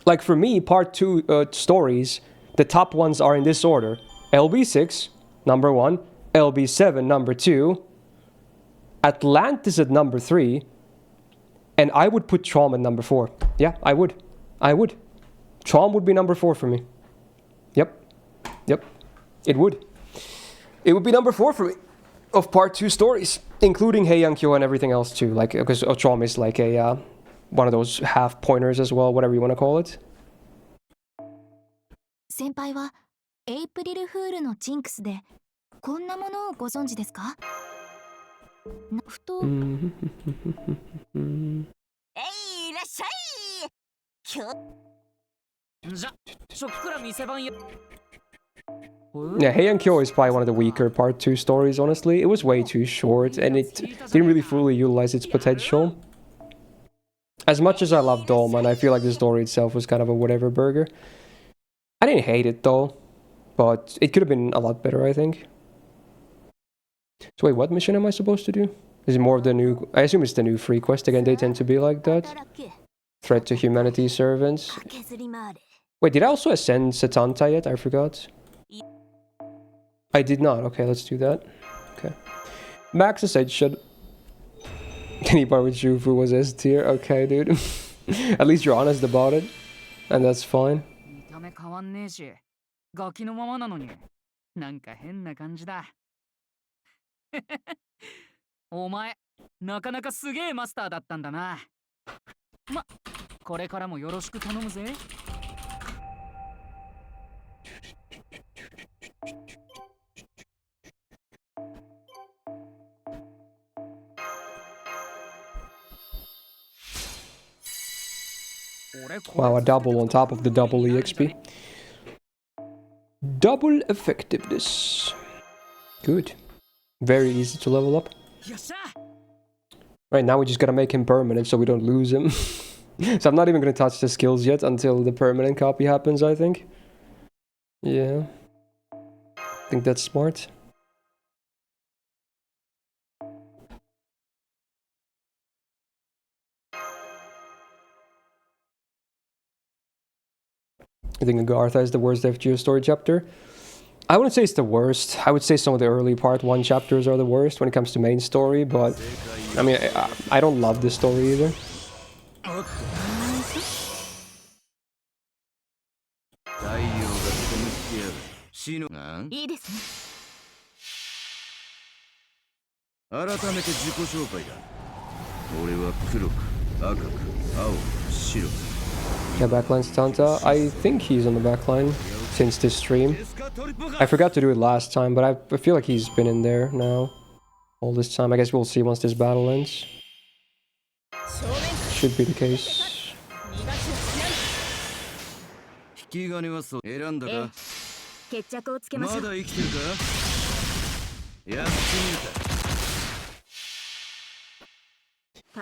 Like for me, part 2 stories, the top ones are in this order. LB6, number 1. LB7, number 2. Atlantis at number 3. And I would put Trom at number 4. Yeah, I would. Trom would be number 4 for me. Yep. It would. It would be number 4 for me. Of part 2 stories. Including Heian-kyo and everything else too. Like, because Trom is like a... one of those half pointers as well, whatever you want to call it. 先輩はエイプリルフールのジンクスでこんなものをご存知ですか？ふと。えい、いらっしゃい。じゃ、食くら店番や。Yeah, Heian-kyo is probably one of the weaker part 2 stories, honestly. It was way too short, and it didn't really fully utilize its potential. As much as I love Doma, and I feel like the story itself was kind of a whatever burger. I didn't hate it though, but it could have been a lot better, I think. So wait, what mission am I supposed to do? Is it more of the new... I assume it's the new free quest again, they tend to be like that. Threat to humanity servants. Wait, did I also ascend Satanta yet? I forgot. I did not. Okay, let's do that. Okay. Max said should... Anybody with Jufu was S tier? Okay, dude. At least you're honest about it. And that's fine. 見た目変わんねえし、ガキのままなのに、なんか変な感じだ。お前、なかなかすげえマスターだったんだな。ま、これからもよろしく頼むぜ。Wow, a double on top of the double EXP. Double effectiveness. Good. Very easy to level up. Right, now we just gotta make him permanent so we don't lose him. So I'm not even gonna touch the skills yet until the permanent copy happens, I think. Yeah. I think that's smart. I think Agartha is the worst FGO story chapter. I wouldn't say it's the worst. I would say some of the early part 1 chapters are the worst when it comes to main story, but I mean, I don't love this story either. いいですね。改めて自己紹介だ。俺は黒く、赤く、青、白。 Yeah, backline Stanta. I think he's on the backline since this stream. I forgot to do it last time, but I feel like he's been in there now all this time. I guess we'll see once this battle ends. Should be the case. 引き金はそう選んだか。決着をつけましょう。まだ生きてるか。やってみる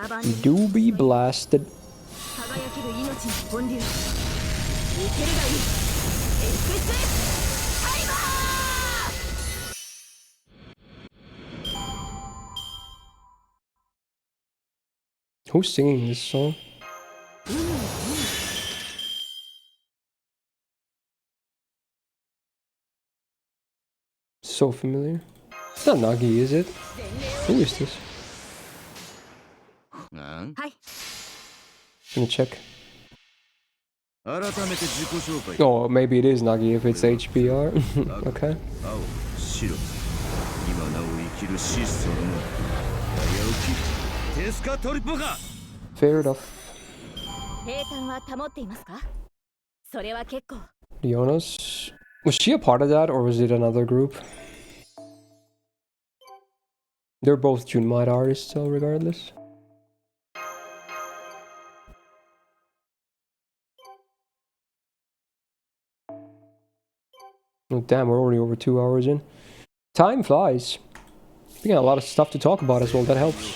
か。 Do be blasted. 輝ける命の本流。生けるがいい。F2Pタイマー。 Who's singing this song? So familiar. It's not Nagi, is it? Who is this? なんはい。 Gonna check. 改めて自己紹介。 Oh, maybe it is Nagi if it's HPR. Okay. 青、白。今なお生きるシスそのもの。早起き。テスカトリポか。 Fair enough. 平坦は保っていますか？それは結構。 Leonas? Was she a part of that or was it another group? They're both Junmai artists, so regardless. Oh, damn, we're already over 2 hours in. Time flies. We got a lot of stuff to talk about as well, that helps.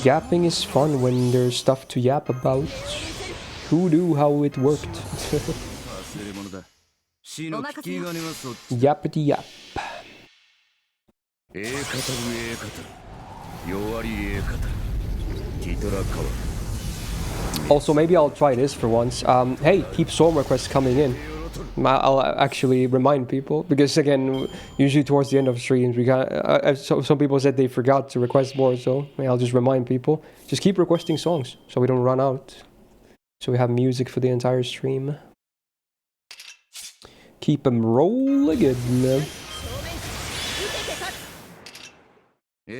Yapping is fun when there's stuff to yap about. Who knew how it worked? 忘れ物だ。死の引き金はそっち。 Yappity yap. ええ語るええ語る。弱りええ語る。ティトラカワ。 Also, maybe I'll try this for once. Hey, keep song requests coming in. I'll actually remind people because again, usually towards the end of streams, we got some people said they forgot to request more, so I'll just remind people. Just keep requesting songs so we don't run out. So we have music for the entire stream. Keep them rolling in.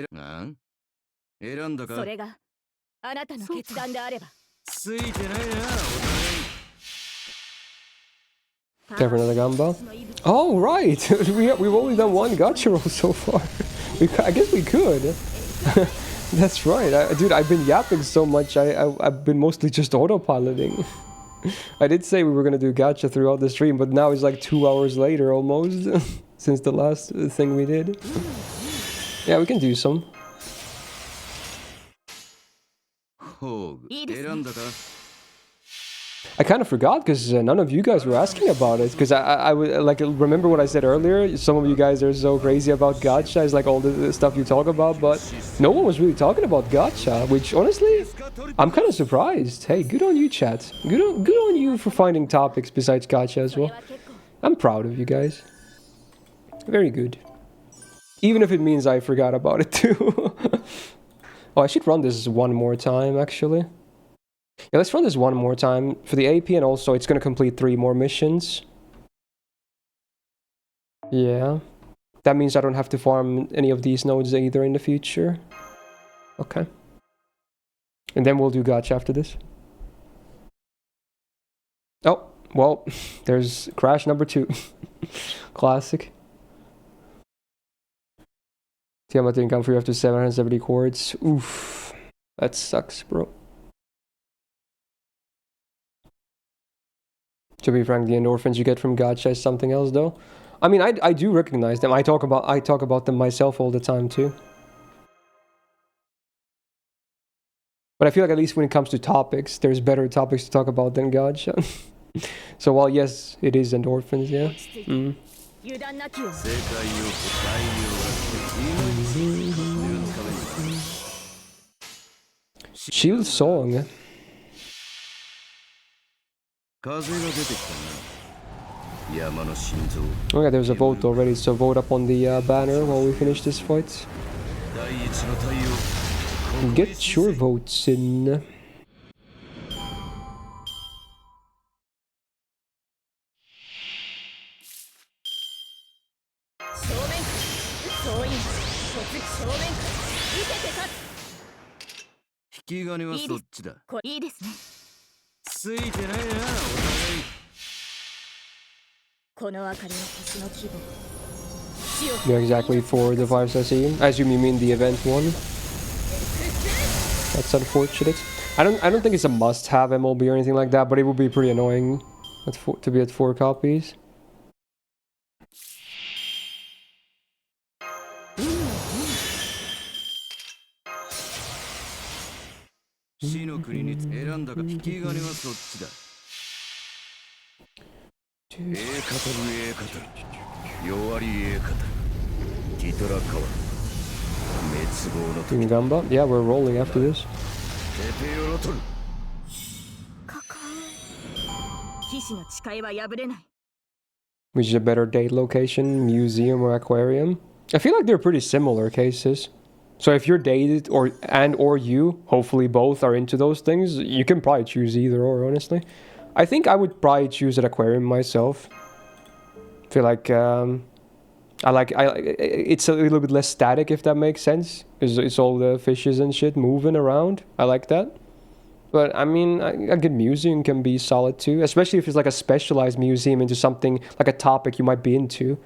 なん選んだか。それがあなたの決断であれば。ついてないな、お互い。 Time for another gamba. Oh, right! we've only done one gacha roll so far. I guess we could. That's right. Dude, I've been yapping so much, I've been mostly just autopiloting. I did say we were gonna do gacha throughout the stream, but now it's like 2 hours later almost, since the last thing we did. Yeah, we can do some. ほう、選んだか。 I kind of forgot because none of you guys were asking about it. Because I would like remember what I said earlier. Some of you guys are so crazy about gacha, it's like all the stuff you talk about, but no one was really talking about gacha. Which honestly, I'm kind of surprised. Hey, good on you, chat. Good on you for finding topics besides gacha as well. I'm proud of you guys. Very good. Even if it means I forgot about it too. Oh, I should run this one more time actually. Yeah, let's run this one more time for the AP, and also it's going to complete 3 more missions. Yeah. That means I don't have to farm any of these nodes either in the future. Okay. And then we'll do gacha after this. Oh, well, there's crash number 2. Classic. Tiamat didn't come free after 770 chords. Oof. That sucks, bro. To be frank, the endorphins you get from gacha is something else, though. I mean, I do recognize them. I talk about them myself all the time too. But I feel like at least when it comes to topics, there's better topics to talk about than gacha. So while yes, it is endorphins, yeah. Mm. 世界を変えようが Shield song. 風が出てきたな山の心臓 Okay, there's a vote already, so vote up on the banner while we finish this fight. 第一の太陽 Get your votes in. Hikigane はそっちだいいですね。ついてないなお互いこの明かりの星の規模。 Yeah, exactly for the 5-star scene. I assume you mean the event one. That's unfortunate. I don't think it's a must-have MLB or anything like that, but it would be pretty annoying to be at 4 copies.死の国に選んだか引き金はそっちだ語る弱り語るティトラカワ滅亡の時 Gamba? Yeah, we're rolling after this. テペヨロトル騎士の誓いは破れない。 Which is a better date location, museum or aquarium? I feel like they're pretty similar cases. So if you're dated or you, hopefully both are into those things, you can probably choose either or, honestly. I think I would probably choose an aquarium myself. I feel like it's a little bit less static, if that makes sense. It's all the fishes and shit moving around. I like that. But I mean, a good museum can be solid too, especially if it's like a specialized museum into something like a topic you might be into.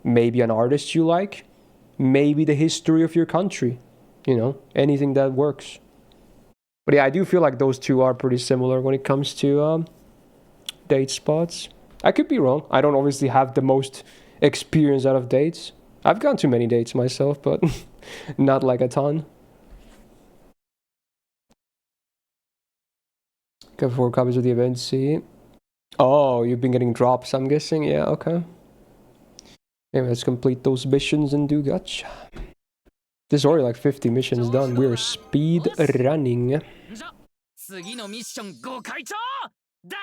Maybe an artist you like. Maybe the history of your country. You know, anything that works. But yeah, I do feel like those two are pretty similar when it comes to date spots. I could be wrong. I don't obviously have the most experience out of dates. I've gone to many dates myself, but not like a ton. Got 4 copies of the event, see? Oh, you've been getting drops, I'm guessing? Yeah, okay. Anyway, let's complete those missions and do gacha. There's already like 50 missions done. We're speed running. 次のミッションご開帳だ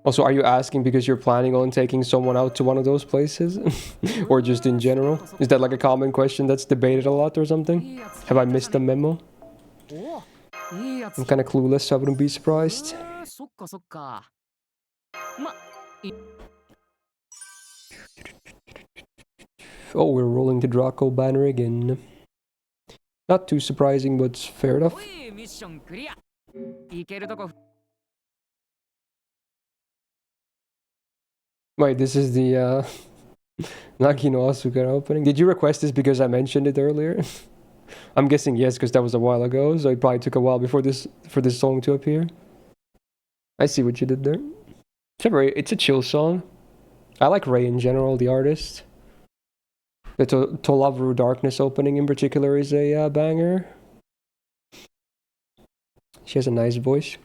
Also, are you asking because you're planning on taking someone out to one of those places? Or just in general? Is that like a common question that's debated a lot or something? Have I missed a memo? I'm kind of clueless, so I wouldn't be surprised. そっかそっかま Oh, we're rolling the Draco banner again. Not too surprising, but fair enough. おいミッションクリアいけるとこ Wait, this is the Nagi no Asukara opening. Did you request this because I mentioned it earlier? I'm guessing yes, because that was a while ago, so it probably took a while before for this song to appear. I see what you did there. It's a chill song. I like Ray in general, the artist. The Tolavru Darkness opening in particular is a banger. She has a nice voice.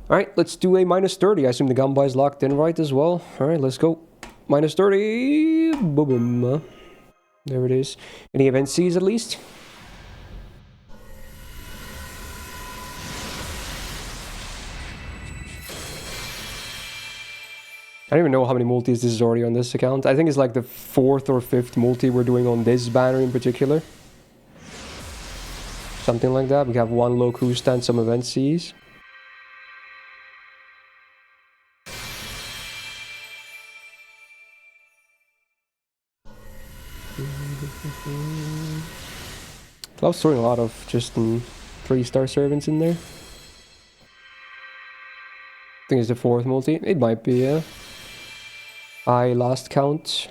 Alright, let's do a -30. I assume the Gamba is locked in right as well. Alright, let's go. -30. Boom, boom. There it is. Any event Cs at least? I don't even know how many multis this is already on this account. I think it's like the 4th or 5th multi we're doing on this banner in particular. Something like that. We have 1 Locusta and some event Cs. I was throwing a lot of just 3-star servants in there. I think it's the 4th multi. It might be, yeah. I lost count.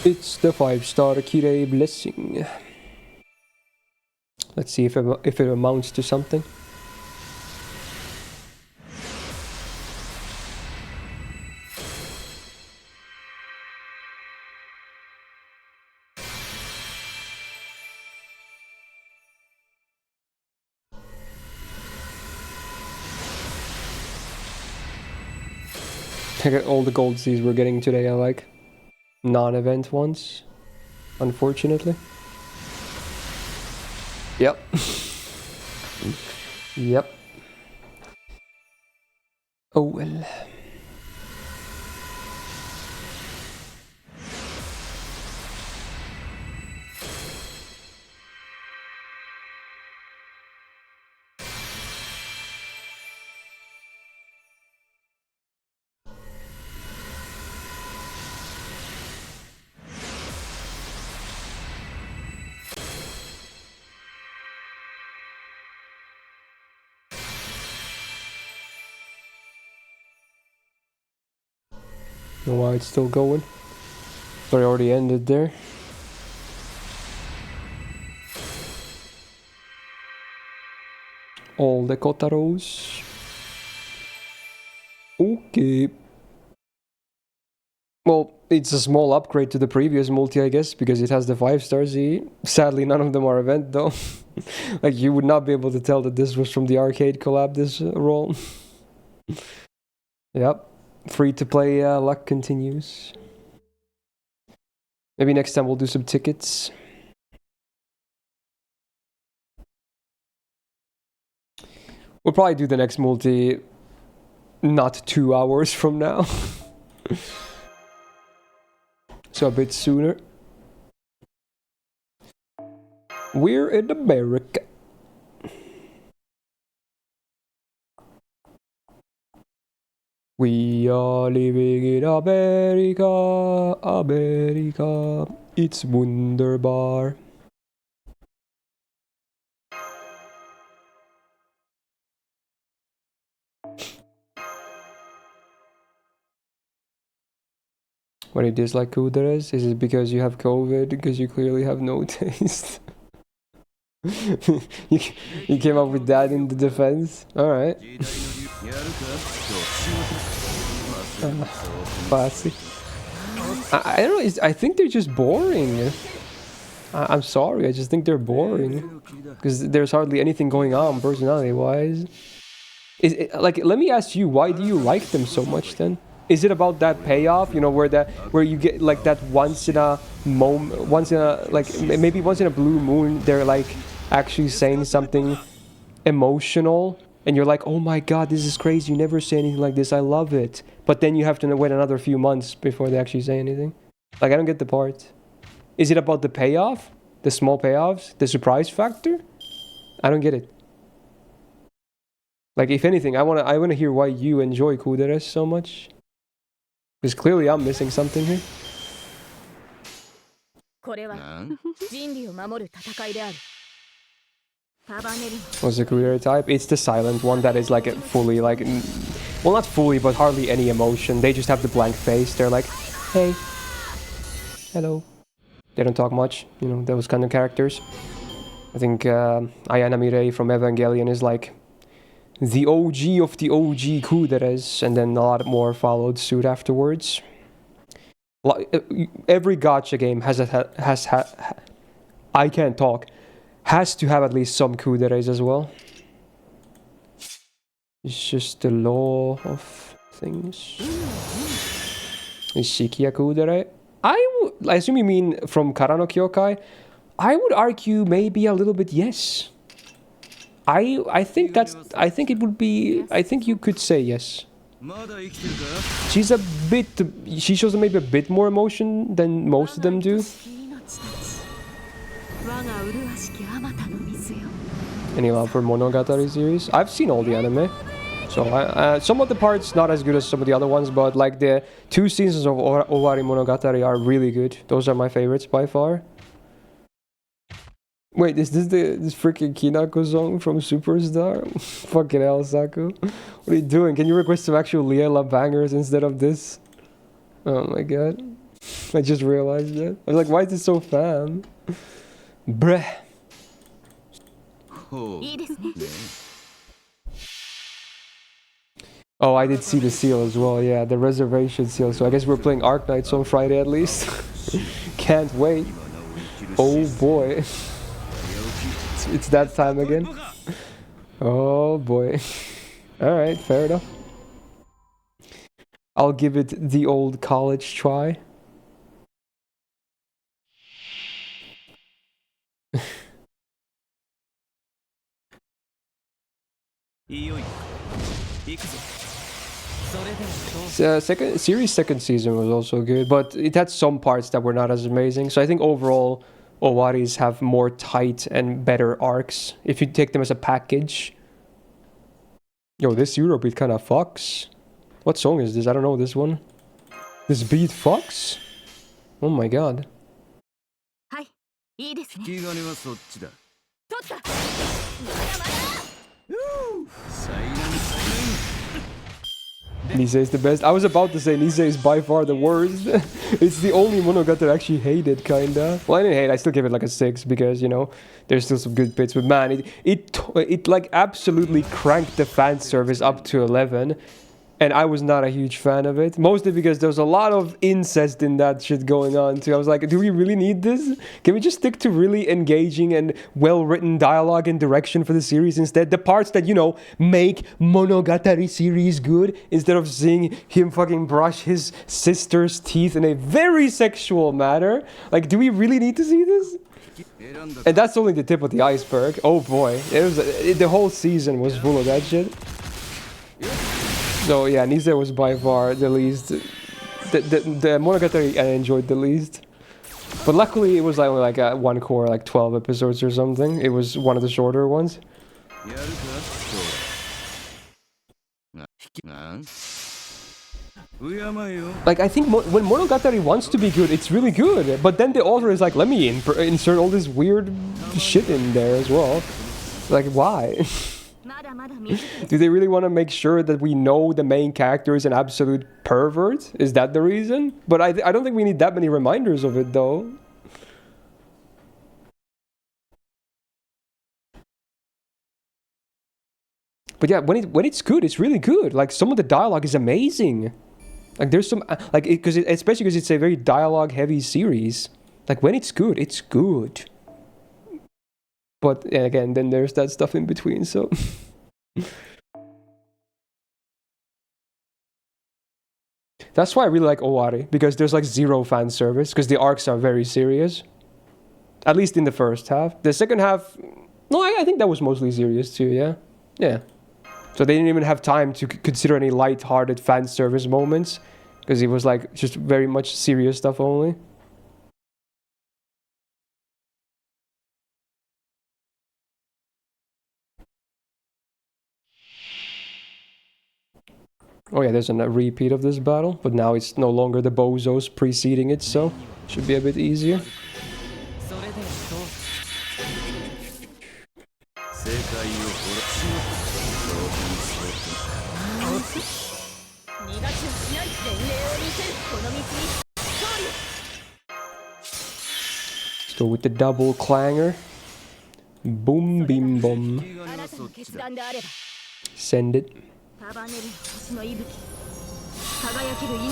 It's the 5-star Kirei blessing. Let's see if it amounts to something. I got all the gold C's we're getting today, I like. Non-event ones, unfortunately. Yep. Yep. Oh well. Don't know why it's still going. But I already ended there. All the Kotaros. Okay. Well, it's a small upgrade to the previous multi, I guess, because it has the 5-star Z. Sadly, none of them are event, though. Like, you would not be able to tell that this was from the arcade collab, this roll. Yep. Free to play luck continues. Maybe next time we'll do some tickets. We'll probably do the next multi not 2 hours from now. So a bit sooner. We're in America. We are living in America, America. It's wunderbar. Why do you dislike Kuderes? Is it because you have COVID? Because you clearly have no taste? you came up with that in the defense? Alright. Classy. I don't know, I think they're just boring. I'm sorry, I just think they're boring. Because there's hardly anything going on personality-wise. Like, let me ask you, why do you like them so much then? Is it about that payoff, you know, where you get like that once in a moment, maybe once in a blue moon, they're like actually saying something emotional, and you're like, oh my god, this is crazy, you never say anything like this, I love it. But then you have to wait another few months before they actually say anything. Like, I don't get the part. Is it about the payoff? The small payoffs? The surprise factor? I don't get it. Like, if anything, I wanna hear why you enjoy Kuderes so much. Because clearly I'm missing something here. What's the career type? It's the silent one that is like fully like... Well, not fully, but hardly any emotion. They just have the blank face. They're like, hey. Hello. They don't talk much, you know, those kind of characters. I think Ayana Mirei from Evangelion is like... the OG of the OG Kuderes, and then a lot more followed suit afterwards. Every gacha game has I can't talk. Has to have at least some Kuderes as well. It's just the law of things. Is Shikia Kudere? I assume you mean from Karano Kyokai. I would argue maybe a little bit yes. I think it would be, I think you could say yes. She shows maybe a bit more emotion than most of them do. Any love for Monogatari series? I've seen all the anime. So some of the parts not as good as some of the other ones, but like the 2 seasons of Owari Monogatari are really good. Those are my favorites by far. Wait, is this this freaking Kinako song from Superstar? Fucking hell, Saku. What are you doing? Can you request some actual Liela bangers instead of this? Oh my god. I just realized that. I was like, why is this so fan? Bruh. Oh, I did see the seal as well, yeah, the reservation seal. So I guess we're playing Arknights on Friday at least. Can't wait. Oh boy. It's that time again. Oh boy. Alright, fair enough. I'll give it the old college try. Second season was also good, but it had some parts that were not as amazing. So I think overall, Owaris have more tight and better arcs if you take them as a package. Yo, this Eurobeat kind of fucks. What song is this? I don't know this one. This beat fucks? Oh my god. Nisei is the best. I was about to say Nisei is by far the worst. It's the only Monogatari I actually hated, kinda. Well, I didn't hate. I still give it like a 6 because, you know, there's still some good bits. But man, it like absolutely cranked the fan service up to 11. And I was not a huge fan of it. Mostly because there was a lot of incest in that shit going on too. I was like, do we really need this? Can we just stick to really engaging and well-written dialogue and direction for the series instead? The parts that, you know, make Monogatari series good, instead of seeing him fucking brush his sister's teeth in a very sexual manner. Like, do we really need to see this? And that's only the tip of the iceberg. Oh boy. The whole season was full of that shit. So yeah, Nisei was by far the least. The Monogatari I enjoyed the least. But luckily it was like only like a one core, like 12 episodes or something. It was one of the shorter ones. Like, I think when Monogatari wants to be good, it's really good. But then the author is like, let me insert all this weird shit in there as well. Like, why? Do they really want to make sure that we know the main character is an absolute pervert? Is that the reason? But I don't think we need that many reminders of it, though. But yeah, when it's good, it's really good. Like, some of the dialogue is amazing. Like, there's some like especially because it's a very dialogue-heavy series. Like, when it's good, it's good. But again, then there's that stuff in between. So. That's why I really like Owari, because there's like zero fan service, because the arcs are very serious. At least in the first half. The second half, no, I think that was mostly serious too, yeah. Yeah. So they didn't even have time to consider any light-hearted fan service moments, because it was like just very much serious stuff only. Oh yeah, there's a repeat of this battle, but now it's no longer the bozos preceding it, so it should be a bit easier. So with the double clanger, boom, bim, bom. Send it. Let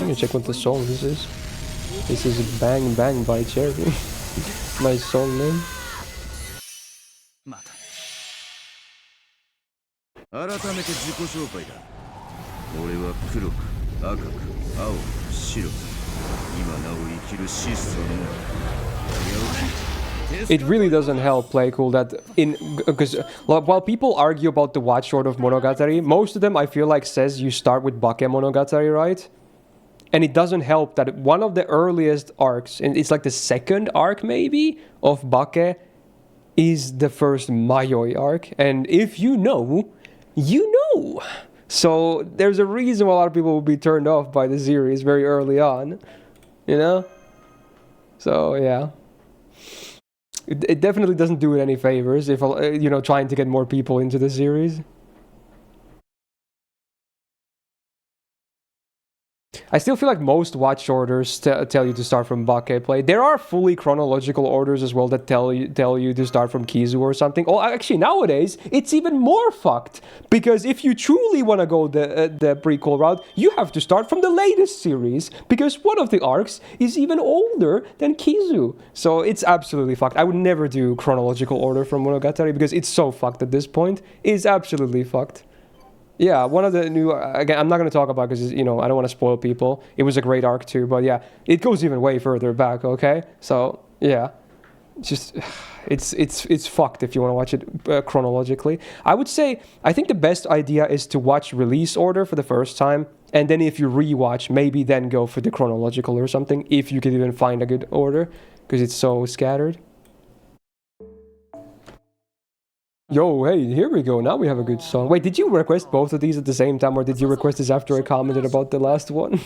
me check what the song this is. This is Bang Bang by Cherry. Nice song name. It really doesn't help, Playcool, that because while people argue about the watch order of Monogatari, most of them I feel like says you start with Bake Monogatari, right? And it doesn't help that one of the earliest arcs, and it's like the second arc maybe, of Bake, is the first Mayoi arc, and if you know, you know. So there's a reason why a lot of people will be turned off by the series very early on, you know? So yeah. It definitely doesn't do it any favors if, you know, trying to get more people into the series. I still feel like most watch orders tell you to start from Bake play. There are fully chronological orders as well that tell you to start from Kizu or something. Oh, actually, nowadays it's even more fucked, because if you truly want to go the prequel route, you have to start from the latest series, because one of the arcs is even older than Kizu. So it's absolutely fucked. I would never do chronological order from Monogatari because it's so fucked at this point. It's absolutely fucked. Yeah, one of the new, again, I'm not going to talk about because, you know, I don't want to spoil people. It was a great arc too, but yeah, it goes even way further back, okay? So, yeah, just, it's fucked if you want to watch it chronologically. I would say, I think the best idea is to watch release order for the first time, and then if you rewatch, maybe then go for the chronological or something, if you can even find a good order, because it's so scattered. Yo, hey, here we go. Now we have a good song. Wait, did you request both of these at the same time, or did you request this after I commented about the last one?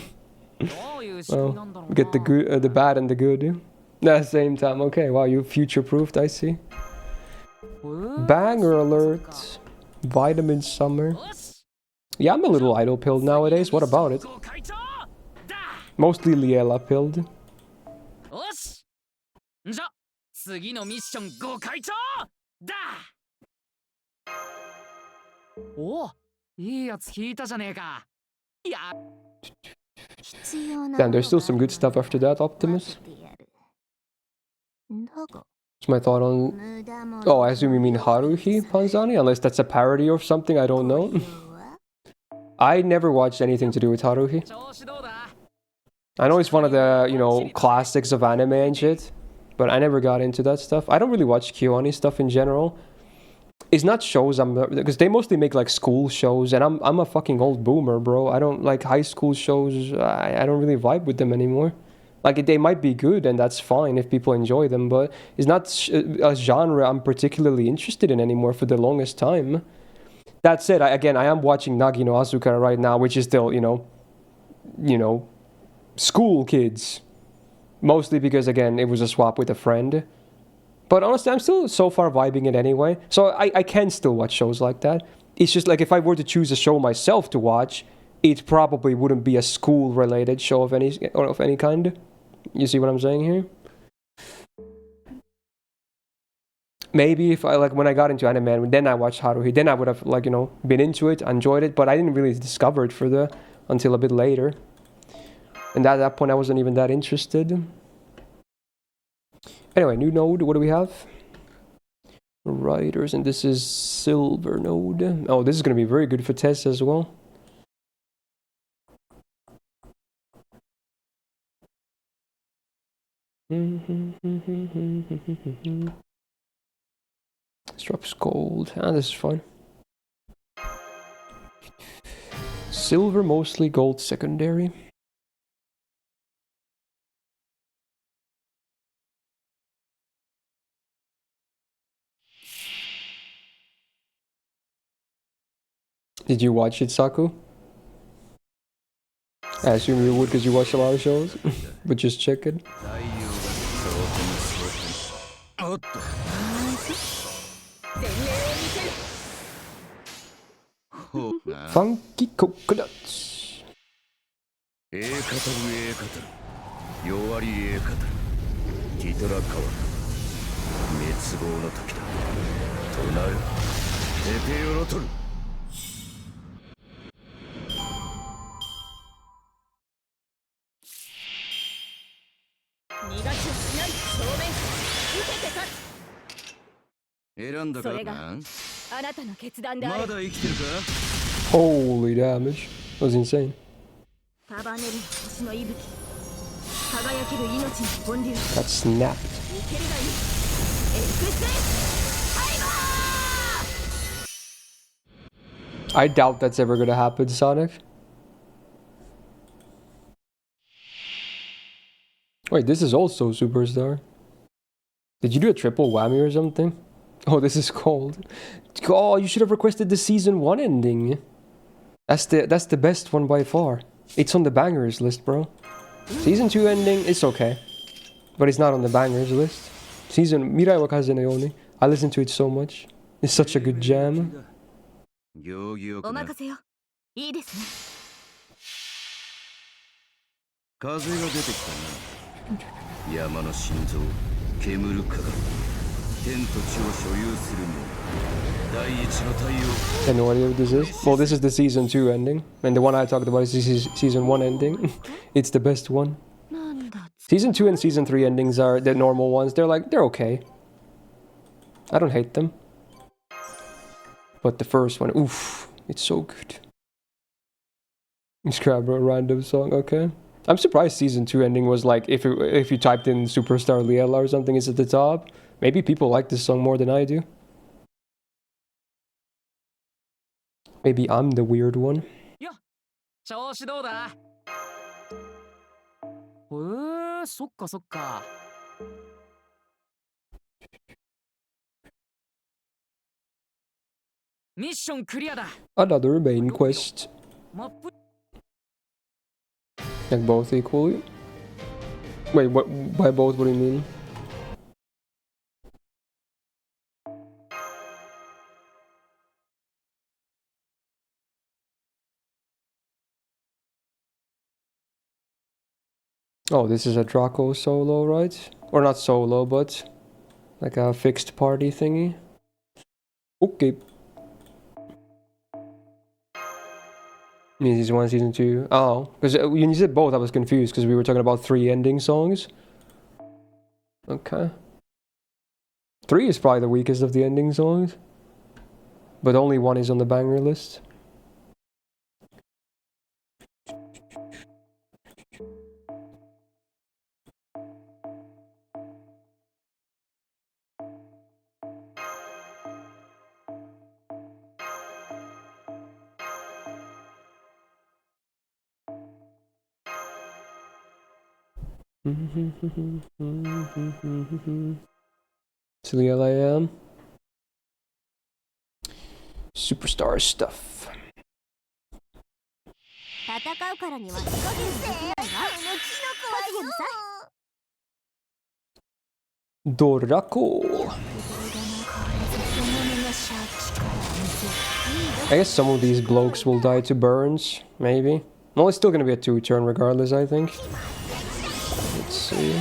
Well, get the good, the bad and the good. At the same time. Okay, wow, you future-proofed, I see. Banger alert. Vitamin summer. Yeah, I'm a little idle-pilled nowadays. What about it? Mostly Liela-pilled. Damn, there's still some good stuff after that, Optimus. What's my thought on... Oh, I assume you mean Haruhi Panzani? Unless that's a parody or something, I don't know. I never watched anything to do with Haruhi. I know it's one of the, you know, classics of anime and shit, but I never got into that stuff. I don't really watch Kyoani stuff in general. It's not shows because they mostly make like school shows, and I'm a fucking old boomer, bro. I don't like high school shows. I don't really vibe with them anymore. Like, they might be good, and that's fine if people enjoy them, but it's not a genre I'm particularly interested in anymore for the longest time. That said, I am watching Nagi no Asuka right now, which is still, you know, school kids. Mostly because, again, it was a swap with a friend. But honestly, I'm still so far vibing it anyway. So I can still watch shows like that. It's just like if I were to choose a show myself to watch, it probably wouldn't be a school-related show of any kind. You see what I'm saying here? Maybe if I, like, when I got into anime, then I watched Haruhi, then I would have, like, you know, been into it, enjoyed it, but I didn't really discover it until a bit later. And at that point, I wasn't even that interested. Anyway, new node, what do we have? Writers, and this is silver node. Oh, this is going to be very good for Tess as well. This drops gold. Ah, this is fine. Silver mostly, gold secondary. Did you watch it, Saku? I assume you would because you watch a lot of shows, but just check it. Funky coconuts. Holy damage. That was insane. That snapped. I doubt that's ever gonna happen, Sonic. Wait, this is also Superstar. Did you do a triple whammy or something? Oh, this is cold. Oh, you should have requested the season 1 ending. That's the best one by far. It's on the bangers list, bro. Season 2 ending, it's okay. But it's not on the bangers list. Season Mirai wa Kaze no Yoni. I listen to it so much. It's such a good jam. 行儀よくな。お任せよ。いいですね。風が出てきたな。山の心臓、煙る鏡。天と地を所有する者。第一の太陽。 I have no idea what this is. Well, this is the season 2 ending. And the one I talked about is season 1 ending. It's the best one. Season 2 and season 3 endings are the normal ones. They're okay. I don't hate them. But the first one, oof, it's so good. Describe a random song, okay. I'm surprised season 2 ending was like, if you typed in Superstar Liela or something, it's at the top. Maybe people like this song more than I do. Maybe I'm the weird one. 調子どうだ？そっかそっか。ミッションクリアだ。 Another main quest. マップ Like both equally? Wait, what? By both, what do you mean? Oh, this is a Draco solo, right? Or not solo, but like a fixed party thingy. Okay. Season 1, season 2. Oh, because when you said both, I was confused because we were talking about 3 ending songs. Okay. 3 is probably the weakest of the ending songs. But only 1 is on the banger list. Silly LAM. Superstar stuff. 戦うからには手加減できないわ。勝つよさ。 Dorako. I guess some of these blokes will die to burns, maybe. Well, it's still gonna be a 2-turn regardless, I think. Let's see.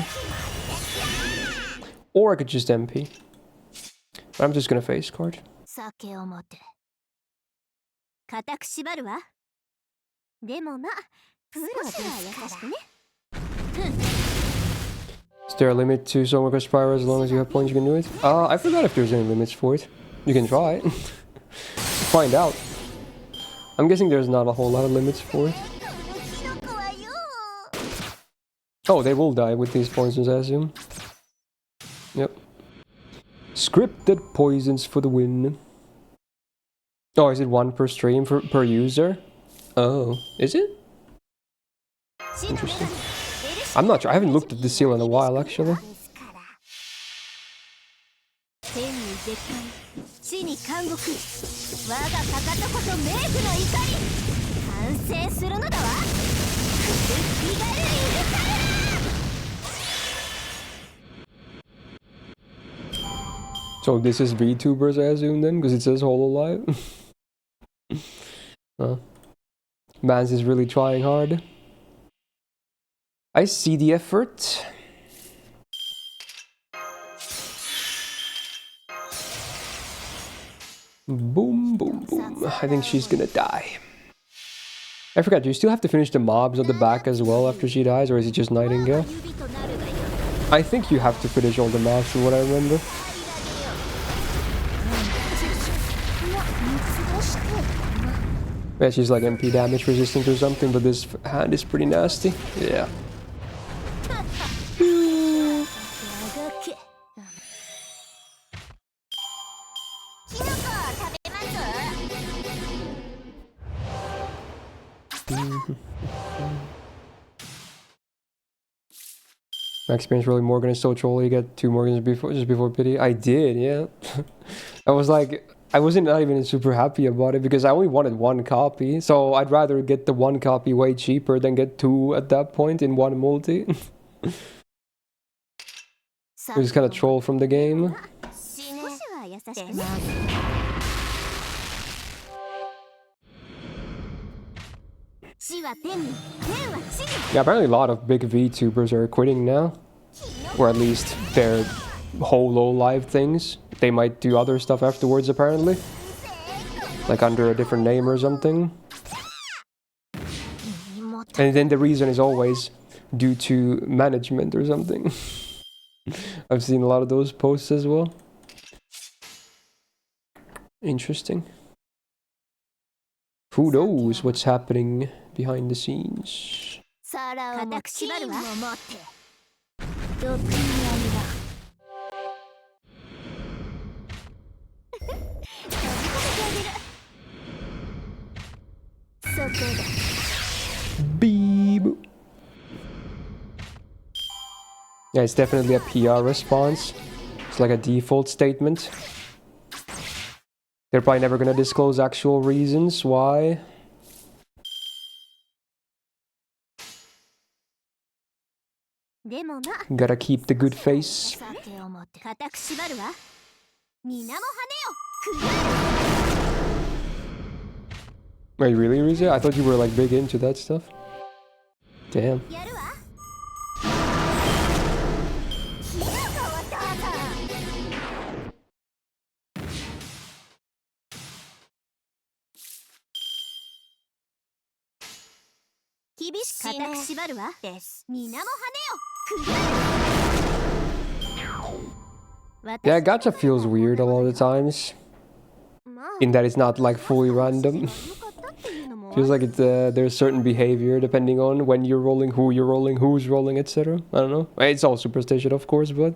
Or I could just MP. But I'm just gonna face card. 酒を持て。固く縛るわ。でもまあ、プロは優しくね。 Is there a limit to Song Request Pyro as long as you have points you can do it? I forgot if there's any limits for it. You can try it. Find out. I'm guessing there's not a whole lot of limits for it. Oh, they will die with these poisons, I assume. Yep. Scripted poisons for the win. Oh, is it 1 per stream per user? Oh, is it? Interesting. I'm not sure. I haven't looked at the seal in a while, actually. 地に監獄。我がかかとこそ冥府の怒り。完成するのだわ。気軽に許されな。 So this is VTubers, I assume, then? Because it says Hololive? Mans is really trying hard. I see the effort. Boom, boom, boom. I think she's gonna die. I forgot, do you still have to finish the mobs on the back as well after she dies, or is it just Nightingale? I think you have to finish all the mobs from what I remember. Yeah, she's like MP damage resistant or something, but this hand is pretty nasty. Yeah. Experience really Morgan is so troll. You get 2 Morgans before just before pity. I did, yeah. I was like, I wasn't not even super happy about it because I only wanted 1 copy. So I'd rather get the 1 copy way cheaper than get 2 at that point in 1 multi. It was kind of troll from the game. Yeah, apparently a lot of big VTubers are quitting now. Or at least their holo live things. They might do other stuff afterwards apparently. Like under a different name or something. And then the reason is always due to management or something. I've seen a lot of those posts as well. Interesting. Who knows what's happening behind the scenes? Beep. Yeah, it's definitely a PR response. It's like a default statement. They're probably never gonna disclose actual reasons why. Gotta keep the good face. Wait, really, Riza? I thought you were like big into that stuff. Damn. Yeah, gacha feels weird a lot of times. In that it's not like fully random. Feels like it, there's certain behavior depending on when you're rolling, who you're rolling, who's rolling, etc. I don't know. It's all superstition, of course, but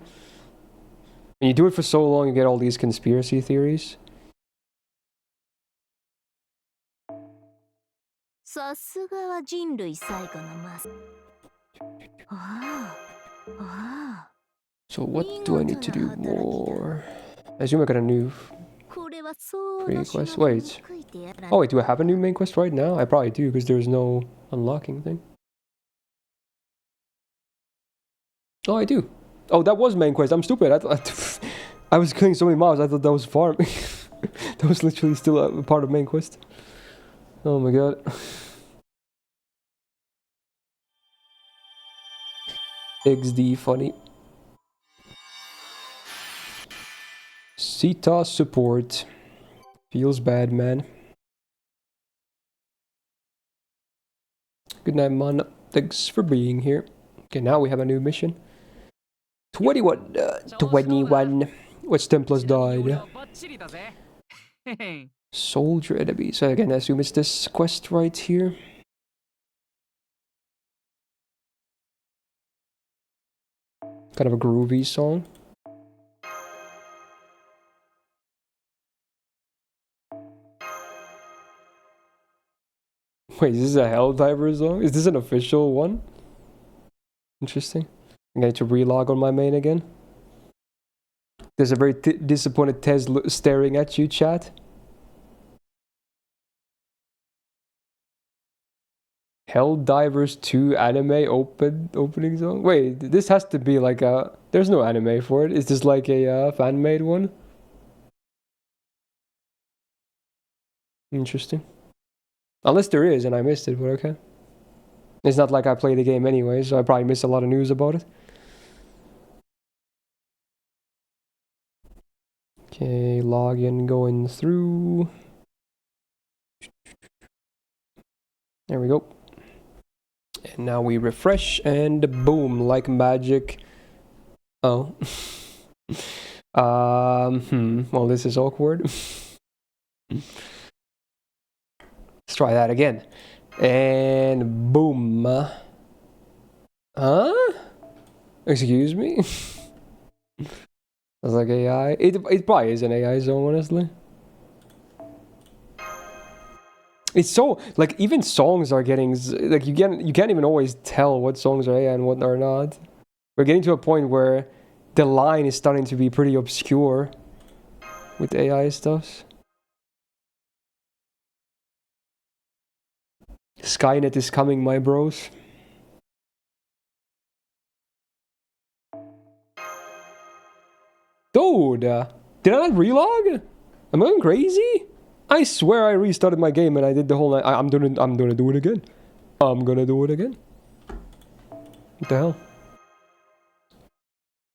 when you do it for so long, you get all these conspiracy theories. So what do I need to do more? I assume I got a new pre-quest. Wait. Oh wait, do I have a new main quest right now? I probably do, because there's no unlocking thing. Oh, I do. Oh, that was main quest. I'm stupid. I was killing so many mobs, I thought that was farm. That was literally still a part of main quest. Oh my god. XD funny. Sita support. Feels bad, man. Good night, man. Thanks for being here. Okay, now we have a new mission. 21. 21. What's Templars died? Soldier enemy. So again, I assume it's this quest right here. Kind of a groovy song. Wait, is this a Helldiver song? Is this an official one? Interesting. I'm going to relog on my main again. There's a very disappointed Tez staring at you, chat. Helldivers 2 anime opening song? Wait, this has to be like a... There's no anime for it. Is this like a fan-made one? Interesting. Unless there is and I missed it, but okay. It's not like I play the game anyway, so I probably missed a lot of news about it. Okay, login going through. There we go. And now we refresh and boom, like magic. Oh. Well, this is awkward. Let's try that again. And boom. Huh? Excuse me? That's like AI. It probably is an AI zone, honestly. It's so like even songs are getting like you can't even always tell what songs are AI and what are not. We're getting to a point where the line is starting to be pretty obscure with AI stuff. Skynet is coming, my bros. Dude, did I not relog? Am I going crazy? I swear I restarted my game and I did the whole night. I'm gonna do it again. I'm gonna do it again. What the hell?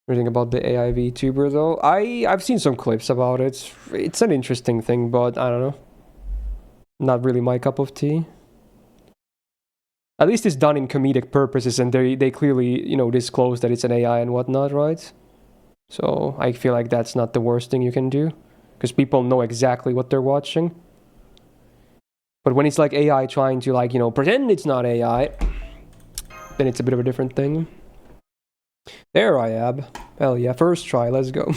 Everything about the AI VTuber though. I've seen some clips about it. It's an interesting thing, but I don't know. Not really my cup of tea. At least it's done in comedic purposes, and they clearly, you know, disclose that it's an AI and whatnot, right? So I feel like that's not the worst thing you can do, because people know exactly what they're watching. But when it's like AI trying to, like, you know, pretend it's not AI, then it's a bit of a different thing. There I am. Hell yeah, first try, let's go.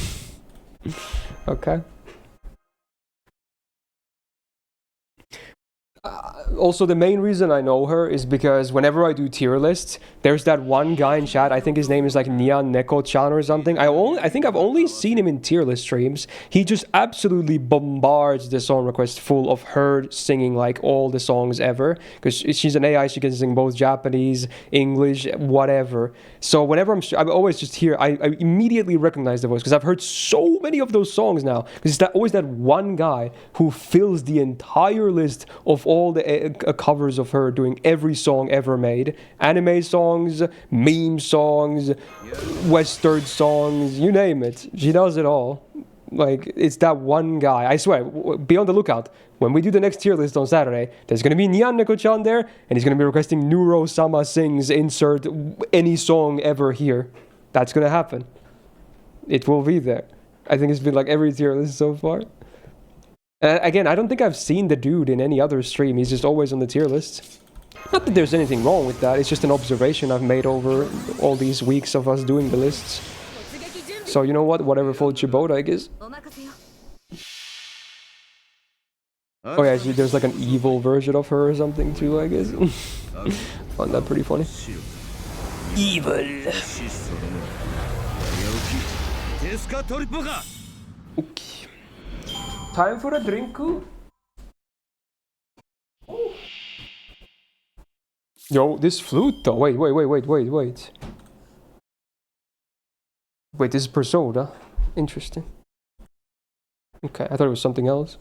Okay. Also, the main reason I know her is because whenever I do tier lists, there's that one guy in chat, I think his name is like Nyan Neko-chan or something. I think I've only seen him in tier list streams. He just absolutely bombards the song request full of her singing like all the songs ever. Because she's an AI, she can sing both Japanese, English, whatever. So whenever I'm always just here, I immediately recognize the voice because I've heard so many of those songs now. Because it's always that one guy who fills the entire list of all the covers of her doing every song ever made. Anime songs, meme songs, western songs, you name it. She does it all. Like, it's that one guy. I swear, be on the lookout. When we do the next tier list on Saturday, there's going to be Nyan Neko-chan there, and he's going to be requesting Nuro-sama sings, insert any song ever here. That's going to happen. It will be there. I think it's been like every tier list so far. Again, I don't think I've seen the dude in any other stream. He's just always on the tier list. Not that there's anything wrong with that. It's just an observation I've made over all these weeks of us doing the lists. So you know what? Whatever floats your boat, I guess. Oh yeah, there's like an evil version of her or something too, I guess. Found that pretty funny. Evil. Okay. Time for a drink. Yo, this flute though. Wait. Wait, this is Persona. Interesting. Okay, I thought it was something else.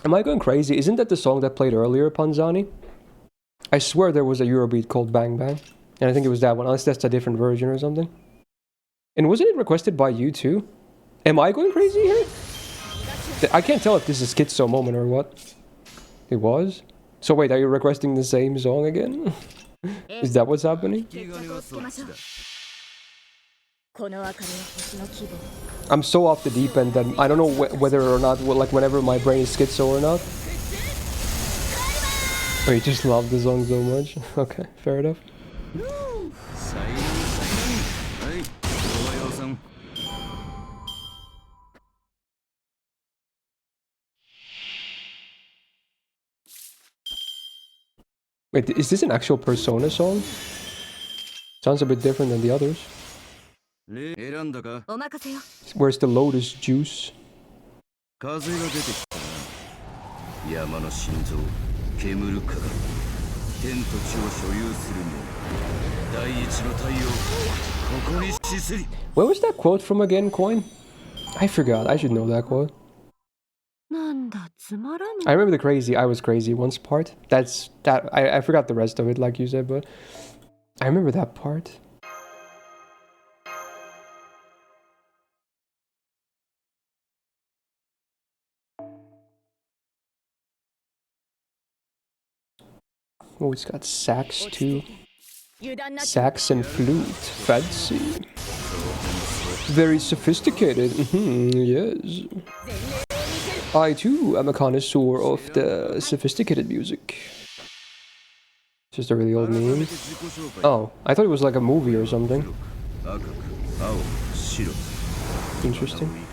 Am I going crazy? Isn't that the song that played earlier, Panzani? I swear there was a Eurobeat called Bang Bang. And I think it was that one, unless that's a different version or something. And wasn't it requested by you too? Am I going crazy here? I can't tell if this is Schizo moment or what. It was? So wait, are you requesting the same song again? Is that what's happening? I'm so off the deep end that I don't know whether or not, like, whenever my brain is Schizo or not. Oh, you just love the song so much? Okay, fair enough. Wait, is this an actual Persona song? Sounds a bit different than the others. Where's the lotus juice? Where was that quote from again, Coin? I forgot, I should know that quote. I remember the crazy, I was crazy once part. I forgot the rest of it, like you said, but I remember that part. Oh, it's got sax too. Sax and flute. Fancy. Very sophisticated. Yes. I too am a connoisseur of the sophisticated music. Just a really old meme. Oh, I thought it was like a movie or something. Interesting.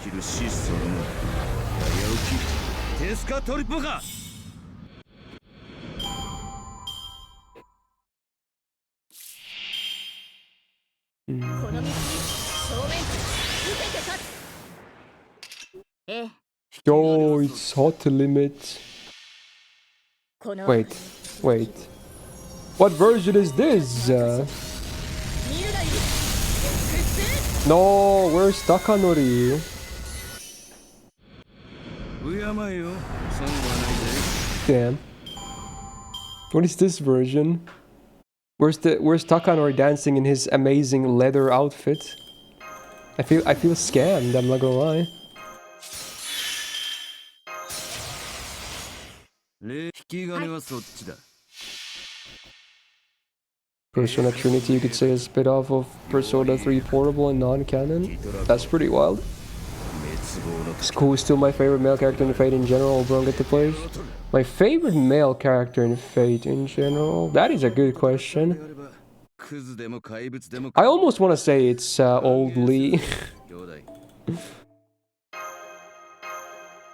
この道に正面から受けて立つ。ええ、 Yo, it's hot to limit. この Wait, wait. What version is this? 見るがいい。No, where's Takanori? 敬えよ、損はないぜ。 Damn. What is this version? Where's Takanori dancing in his amazing leather outfit? I feel scammed, I'm not gonna lie. 引き金はそっちだ。 Persona Trinity, you could say, is a bit off of Persona 3 Portable and non-canon. That's pretty wild. School is still my favorite male character in Fate in general, although I don't get to play. My favorite male character in Fate in general? That is a good question. クズでも怪物でも I almost want to say it's Old Lee. 兄弟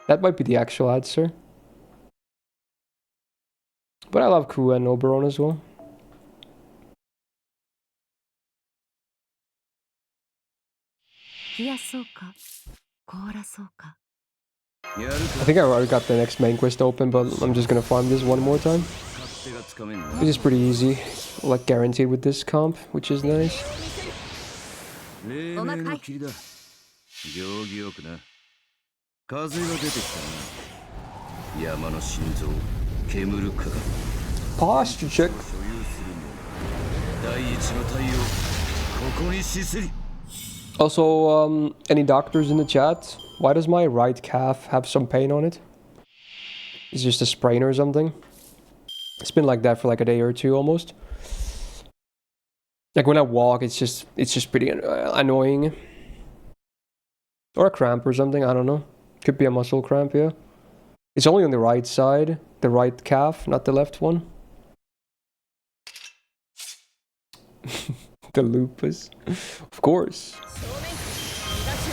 That might be the actual answer. But I love Kua and Oberon as well. 冷やそうか凍らそうか。やる I か think I already got the next main quest open, but I'm just gonna farm this one more time. 勝手がつかめんな。 This is pretty easy. Like guaranteed with this comp, which is nice. 黎明の霧だ。行儀よくな。風が出てきたな。山の心臓、煙るかが。 Posture check. 所有する者。第一の太陽、ここに死すり。 Also, any doctors in the chat? Why does my right calf have some pain on it? Is it just a sprain or something? It's been like that for like a day or two almost. Like when I walk, it's just pretty annoying. Or a cramp or something, I don't know. Could be a muscle cramp, yeah. It's only on the right side, the right calf, not the left one. The lupus. Of course.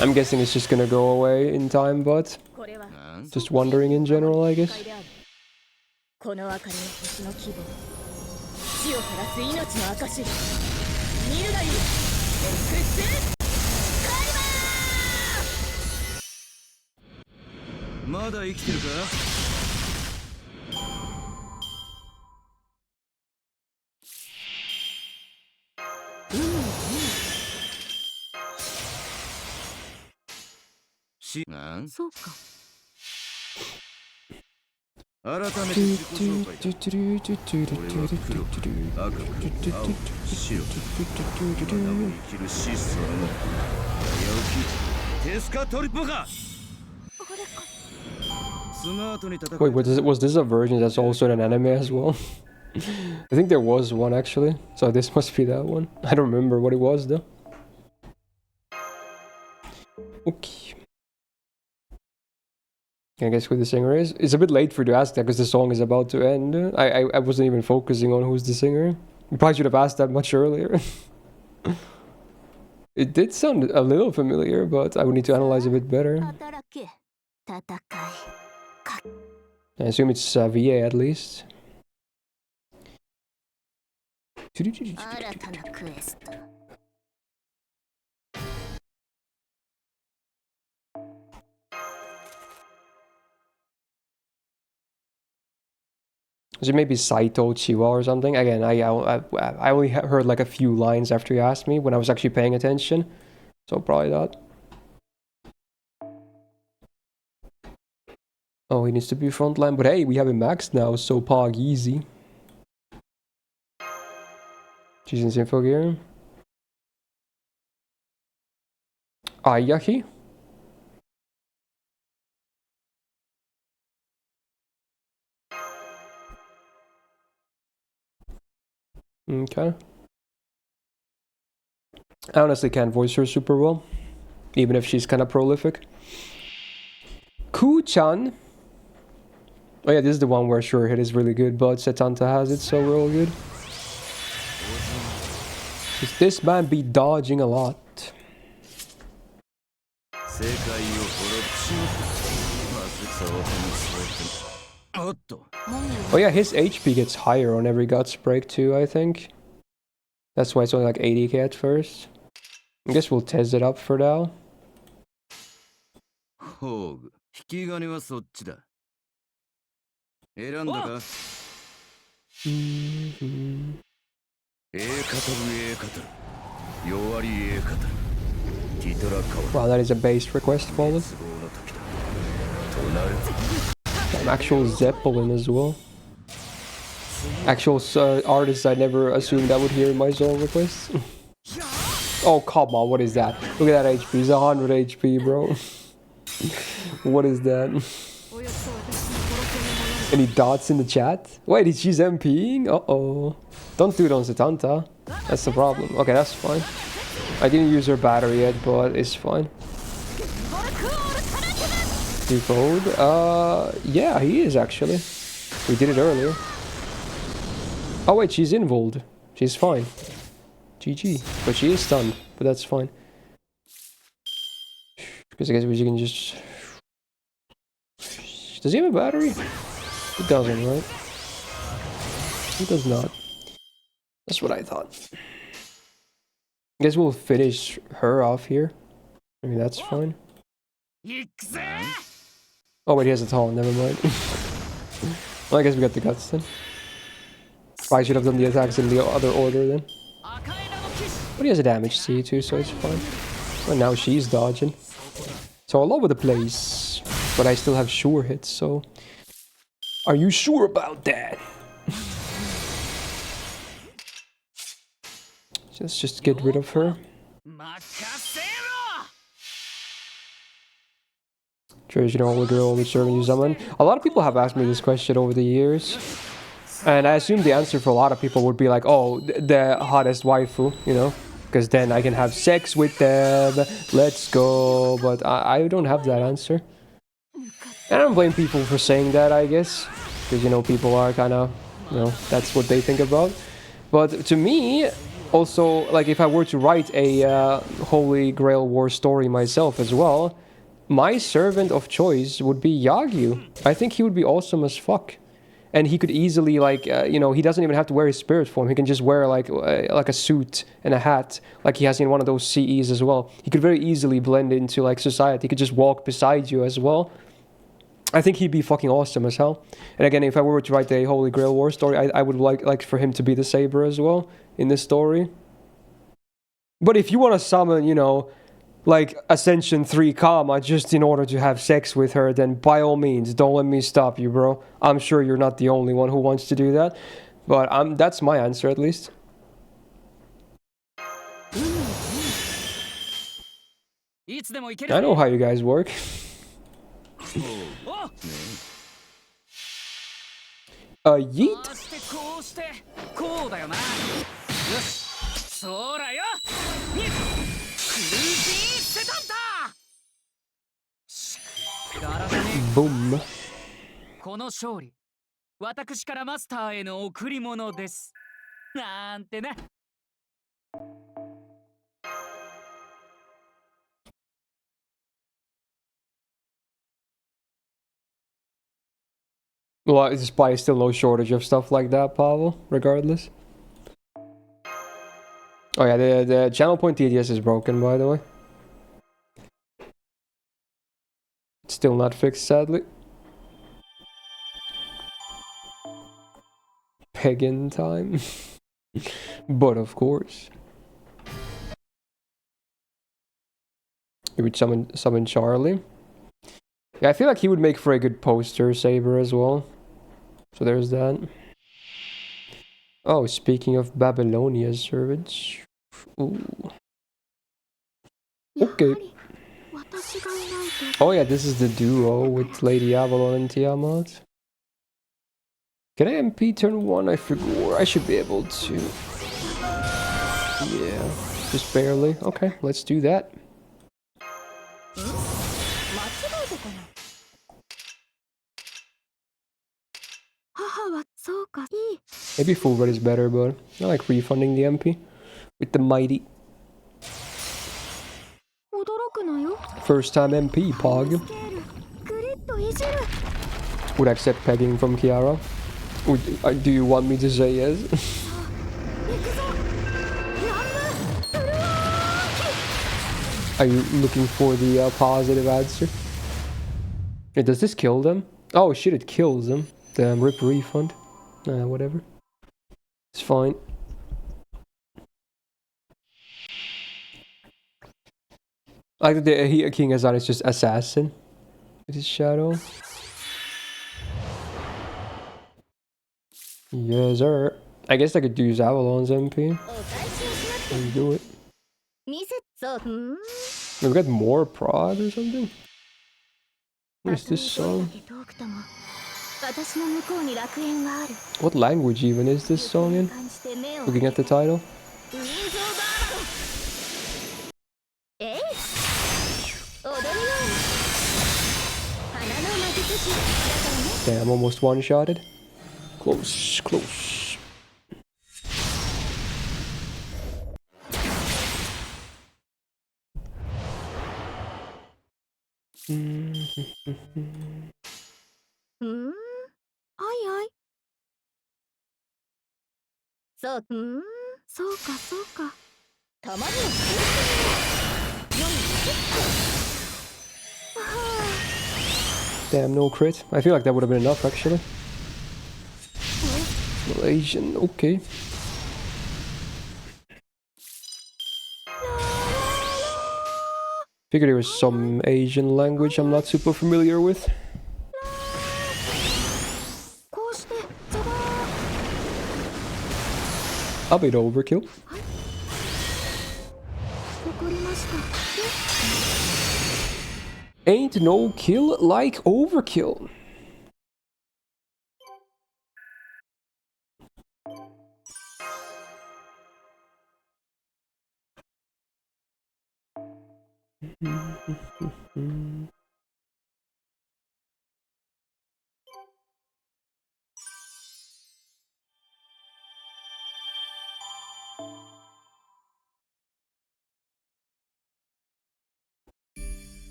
I'm guessing it's just gonna go away in time, but これは just wondering in general, I guess. この明かりの星の希望。死を照らす命の証。見るがいい。X まだ生きてるか。 なんそうか。改めて自己紹介だ。俺は黒、赤く、青、白。今なお生きる質素のも。早起き、テスカトリポか。スマートに戦 Wait, was this a version that's also in an anime as well? I think there was one actually, so this must be that one. I don't remember what it was though. Okay. Can I guess who the singer is? It's a bit late for you to ask that because the song is about to end. I wasn't even focusing on who's the singer. You probably should have asked that much earlier. It did sound a little familiar, but I would need to analyze a bit better. 働け。戦い。 I assume it's VA at least. 新たなクエスト。 Is it maybe Saito Chiwa or something? Again, I only heard like a few lines after you asked me when I was actually paying attention. So probably that. Oh, he needs to be frontline. But hey, we have him maxed now, so pog easy. She's in Sympho gear. Ayaki? Okay. I honestly can't voice her super well, even if she's kind of prolific. Ku-chan. Oh yeah, this is the one where Sure Hit is really good, but Setanta has it so real good. 'Cause this man be dodging a lot. 世界を滅ぼしまずそうともそうともおっと Oh yeah, his HP gets higher on every Guts break too, I think. That's why it's only like 80k at first. I guess we'll test it up for now. 宝具引き金はそっちだ。選んだか Mhm. A カタル A カタル弱り A カタルティトラカワ Wow, that is a base request, Fallen. 都合の時だとなる An actual Zeppelin as well. Actual artists I never assumed I would hear in my song requests. Oh, come on, what is that? Look at that HP, it's 100 HP, bro. What is that? Any dots in the chat? Wait, she's MPing? Uh-oh. Don't do it on Setanta. That's the problem. Okay, that's fine. I didn't use her battery yet, but it's fine. Decode? Yeah, he is actually. We did it earlier. Oh wait, she's involved. She's fine. GG. But she is stunned, but that's fine. Because I guess we can just... Does he have a battery? He doesn't, right? He does not. That's what I thought. I guess we'll finish her off here. I mean, that's fine. Oh wait, he has a taunt, never mind. Well, I guess we got the guts then. Probably should have done the attacks in the other order then. But he has a damage C too, so it's fine. And now she's dodging. So all over the place. But I still have sure hits, so... Are you sure about that? Let's just get rid of her. Traditional girl with serving you summon. A lot of people have asked me this question over the years. And I assume the answer for a lot of people would be like, oh, the hottest waifu, you know? Because then I can have sex with them, let's go. But I don't have that answer. And I don't blame people for saying that, I guess. Because, you know, people are kind of, you know, that's what they think about. But to me, also, like, if I were to write a Holy Grail War story myself as well, my servant of choice would be Yagyu. I think he would be awesome as fuck. And he could easily, like, you know, he doesn't even have to wear his spirit form. He can just wear, like a suit and a hat, like he has in one of those CEs as well. He could very easily blend into, like, society. He could just walk beside you as well. I think he'd be fucking awesome as hell. And again, if I were to write a Holy Grail War story, I would like for him to be the Saber as well in this story. But if you want to summon, you know, like Ascension 3 Kama just in order to have sex with her, then by all means, don't let me stop you, bro. I'm sure you're not the only one who wants to do that. But that's my answer, at least. I know how you guys work. Yeet. Boom. この勝利、私からマスターへの贈り物です。なんてね。Well, there's probably still no shortage of stuff like that, Pavel, regardless. Oh yeah, the channel point TDS is broken, by the way. It's still not fixed, sadly. Pagan time. But of course. You would summon Charlie. Yeah, I feel like he would make for a good poster saber as well. So there's that. Oh, speaking of Babylonia's servants. Ooh. Okay. Oh yeah, this is the duo with Lady Avalon and Tiamat. Can I MP turn 1? I forgot. I should be able to. Yeah, just barely. Okay, let's do that. Maybe full red is better, but I like refunding the MP with the mighty. First time MP, Pog. Would accept pegging from Kiara. Do you want me to say yes? Are you looking for the positive answer? Hey, does this kill them? Oh shit, it kills them. Damn, rip refund. Whatever. It's fine. I think the King Hazan is just assassin with his shadow. Yes, sir. I guess I could use Avalon's MP. Let me do it. We got more prod or something? What is this song? What language even is this song in? Looking at the title. Damn, almost one-shotted. Close, close. Damn, no crit. I feel like that would have been enough, actually. Malaysian, okay. Figured there was some Asian language I'm not super familiar with. A bit overkill. Ain't no kill like overkill.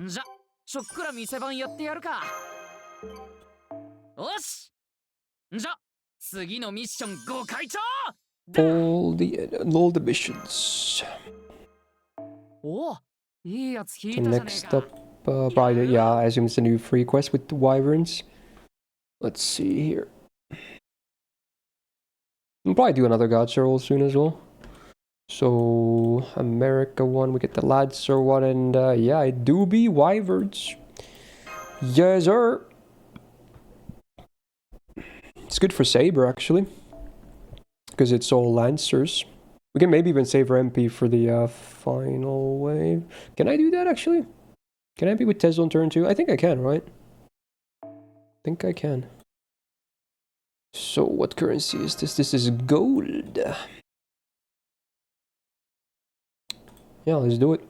じゃ、ちょっくら店番やってやるか。よし。じゃ、次のミッションご開帳。all the missions. Oh, So next up, probably, yeah, I assume it's a new free quest with the wyverns. Let's see here. We'll probably do another gacha roll soon as well. So, America one, we get the Ladser one, and yeah, it do be wyverns. Yes, sir. It's good for Saber, actually. Because it's all Lancers. We can maybe even save our MP for the final wave. Can I do that, actually? Can I be with Tesla on turn 2? I think I can, right? I think I can. So, what currency is this? This is gold. Yeah, let's do it.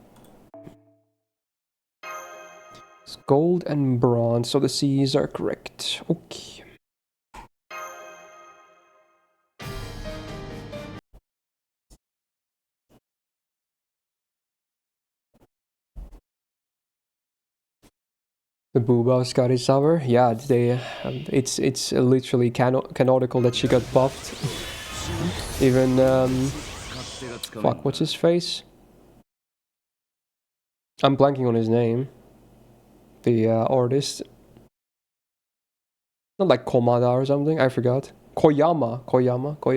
It's gold and bronze, so the C's are correct. Okay. The Booba got his summer. Yeah, they. It's literally canonical that she got buffed. Even fuck, what's his face? I'm blanking on his name. The artist. Not like Komada or something. I forgot. Koyama. I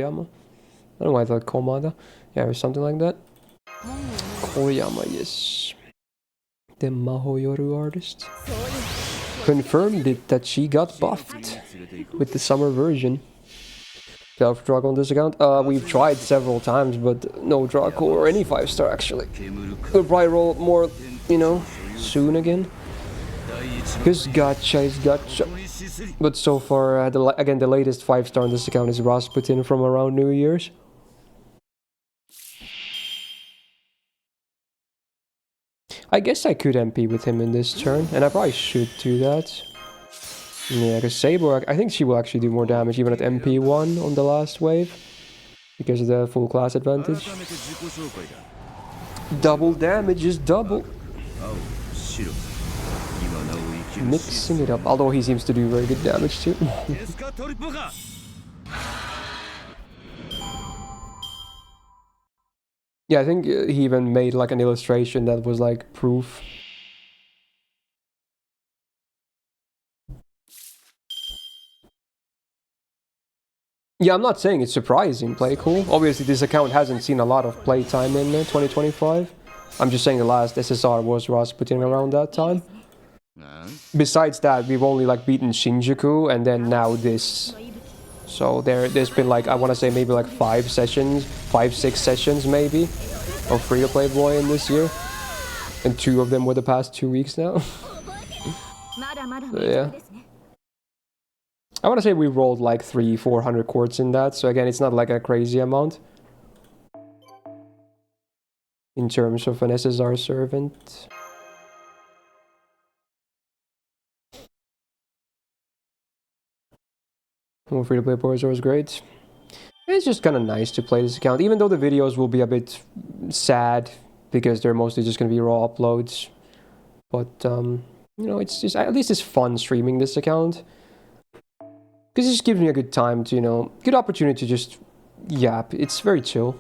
don't know why I thought Komada. Yeah, or something like that. Koyama, yes. The Mahoyoru artist. Confirmed it that she got buffed with the summer version. Self-drug on this account? We've tried several times, but no Draco or any 5-star actually. We'll probably roll more, you know, soon again. Because gacha is gacha. But so far, again, the latest 5-star on this account is Rasputin from around New Year's. I guess I could MP with him in this turn, and I probably should do that. Yeah, because Saber, I think she will actually do more damage even at MP1 on the last wave. Because of the full class advantage. Double damage is double. Mixing it up, although he seems to do very good damage too. Yeah, I think he even made like an illustration that was like proof. Yeah, I'm not saying it's surprising, play cool. Obviously, this account hasn't seen a lot of playtime in 2025. I'm just saying the last SSR was Rasputin around that time. Besides that, we've only like beaten Shinjuku and then now this. So there's been like, I want to say maybe like 5 sessions, 5-6 sessions maybe of free-to-play boy in this year. And 2 of them were the past 2 weeks now. So, yeah. I want to say we rolled like 300-400 quartz in that, so again, it's not like a crazy amount in terms of an SSR servant. Well, free-to-play boys are always great. It's just kind of nice to play this account, even though the videos will be a bit sad because they're mostly just going to be raw uploads. But you know, it's just, at least it's fun streaming this account. Because it just gives me a good time to, you know, good opportunity to just yap. It's very chill.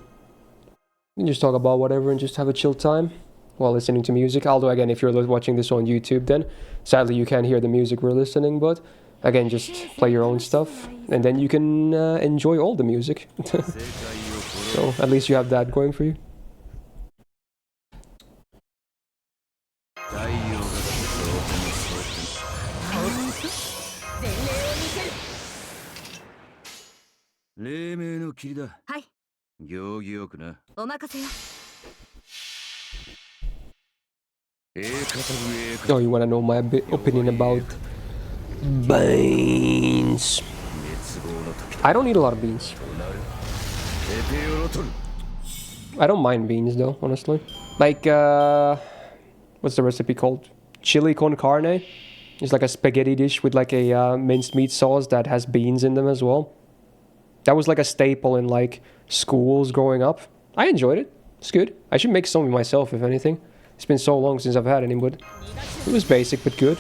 You can just talk about whatever and just have a chill time while listening to music. Although, again, if you're watching this on YouTube, then sadly you can't hear the music we're listening. But again, just play your own stuff and then you can enjoy all the music. So at least you have that going for you. Oh, you want to know my opinion about beans? I don't eat a lot of beans. I don't mind beans though, honestly. Like, what's the recipe called? Chili con carne. It's like a spaghetti dish with like a minced meat sauce that has beans in them as well. That was like a staple in like schools growing up. I enjoyed it. It's good. I should make some myself, if anything. It's been so long since I've had any, but it was basic but good.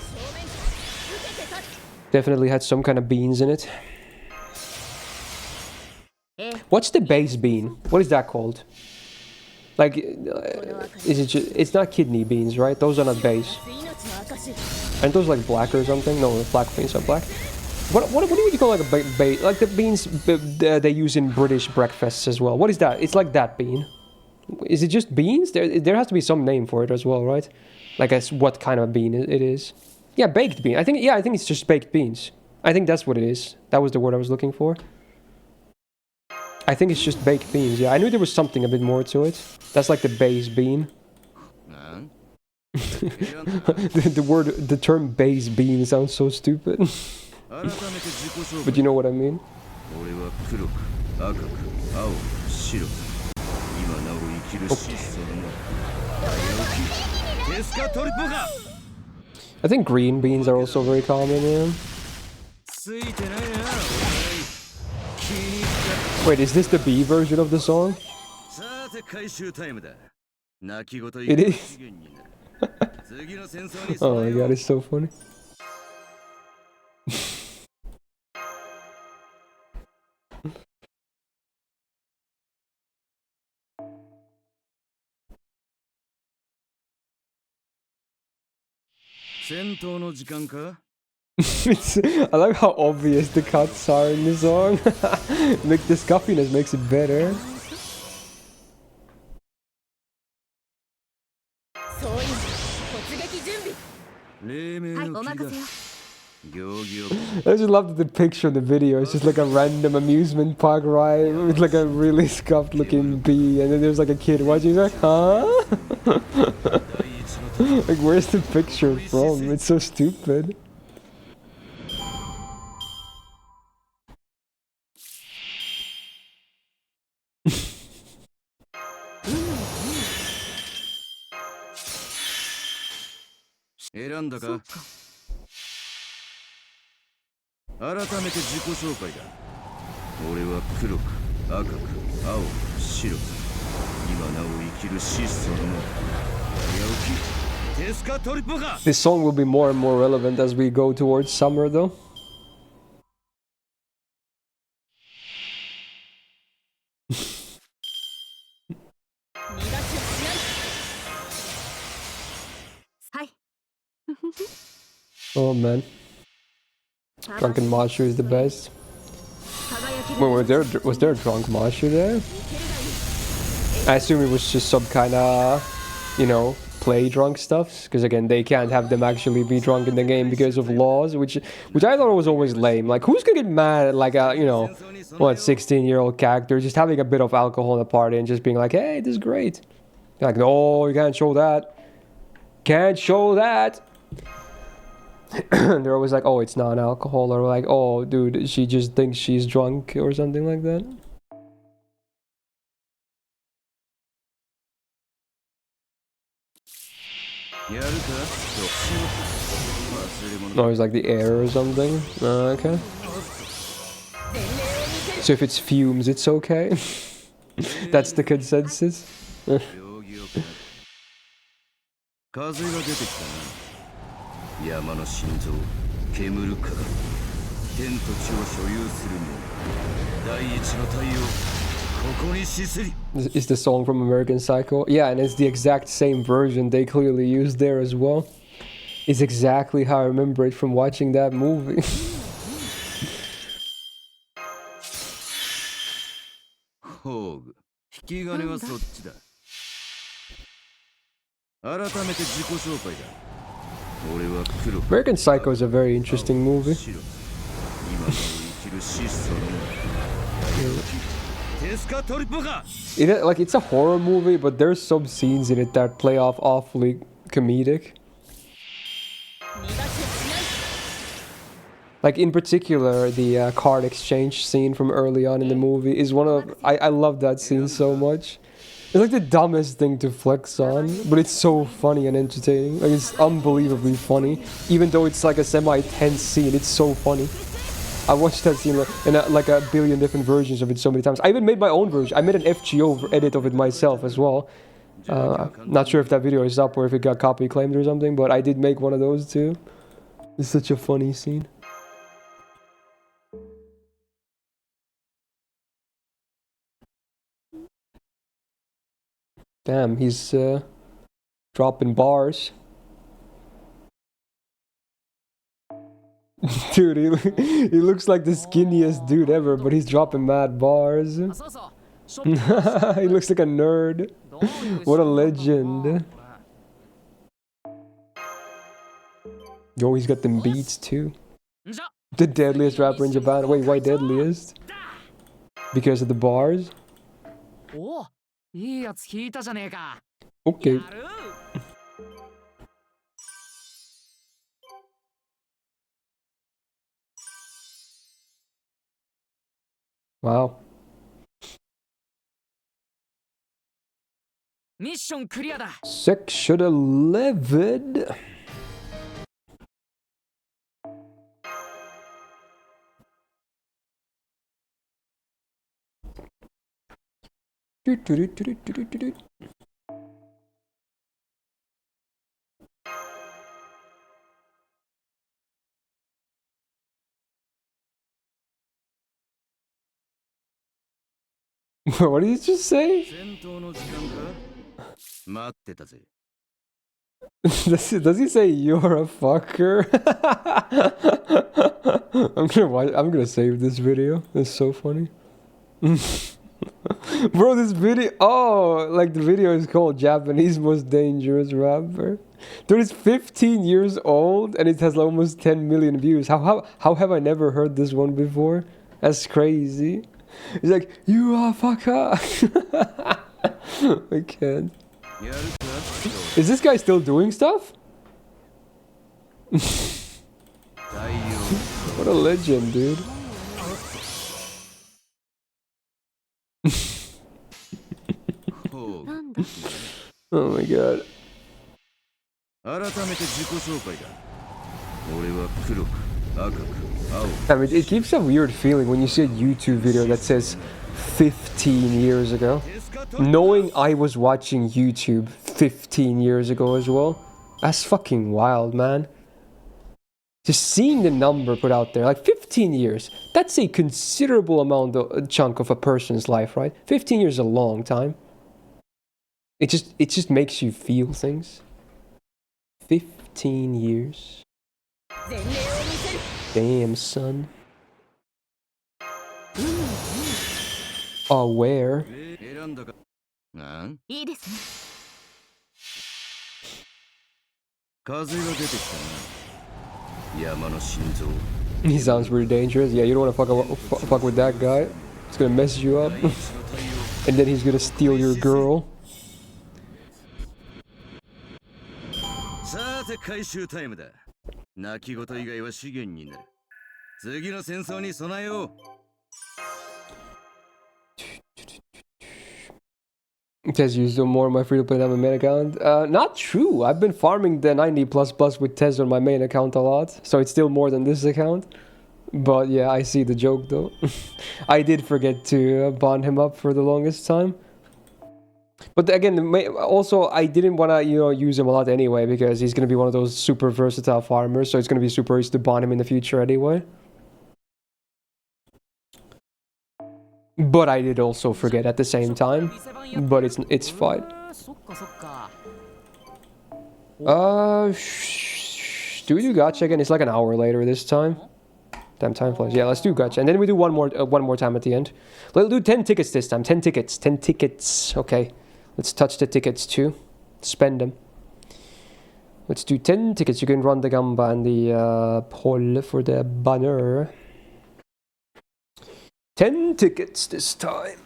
Definitely had some kind of beans in it. What's the base bean? What is that called? Like, is it just, it's not kidney beans, right? Those are not base. Aren't those like black or something? No, the black beans are black. What do you call like a like the beans they use in British breakfasts as well? What is that? It's like that bean. Is it just beans? There has to be some name for it as well, right? Like as what kind of bean it is. Yeah, baked bean. I think it's just baked beans. I think that's what it is. That was the word I was looking for. I think it's just baked beans. Yeah, I knew there was something a bit more to it. That's like the base bean. the term base bean sounds so stupid. But you know what I mean? I think green beans are also very common, yeah. Wait, is this the B version of the song? It is? Oh my god, it's so funny. I like how obvious the cuts are in the song. The scuffiness makes it better. I just love that the picture of the video is just like a random amusement park ride with like a really scuffed looking bee, and then there's like a kid watching like, huh? Like, where's the picture from? It's so stupid. This song will be more and more relevant as we go towards summer, though. Oh man. Drunken Mashu is the best. Wait, was there a drunk Mashu there? I assume it was just some kind of, you know, play drunk stuff. Because again, they can't have them actually be drunk in the game because of laws, which I thought was always lame. Like, who's gonna get mad at like a, you know, what, 16-year-old character just having a bit of alcohol in the party and just being like, hey, this is great. You're like, no, you can't show that. Can't show that. They're always like, oh, it's not alcohol, or like, oh, dude, she just thinks she's drunk or something like that. No, it's like the air or something. Okay. So if it's fumes, it's okay. That's the consensus. 風が出てきたな。山の心臓、煙るから天と地を所有する者、第一の太陽、ここに死すり。 Is the song from American Psycho? Yeah, and it's the exact same version they clearly used there as well. It's exactly how I remember it from watching that movie. ホーグ、引き金はそっちだ。改めて自己紹介だ。俺は黒。American Psycho is a very interesting movie. 今の生きる質素のテスカトリポか。Like, it's a horror movie, but there's some scenes in it that play off awfully comedic. Like, in particular, the card exchange scene from early on in the movie is one of... I love that scene so much. It's like the dumbest thing to flex on, but it's so funny and entertaining. Like, it's unbelievably funny. Even though it's like a semi-tense scene, it's so funny. I watched that scene in like a billion different versions of it so many times. I even made my own version. I made an FGO edit of it myself as well. Not sure if that video is up or if it got copy claimed or something, but I did make one of those too. It's such a funny scene. Damn, he's dropping bars. Dude, he looks like the skinniest dude ever, but he's dropping mad bars. He looks like a nerd. What a legend. Yo, he's got them beats too. The deadliest rapper in Japan. Wait, why deadliest? Because of the bars? Okay. Wow. Mission clear だ。 Section 11. What did you just say? 戦闘の時間か。待ってたぜ。 Does he say you're a fucker? I'm gonna save this video. It's so funny. Bro, this video, oh, like the video is called Japanese Most Dangerous Rapper. Dude, it's 15 years old and it has almost 10 million views. How have I never heard this one before? That's crazy. He's like, you are a fucker. I can't. Is this guy still doing stuff? What a legend, dude. Oh my god. I mean, it gives a weird feeling when you see a YouTube video that says 15 years ago. Knowing I was watching YouTube 15 years ago as well. That's fucking wild, man. Just seeing the number put out there, like 15 years. That's a considerable amount of chunk of a person's life, right? 15 years is a long time. It just makes you feel things. 15 years. Damn, son. Oh, where? 選んだか。なん？いいですね。風が出てきたな。山の心臓。He sounds pretty dangerous. Yeah, you don't want to fuck with that guy. It's gonna mess you up. And then he's gonna steal your girl. さて回収タイムだ。泣き言以外は資源になる。次の戦争に備えよう。It says use more on my free-to-play than my main account. Not true. I've been farming the 90++ with Tez on my main account a lot, so it's still more than this account. But yeah, I see the joke though. I did forget to bond him up for the longest time. But again, also I didn't want to use him a lot anyway because he's gonna be one of those super versatile farmers, so it's gonna be super easy to bond him in the future anyway. But I did also forget at the same time. But it's fine. Do we do gacha again? It's like an hour later this time. Damn, time flies. Yeah, let's do gacha, and then we do one more time at the end. Let's do 10 tickets this time. 10 tickets. 10 tickets. Okay, let's touch the tickets too. Spend them. Let's do 10 tickets. You can run the gamba and the poll for the banner. 10 tickets this time.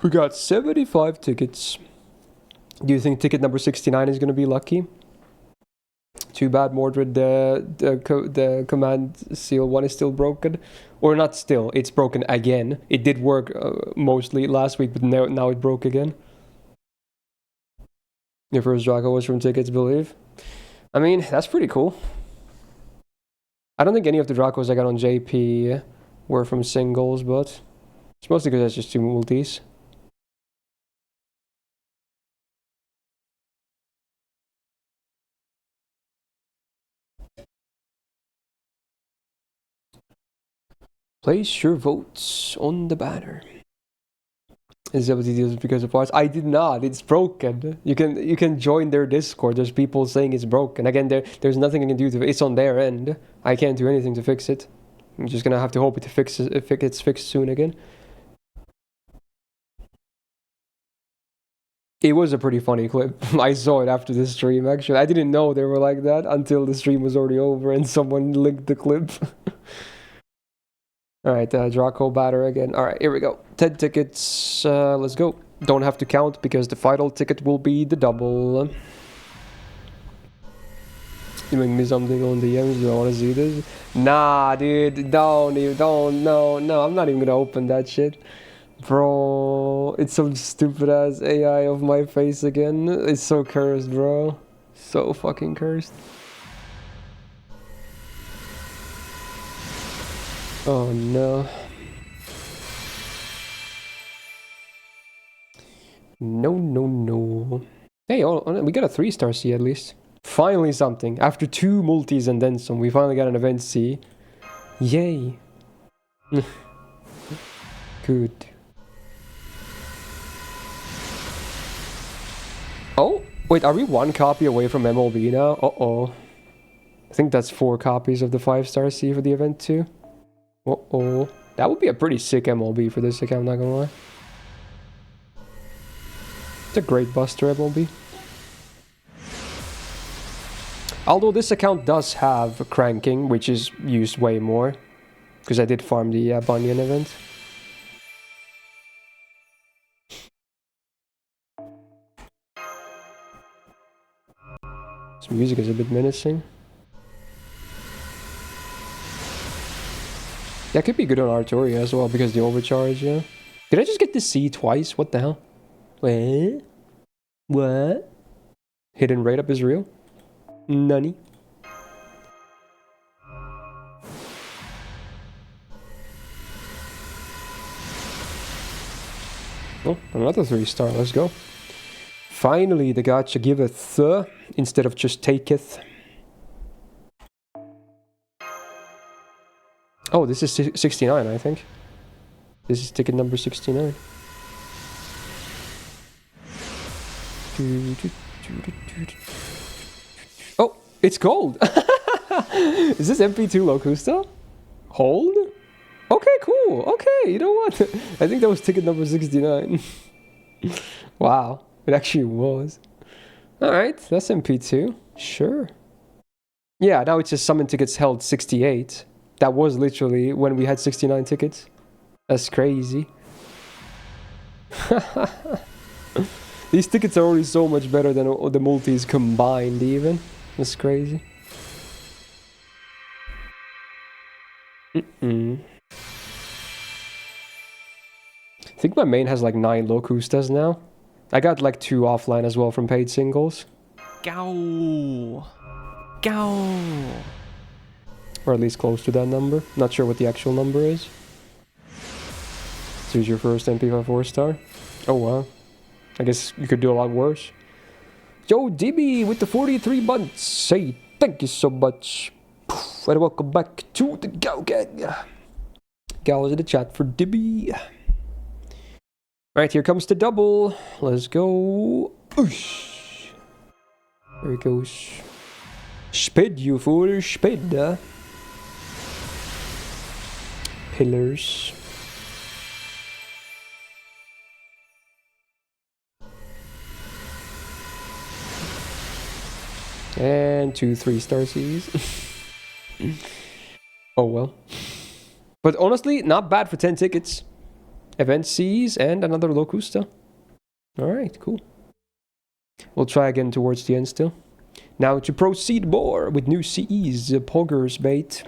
We got 75 tickets. Do you think ticket number 69 is going to be lucky? Too bad, Mordred, the command seal one is still broken. Or not still, it's broken again. It did work mostly last week, but now it broke again. Your first Draco was from tickets, believe? I mean, that's pretty cool. I don't think any of the Dracos I got on JP were from singles, but it's mostly because that's just 2 multis. Place your votes on the banner. Is that what he deals because of parts? I did not. It's broken. You can join their Discord. There's people saying it's broken. Again, there's nothing I can do to. It's on their end. I can't do anything to fix it. I'm just gonna have to hope it gets fixed soon again. It was a pretty funny clip. I saw it after the stream. Actually, I didn't know they were like that until the stream was already over and someone linked the clip. Alright, Draco batter again. Alright, here we go. 10 tickets. Let's go. Don't have to count because the final ticket will be the double. Doing me something on the DMs. Do I want to see this? Nah, dude. Don't. No, I'm not even gonna open that shit. Bro, it's some stupid ass AI of my face again. It's so cursed, bro. So fucking cursed. Oh no. No. Hey, we got a 3-star C at least. Finally something. After 2 multis and then some, we finally got an event C. Yay. Good. Oh, wait, are we 1 copy away from MLB now? Uh-oh. I think that's 4 copies of the 5-star C for the event too. Uh-oh. That would be a pretty sick MLB for this account, not gonna lie. It's a great buster MLB. Although this account does have cranking, which is used way more. Because I did farm the Bunyan event. This music is a bit menacing. That could be good on Artoria as well, because the overcharge, yeah. Did I just get the C twice? What the hell? What? What? Hidden rate up is real? Nunny. Oh, another 3-star, let's go. Finally, the gacha giveth instead of just taketh. Oh, this is 69, I think. This is ticket number 69. It's gold. Is this MP2 Locusta? Hold? Okay, cool. Okay, you know what? I think that was ticket number 69. Wow, it actually was. Alright, that's MP2. Sure. Yeah, now it's just summon tickets held 68. That was literally when we had 69 tickets. That's crazy. These tickets are already so much better than the multis combined even. That's crazy. I think my main has like 9 Locustas now. I got like 2 offline as well from paid singles. Go. Go. Or at least close to that number. Not sure what the actual number is. So here's your first MP5 4-star. Oh wow. I guess you could do a lot worse. Yo, DB with the 43 months. Hey, thank you so much. And welcome back to the Go Gang. Gals in the chat for Dibby. Alright, here comes the double. Let's go. Oosh. There it goes. Spid, you fool. Spid. Pillars. And 2 3-star Cs. Oh well. But honestly, not bad for 10 tickets. Event Cs and another Locusta. Alright, cool. We'll try again towards the end still. Now to proceed more with new CEs. Poggers bait.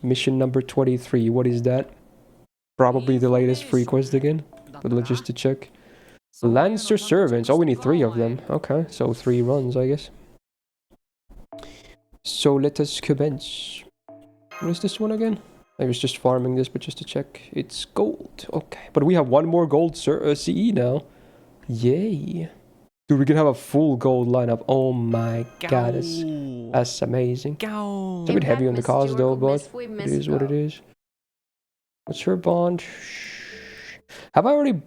Mission number 23. What is that? Probably the latest free quest again. But let's just to check. Lancer Servants. Oh, we need 3 of them. Okay, so 3 runs, I guess. So let us commence. What is this one again? I was just farming this, but just to check. It's gold. Okay, but we have 1 more gold CE now. Yay. Dude, we can have a full gold lineup. Oh my god, that's amazing. It's a bit heavy on the cost though, but it is what it is. What's her bond? Have I already...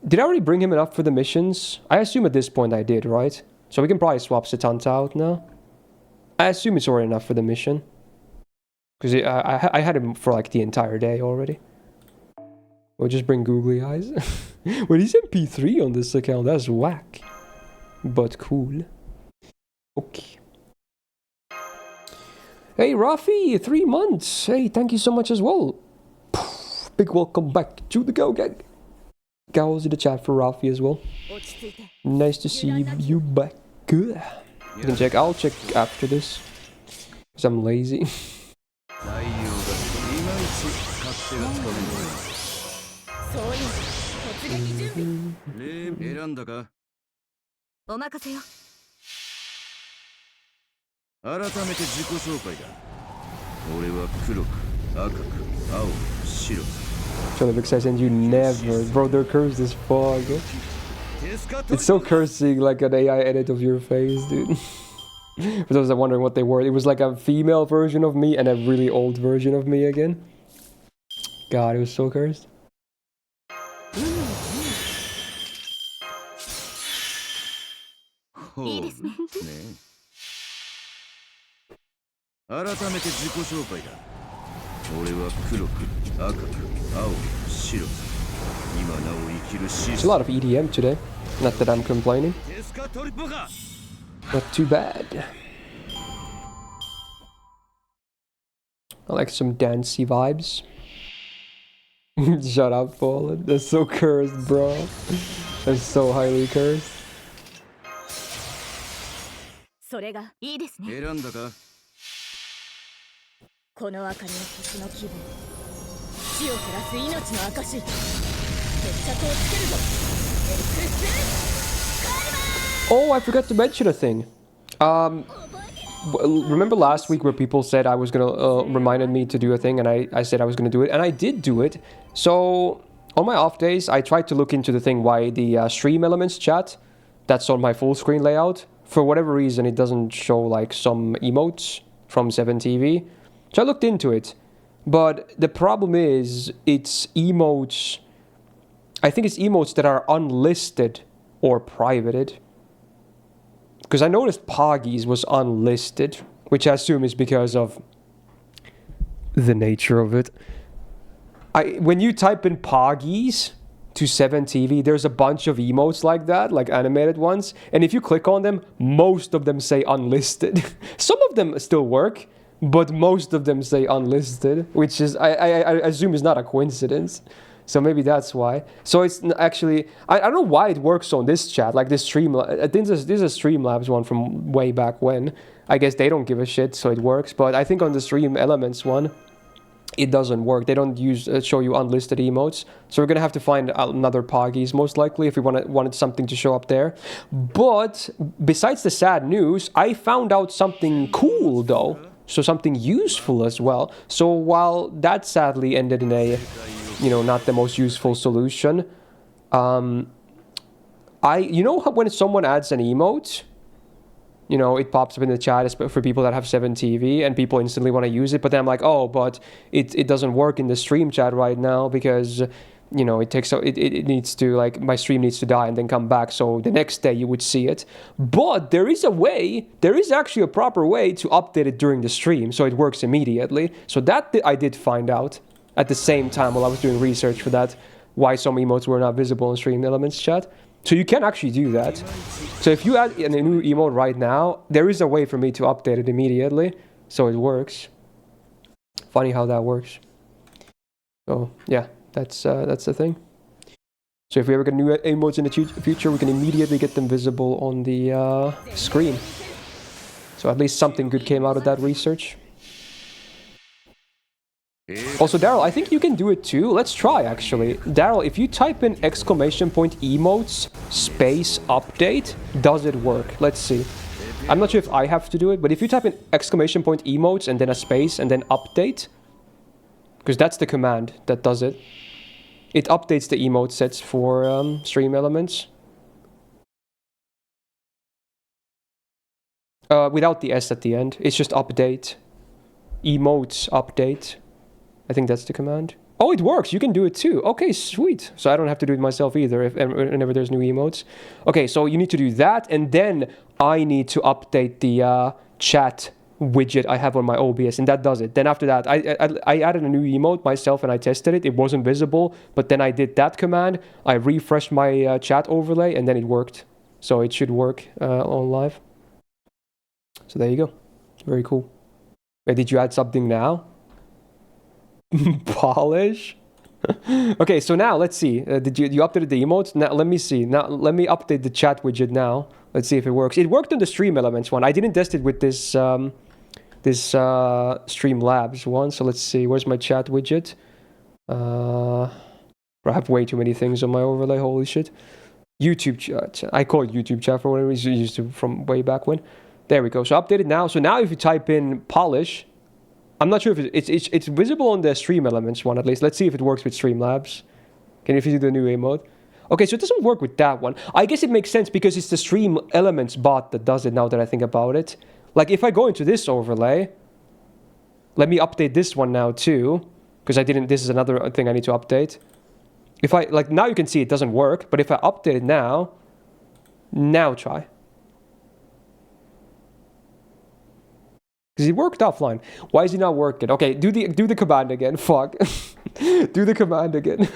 Did I already bring him enough for the missions? I assume at this point I did, right? So we can probably swap Satanta out now. I assume it's already enough for the mission. Because I had him for like the entire day already. We'll just bring googly eyes. Well, he's MP3 on this account. That's whack. But cool. Okay. Hey, Rafi, 3 months. Hey, thank you so much as well. Big welcome back to the Go Gang. Gals in the chat for Rafi as well. Nice to see you back. Good. You can check. I'll check after this. Because I'm lazy. Cholevik says, and you never. Bro, they're cursed as fuck. It's so cursing, like an AI edit of your face, dude. For those that are wondering what they were, it was like a female version of me and a really old version of me again. God, it was so cursed. There's a lot of EDM today. Not that I'm complaining. Not too bad. I like some dancey vibes. Shut up, Fallen. That's so cursed, bro. That's so highly cursed. Oh, I forgot to mention a thing. Remember last week where people said I was gonna reminded me to do a thing, and I said I was gonna do it, and I did do it. So on my off days, I tried to look into the thing why the stream elements chat that's on my full screen layout, for whatever reason, it doesn't show like some emotes from 7TV. So I looked into it, but the problem is it's emotes. I think it's emotes that are unlisted or privated. Because I noticed Poggies was unlisted, which I assume is because of the nature of it. When you type in Poggies to 7TV, there's a bunch of emotes like that, like animated ones. And if you click on them, most of them say unlisted. Some of them still work, but most of them say unlisted, which is, I assume is not a coincidence. So maybe that's why. So it's actually, I don't know why it works on this chat, like this stream. I think this is a Streamlabs one from way back when. I guess they don't give a shit, so it works. But I think on the Stream Elements one, it doesn't work. They don't show you unlisted emotes. So we're gonna have to find another Poggies most likely if we wanted something to show up there. But besides the sad news, I found out something cool though. So something useful as well. So while that sadly ended in a, you know, not the most useful solution, you know how when someone adds an emote, you know, it pops up in the chat for people that have 7TV and people instantly want to use it. But then I'm like, oh, but it doesn't work in the stream chat right now because, you know, it needs to, like, my stream needs to die and then come back. So the next day you would see it. But there is actually a proper way to update it during the stream so it works immediately. So that I did find out at the same time while I was doing research for that, why some emotes were not visible in Stream Elements chat. So you can actually do that. So if you add a new emote right now, there is a way for me to update it immediately, so it works. Funny how that works. So yeah, that's the thing. So if we ever get new emotes in the future, we can immediately get them visible on the screen. So at least something good came out of that research. Also, Daryl, I think you can do it too. Let's try, actually. Daryl, if you type in !emotes space update, does it work? Let's see. I'm not sure if I have to do it, but if you type in !emotes and then a space and then update, because that's the command that does it, it updates the emote sets for Stream Elements. Without the S at the end. It's just update. Emotes update. I think that's the command. Oh, it works. You can do it too. Okay, sweet. So I don't have to do it myself either whenever there's new emotes. Okay, so you need to do that, and then I need to update the chat widget I have on my OBS, and that does it. Then after that, I added a new emote myself, and I tested it. It wasn't visible, but then I did that command. I refreshed my chat overlay, and then it worked. So it should work on live. So there you go. Very cool. Wait, did you add something now? Polish? Okay, so now let's see. Did you updated the emotes? Now let me see. Now let me update the chat widget now. Let's see if it works. It worked on the Stream Elements one. I didn't test it with this Streamlabs one. So let's see. Where's my chat widget? I have way too many things on my overlay. Holy shit. YouTube chat. I call it YouTube chat for whatever reason. Used to from way back when. There we go. So updated now. So now if you type in Polish, I'm not sure if it's visible on the Stream Elements one at least. Let's see if it works with Streamlabs. Can you do the new emote? Okay, so it doesn't work with that one. I guess it makes sense because it's the Stream Elements bot that does it now that I think about it. Like if I go into this overlay, let me update this one now too, because this is another thing I need to update. If I, like now you can see it doesn't work, but if I update it now try. Because it worked offline. Why is it not working? Okay, do the command again. Fuck. Do the command again.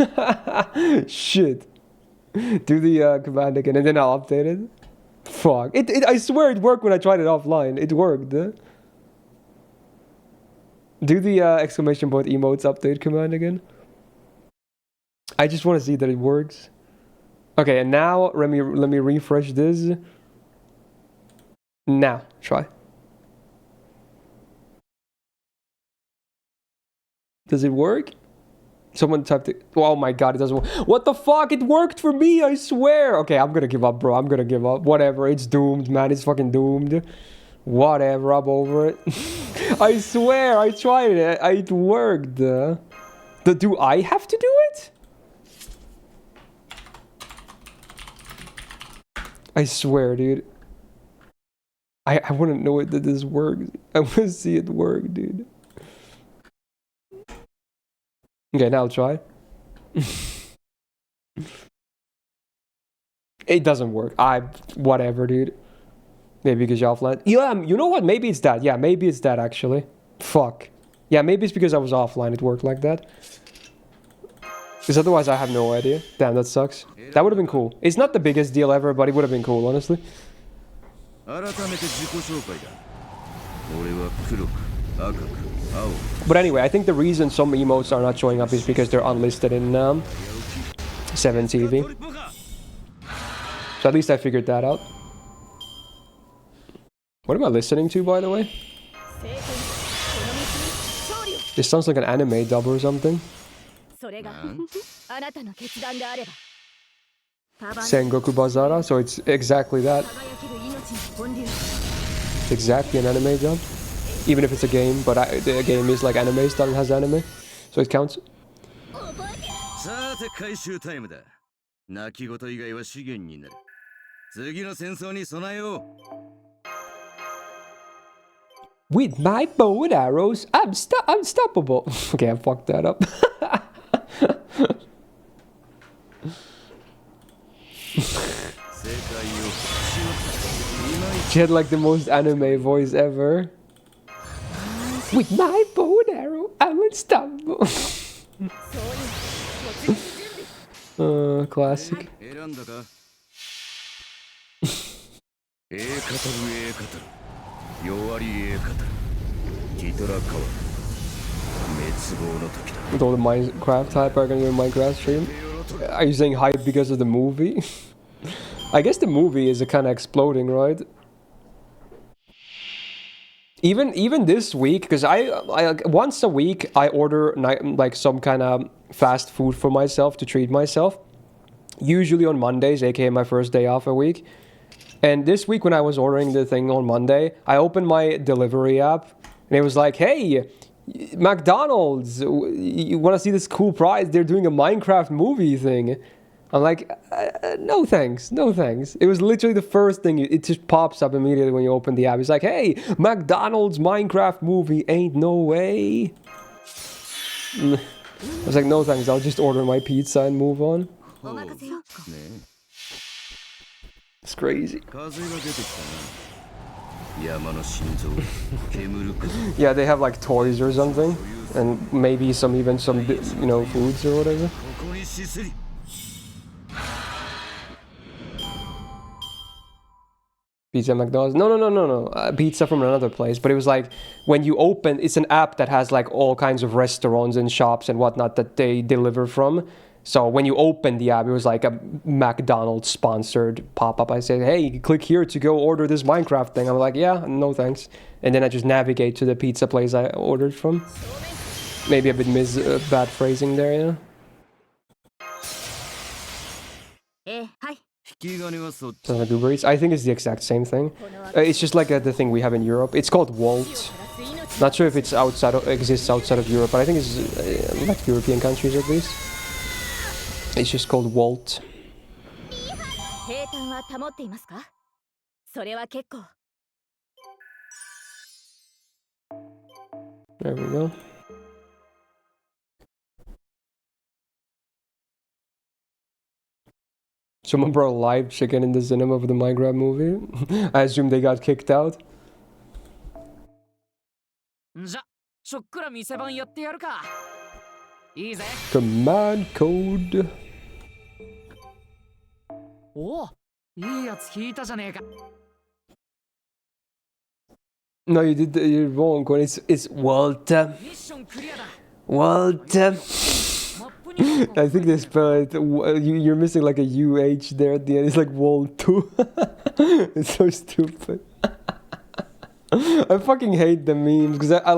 Shit. Do the command again, and then I'll update it. Fuck. I swear it worked when I tried it offline. It worked. Do the !emotes update command again. I just want to see that it works. Okay, and now let me refresh this. Now try. Does it work? Someone typed it. Oh my god, it doesn't work. What the fuck? It worked for me, I swear. Okay, I'm gonna give up, bro. I'm gonna give up. Whatever, it's doomed, man. It's fucking doomed. Whatever, I'm over it. I swear, I tried it. It worked. Do I have to do it? I swear, dude. I wouldn't know it that this works. I want to see it work, dude. Okay, now I'll try. It doesn't work. Whatever, dude. Maybe because you're offline. Yeah, you know what? Maybe it's that. Yeah, maybe it's that actually. Fuck. Yeah, maybe it's because I was offline. It worked like that. Because otherwise I have no idea. Damn, that sucks. That would have been cool. It's not the biggest deal ever, but it would have been cool, honestly. But anyway, I think the reason some emotes are not showing up is because they're unlisted in 7TV. So at least I figured that out. What am I listening to, by the way? This sounds like an anime dub or something. Sengoku Bazara, so it's exactly that. It's exactly an anime dub. Even if it's a game, but the game is like anime style and has anime. So it counts. With my bow and arrows, I'm unstoppable. Okay, I fucked that up. She had like the most anime voice ever. With my bow and arrow, I'm unstoppable. Classic. With all the Minecraft hype are gonna do a Minecraft stream. Are you saying hype because of the movie? I guess the movie is kind of exploding, right? Even this week, because I once a week I order like some kind of fast food for myself to treat myself. Usually on Mondays, aka my first day off a week. And this week when I was ordering the thing on Monday, I opened my delivery app and it was like, hey, McDonald's, you want to see this cool prize? They're doing a Minecraft movie thing. I'm like, no thanks, no thanks. It was literally the first thing, it just pops up immediately when you open the app. It's like, hey, McDonald's Minecraft movie, ain't no way. I was like, no thanks, I'll just order my pizza and move on. It's crazy. Yeah, they have like toys or something, and maybe even some foods or whatever. Pizza McDonald's? No. Pizza from another place. But it was like when you open, it's an app that has like all kinds of restaurants and shops and whatnot that they deliver from. So when you open the app, it was like a McDonald's sponsored pop-up. I said, hey, click here to go order this Minecraft thing. I'm like, yeah, no thanks. And then I just navigate to the pizza place I ordered from. Maybe a bit bad phrasing there, yeah. So like Uber Eats, I think it's the exact same thing. It's just like the thing we have in Europe. It's called Wolt. Not sure if it's exists outside of Europe, but I think it's like European countries at least. It's just called Wolt. There we go. Someone brought live chicken in the cinema for the Minecraft movie. I assume they got kicked out. Command code. No, you did. You're wrong. It's Walter. Walter. I think they spell it. You're missing like a UH there at the end. It's like Walter. It's so stupid. I fucking hate the memes because I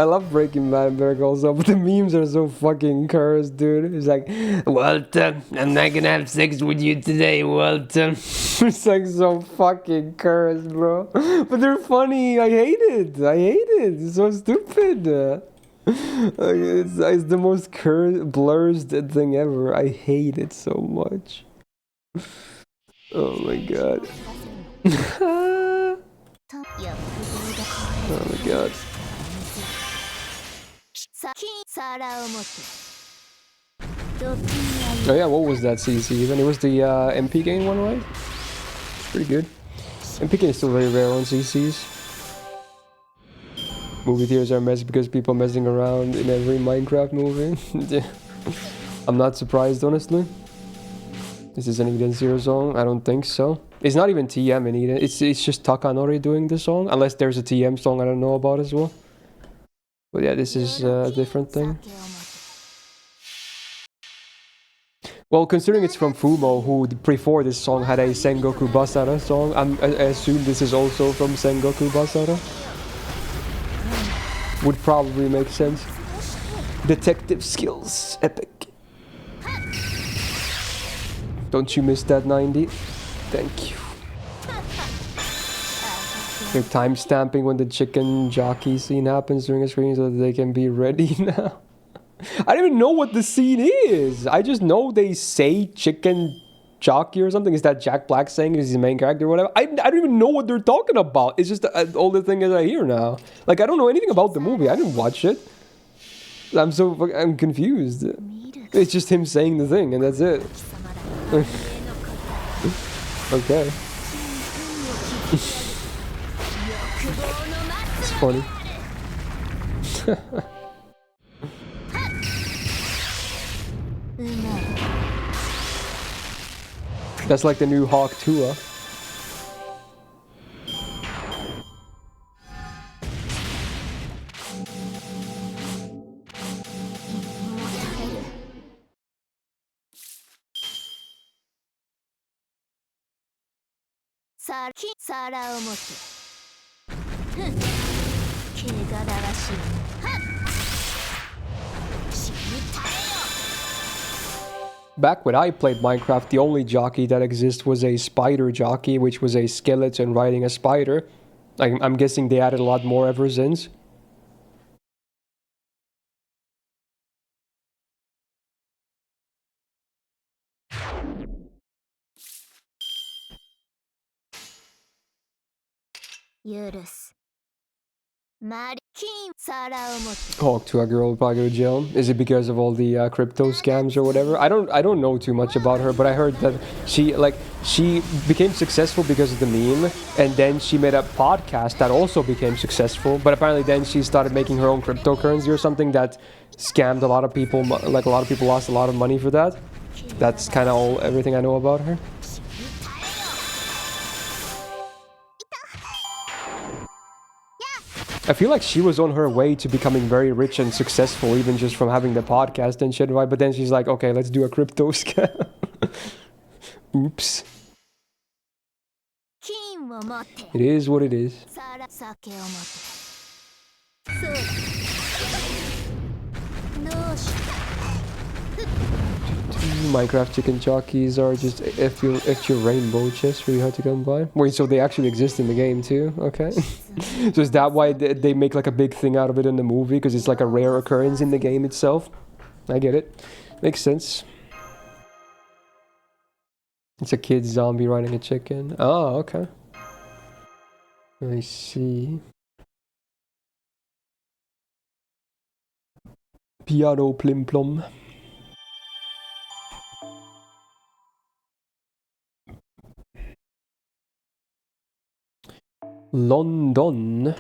love Breaking Bad Bear also, but the memes are so fucking cursed, dude. It's like, Walter, I'm not gonna have sex with you today, Walter. It's like so fucking cursed, bro. But they're funny. I hate it. It's so stupid. It's the most blurred thing ever. I hate it so much. Oh my god. Oh my god. Oh yeah, what was that CC even? It was the MP game one, right? Pretty good. And picking is still very rare on CCs. Movie theaters are messy because people are messing around in every Minecraft movie. I'm not surprised, honestly. This is an Eden Zero song? I don't think so. It's not even TM in Eden. It's just Takanori doing the song. Unless there's a TM song I don't know about as well. But yeah, this is a different thing. Well, considering it's from Fumo, who before this song had a Sengoku Basara song, I assume this is also from Sengoku Basara. Would probably make sense. Detective skills, epic. Don't you miss that 90? Thank you. They're time-stamping when the chicken jockey scene happens during a screen so that they can be ready now. I don't even know what the scene is. I just know they say chicken jockey or something. Is that Jack Black saying is the main character or whatever? I don't even know what they're talking about. It's just all the thing that I hear now. Like, I don't know anything about the movie. I didn't watch it. I'm confused. It's just him saying the thing and that's it. Okay. It's funny. That's like the new Hawk Tua. Back when I played Minecraft, the only jockey that exists was a spider jockey, which was a skeleton riding a spider. I'm guessing they added a lot more ever since. Hawk to a girl will probably go to jail. Is it because of all the crypto scams or whatever? I don't know too much about her, but I heard that she became successful because of the meme, and then she made a podcast that also became successful. But apparently, then she started making her own cryptocurrency or something that scammed a lot of people. Like a lot of people lost a lot of money for that. That's kind of everything I know about her. I feel like she was on her way to becoming very rich and successful, even just from having the podcast and shit, right? But then she's like, okay, let's do a crypto scam. Oops. It is what it is. Minecraft chicken jockeys are just extra rainbow chests really hard to come by. Wait, so they actually exist in the game too? Okay. So is that why they make like a big thing out of it in the movie? Because it's like a rare occurrence in the game itself? I get it. Makes sense. It's a kid zombie riding a chicken. Oh, okay. I see. Piano plim plom. London.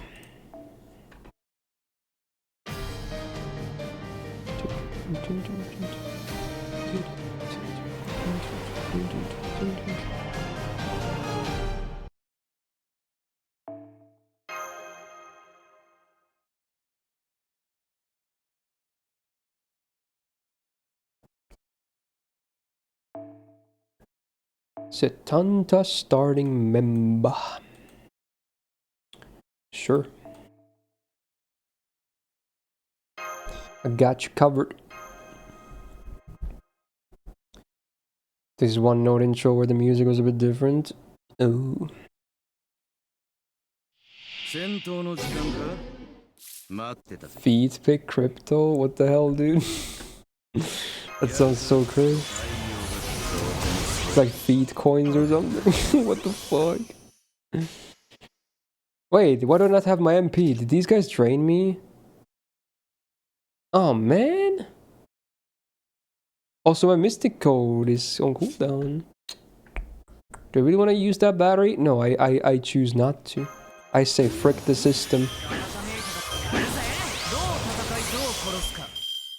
Setanta starting member. Sure. I got you covered. This is one note intro where the music was a bit different. Ooh. Feed pick crypto? What the hell, dude? That sounds so crazy. It's like feed coins or something. What the fuck? Wait, why do I not have my MP? Did these guys train me? Oh man. Also, my mystic code is on cooldown. Do I really want to use that battery? No, I choose not to. I say frick the system. どう戦いどう殺すかっ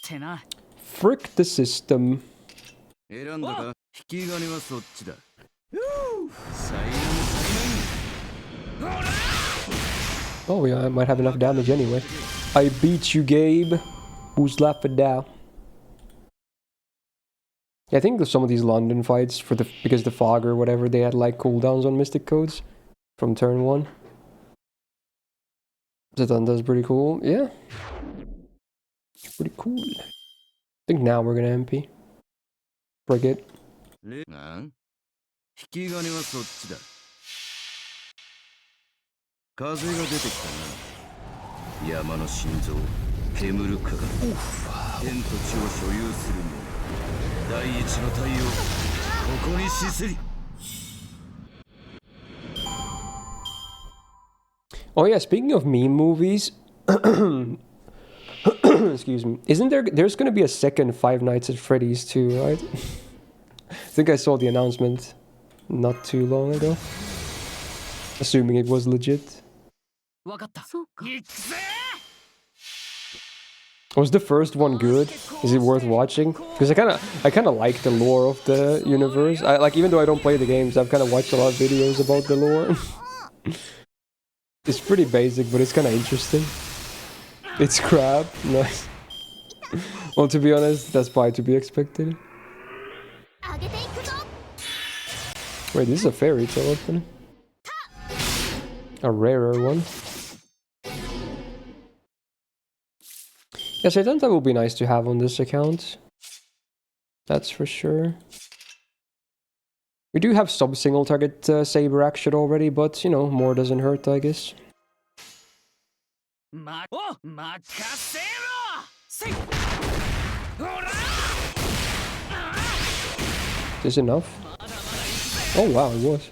てな。 Frick the system. 選んだか引き金はそっちだ。Oh yeah, I might have enough damage anyway. I beat you, Gabe. Who's laughing now? Yeah, I think some of these London fights because the fog or whatever, they had like cooldowns on Mystic codes from turn 1. Zatanda's pretty cool. Yeah. Pretty cool. I think now we're gonna MP. Frigate. 引き金はそっちだ。風が出てきたな。山の心臓、煙るかが。天と地を所有する者。第一の太陽、ここに死すり。 Oh yeah, speaking of meme movies, excuse me, there's gonna be a second Five Nights at Freddy's too, right? I think I saw the announcement not too long ago. Assuming it was legit. わかった。行くぜ。 Was the first one good? Is it worth watching? Because I kinda like the lore of the universe. Even though I don't play the games, I've kinda watched a lot of videos about the lore. It's pretty basic, but it's kinda interesting. It's crap. Nice. Well, to be honest, that's probably to be expected. Wait, this is a fairy tale opening. A rarer one. Yes, I think that will be nice to have on this account. That's for sure. We do have sub-single target saber action already, but, you know, more doesn't hurt, I guess. Is this enough? Oh wow, it was.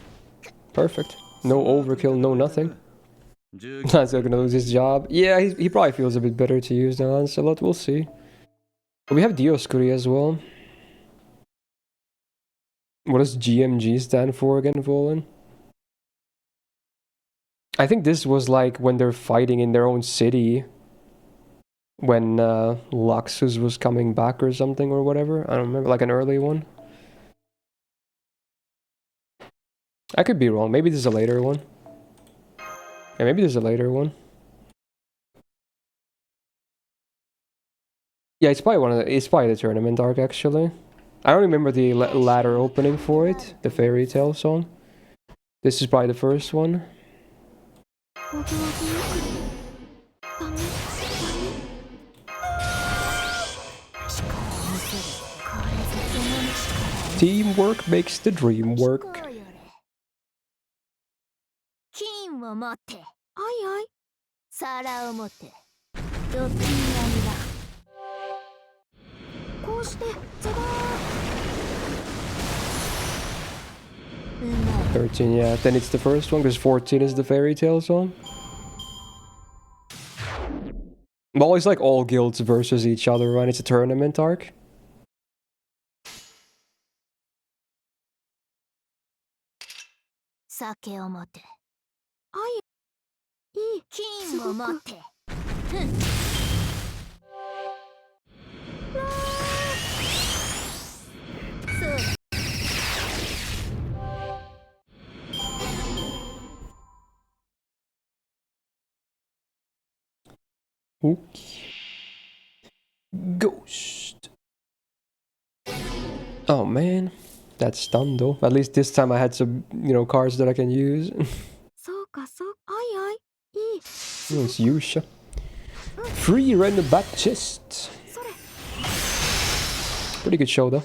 Perfect. No overkill, no nothing. That's not gonna lose his job. Yeah, he probably feels a bit better to use than Lancelot, we'll see. But we have Dioscuri as well. What does GMG stand for again, Volan? I think this was like when they're fighting in their own city. When Luxus was coming back or something or whatever. I don't remember, like an early one. I could be wrong, maybe this is a later one. Yeah, maybe there's a later one. Yeah, it's probably the tournament arc actually. I don't remember the latter opening for it, the fairy tale song. This is probably the first one. Teamwork makes the dream work. 金を持っておいおい皿を持ってドッキンアニだこうしてザバー 13, yeah, then it's the first one because 14 is the fairy tale song. Well, it's like all guilds versus each other, right? It's a tournament arc. 酒を持っていい金を持ってふん Okay. Ghost. Oh man, that's done though. At least this time I had some, you know, cards that I can use. Oh, it's Yusha. Free random back chest. Pretty good show though.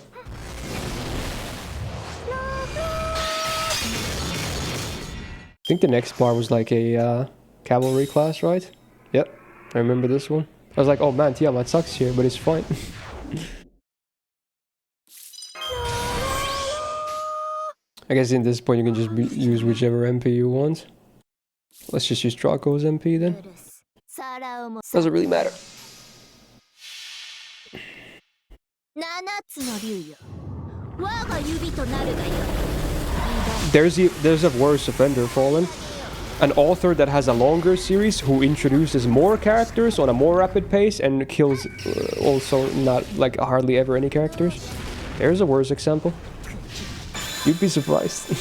I think the next bar was like a cavalry class, right? Yep, I remember this one. I was like, oh man, Tiamat sucks here, but it's fine. I guess in this point you can just use whichever MP you want. Let's just use Draco's MP then. Doesn't really matter. 7つの竜よ我が指となるがよ there's a worse offender, Fallen. An author that has a longer series who introduces more characters on a more rapid pace and kills also not like hardly ever any characters. There's a worse example. You'd be surprised.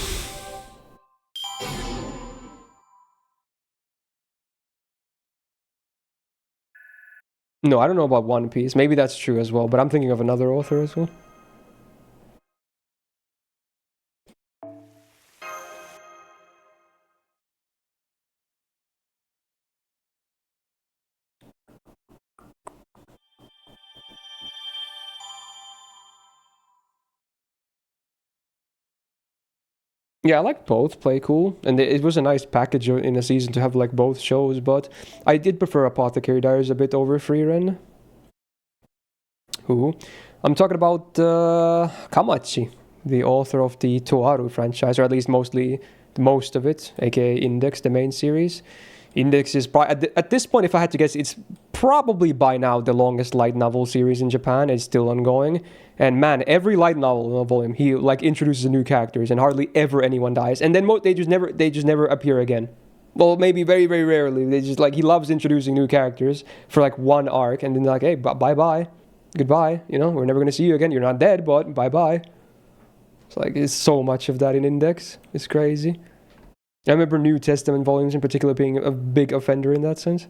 No, I don't know about One Piece. Maybe that's true as well, but I'm thinking of another author as well. Yeah, I like both. Play cool, and it was a nice package in a season to have like both shows. But I did prefer Apothecary Diaries a bit over Frieren. Who? I'm talking about Kamachi, the author of the Toaru franchise, or at least most of it, aka Index, the main series. Index is at this point, if I had to guess, it's probably by now the longest light novel series in Japan. It's still ongoing, and man, every light novel volume he like introduces new characters, and hardly ever anyone dies, and then they just never appear again. Well, maybe very very rarely. They just like he loves introducing new characters for like one arc, and then they're like, hey, bye bye, goodbye. You know, we're never gonna see you again. You're not dead, but bye bye. It's like there's so much of that in Index. It's crazy. I remember New Testament volumes in particular being a big offender in that sense.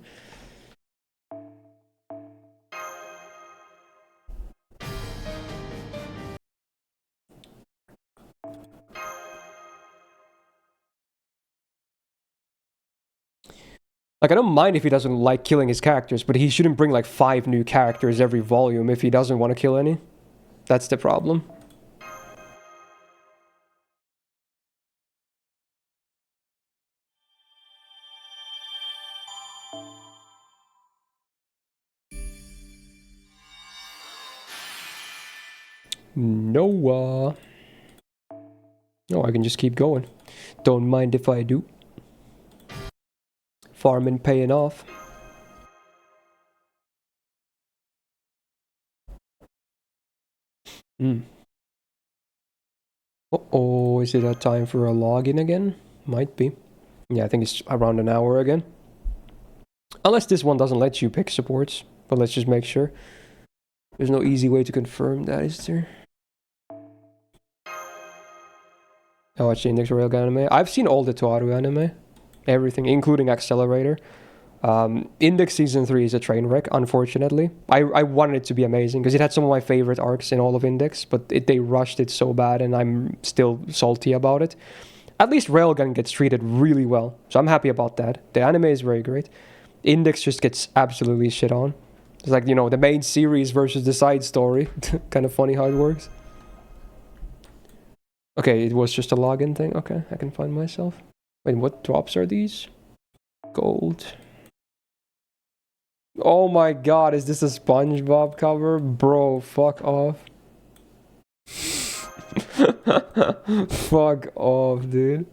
Like, I don't mind if he doesn't like killing his characters, but he shouldn't bring like 5 new characters every volume if he doesn't want to kill any. That's the problem. No, no, I can just keep going. Don't mind if I do. Farming paying off. Uh-oh, is it a time for a login again? Might be. Yeah, I think it's around an hour again. Unless this one doesn't let you pick supports. But let's just make sure. There's no easy way to confirm that, is there? I watched the Index Railgun anime. I've seen all the Toaru anime. Everything, including Accelerator. Index Season 3 is a train wreck, unfortunately. I wanted it to be amazing, because it had some of my favorite arcs in all of Index, but they rushed it so bad, and I'm still salty about it. At least Railgun gets treated really well, so I'm happy about that. The anime is very great. Index just gets absolutely shit on. It's like, you know, the main series versus the side story. Kind of funny how it works. Okay, it was just a login thing. Okay, I can find myself. Wait, what drops are these? Gold. Oh my god, is this a SpongeBob cover? Bro, fuck off. Fuck off, dude.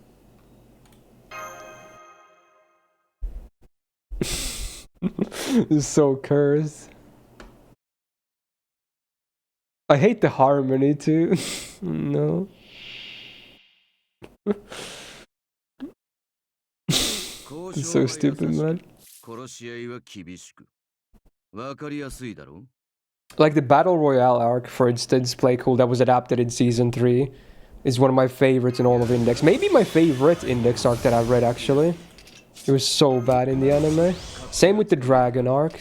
This is so cursed. I hate the harmony too. No. It's so stupid, man. Like the Battle Royale arc, for instance, Play Cool, that was adapted in Season 3, is one of my favorites in all of Index. Maybe my favorite Index arc that I've read, actually. It was so bad in the anime. Same with the Dragon arc.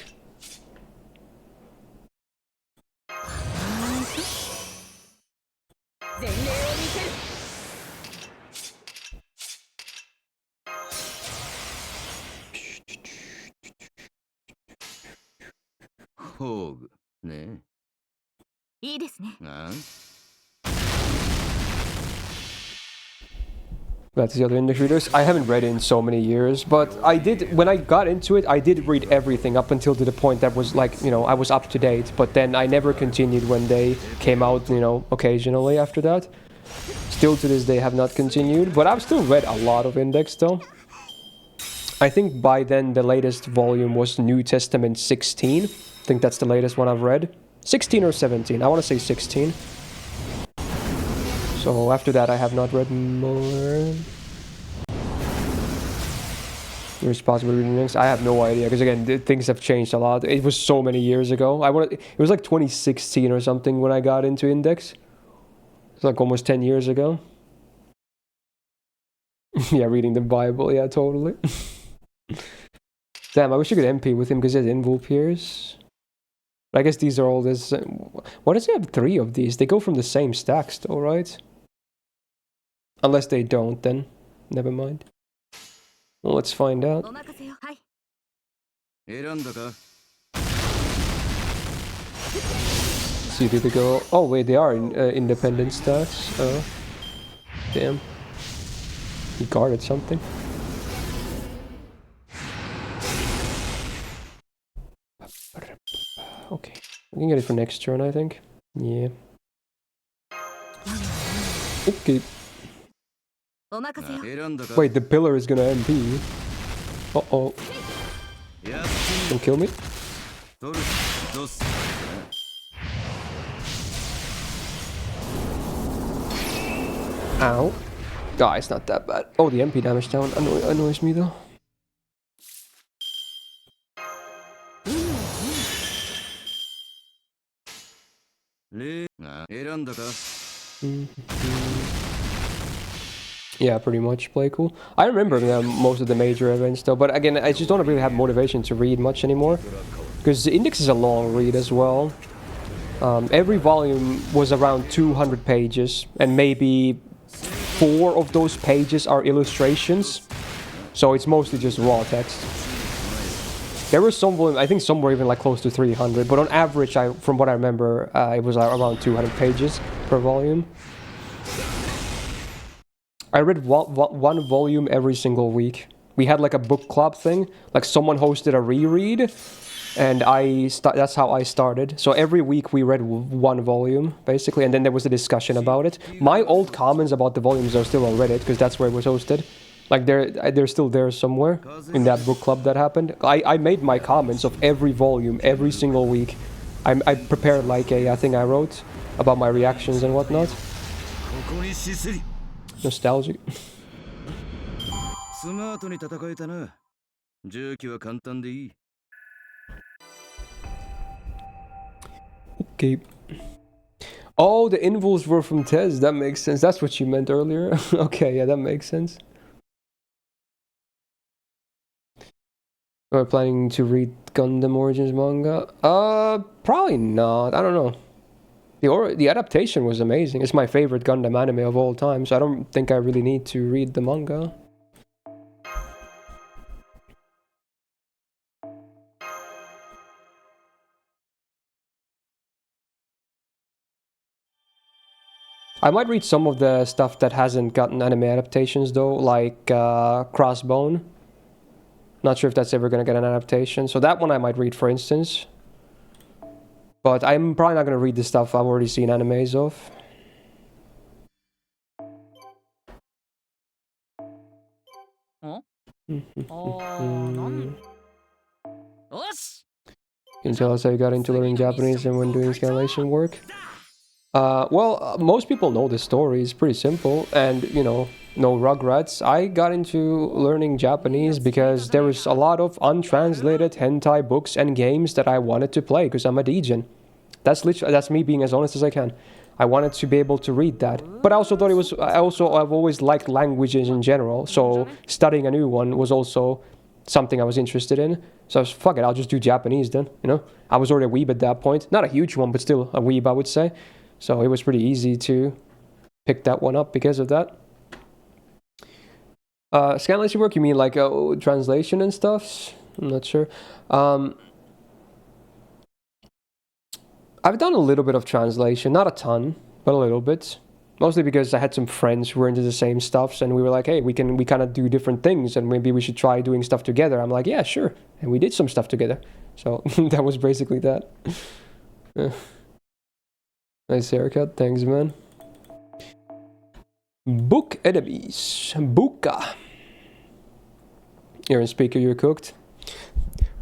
That's the other Index readers. I haven't read it in so many years, but I did, when I got into it, I did read everything up until to the point that was like, you know, I was up to date, but then I never continued when they came out, you know, occasionally after that. Still to this day have not continued, but I've still read a lot of Index though. I think by then the latest volume was New Testament 16. I think that's the latest one I've read. 16 or 17, I want to say 16. So after that, I have not read more. You're responsible for reading next. I have no idea because again, things have changed a lot. It was so many years ago. It was like 2016 or something when I got into Index. It's like almost 10 years ago. Yeah, reading the Bible. Yeah, totally. Damn, I wish I could MP with him because he has invul peers. But I guess these are all this. Why does he have 3 of these? They go from the same stacks, though, right? Unless they don't, then never mind. Well, let's find out. お任せよ。はい。選んだか See, did they go? Oh wait, they are independent stacks. Oh, damn. He guarded something. Okay, we can get it for next turn, I think. Yeah. Okay. お任せよ。選んだか Wait, the pillar is gonna MP. Uh-oh. やって Don't kill me. 取るどうす Ow. Ah, it's not that bad. Oh, the MP damage down annoys me though. Yeah, pretty much play cool. I remember most of the major events though, but again, I just don't really have motivation to read much anymore. Because the Index is a long read as well. Every volume was around 200 pages, and maybe 4 of those pages are illustrations. So it's mostly just raw text. There were some volumes, I think some were even like close to 300, but on average, from what I remember, it was around 200 pages per volume. I read one volume every single week. We had like a book club thing, like someone hosted a reread, and that's how I started. So every week we read one volume, basically, and then there was a discussion about it. My old comments about the volumes are still on Reddit, because that's where it was hosted. Like, they're still there somewhere, in that book club that happened. I made my comments of every volume, every single week. I prepared like a thing I wrote about my reactions and whatnot. Nostalgic. スマートに戦えたな。銃器は簡単でいい。 Okay. Oh, the invuls were from Tez. That makes sense. That's what you meant earlier. Okay, yeah, that makes sense. Are we planning to read Gundam Origins manga? Probably not. I don't know. The adaptation was amazing. It's my favorite Gundam anime of all time, so I don't think I really need to read the manga. I might read some of the stuff that hasn't gotten anime adaptations though, like Crossbone. Not sure if that's ever gonna get an adaptation, so that one I might read, for instance. But I'm probably not gonna read the stuff I've already seen animes of. Huh? Can you tell us how you got into learning Japanese and when doing scanlation work? Well, most people know the story. It's pretty simple, and you know, no Rugrats. I got into learning Japanese because there was a lot of untranslated hentai books and games that I wanted to play because I'm a degen. That's me being as honest as I can. I wanted to be able to read that, but I also thought I've always liked languages in general, so studying a new one was also something I was interested in. So I was, fuck it, I'll just do Japanese then, you know? I was already a weeb at that point. Not a huge one, but still a weeb, I would say. So it was pretty easy to pick that one up because of that. Scanlation work, you mean like translation and stuff? I'm not sure. I've done a little bit of translation, not a ton, but a little bit. Mostly because I had some friends who were into the same stuff, and we were like, hey, we kind of do different things, and maybe we should try doing stuff together. I'm like, yeah, sure. And we did some stuff together. So that was basically that. Nice haircut, thanks, man. Book enemies. Buka. You're in speaker, you're cooked.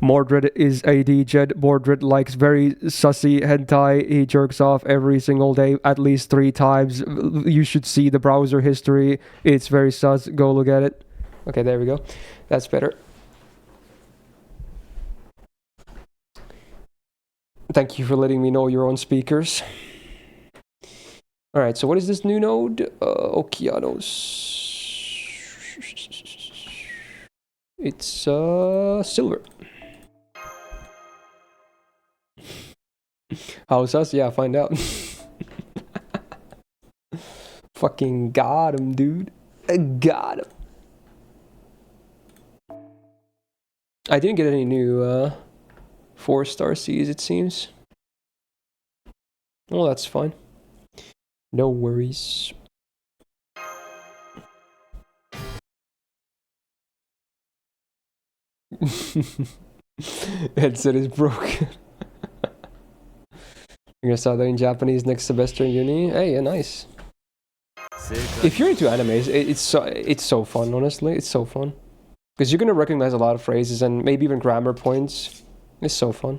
Mordred is a DJ. Mordred likes very sussy hentai. He jerks off every single day, at least 3 times. You should see the browser history. It's very sus. Go look at it. Okay, there we go. That's better. Thank you for letting me know you're on speakers. Alright, so what is this new node? Okeanos. It's silver. How's us? Yeah, find out. Fucking got him, dude. I got him. I didn't get any new 4-star Cs, it seems. Well, that's fine. No worries. Headset is broken. You're gonna start learning Japanese next semester in uni? Hey, yeah, nice. If you're into animes, it's so fun, honestly. It's so fun. Because you're gonna recognize a lot of phrases and maybe even grammar points. It's so fun.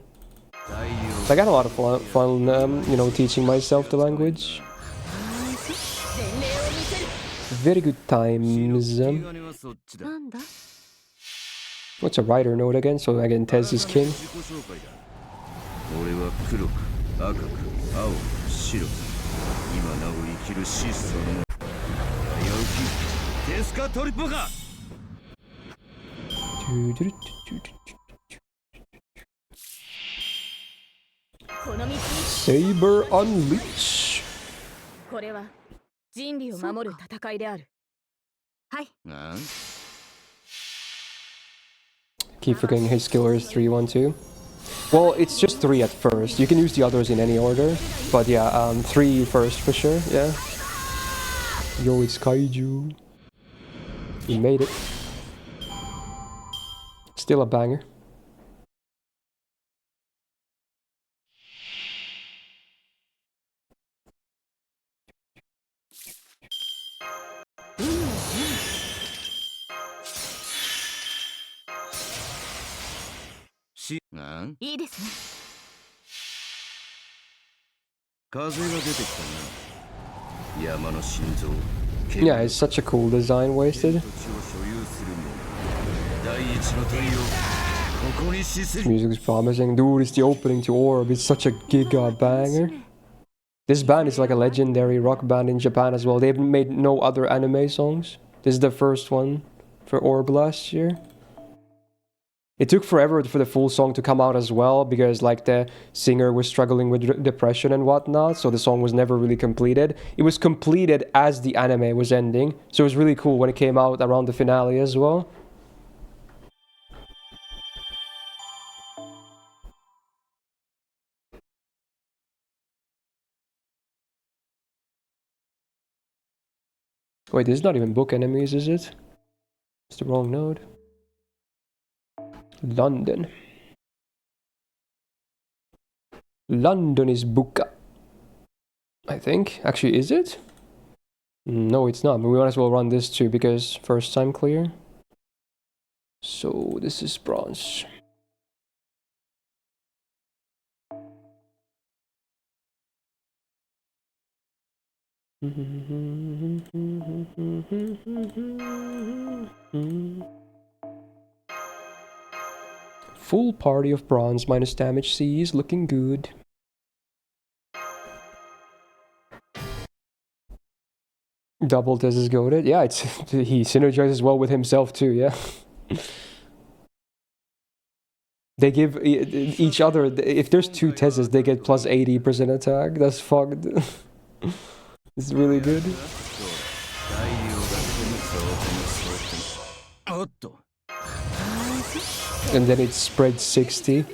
I got a lot of fun you know, teaching myself the language. Very good times. What's a writer node again? So again, Tez is king. Saber Unleash. Keep forgetting his killer is 3-1-2. Well, it's just 3 at first. You can use the others in any order. But yeah, 3 first for sure, yeah. Yo, it's Kaiju. We made it. Still a banger. Yeah, it's such a cool design, Wasted. Music is promising. Dude, it's the opening to Orb. It's such a giga banger. This band is like a legendary rock band in Japan as well. They've made no other anime songs. This is the first one for Orb last year. It took forever for the full song to come out as well, because like the singer was struggling with depression and whatnot, so the song was never really completed. It was completed as the anime was ending, so it was really cool when it came out around the finale as well. Wait, this is not even book enemies, is it? It's the wrong node. London. London is Buka. I think. Actually, is it? No, it's not. But we might as well run this too, because first time clear. So this is bronze. Full party of bronze minus damage Cs, looking good. Double Tez is goated. Yeah, it's he synergizes well with himself too, yeah. They give each other, if there's 2 Tezes, they get plus 80% attack. That's fucked. It's really good. And then it spreads 60.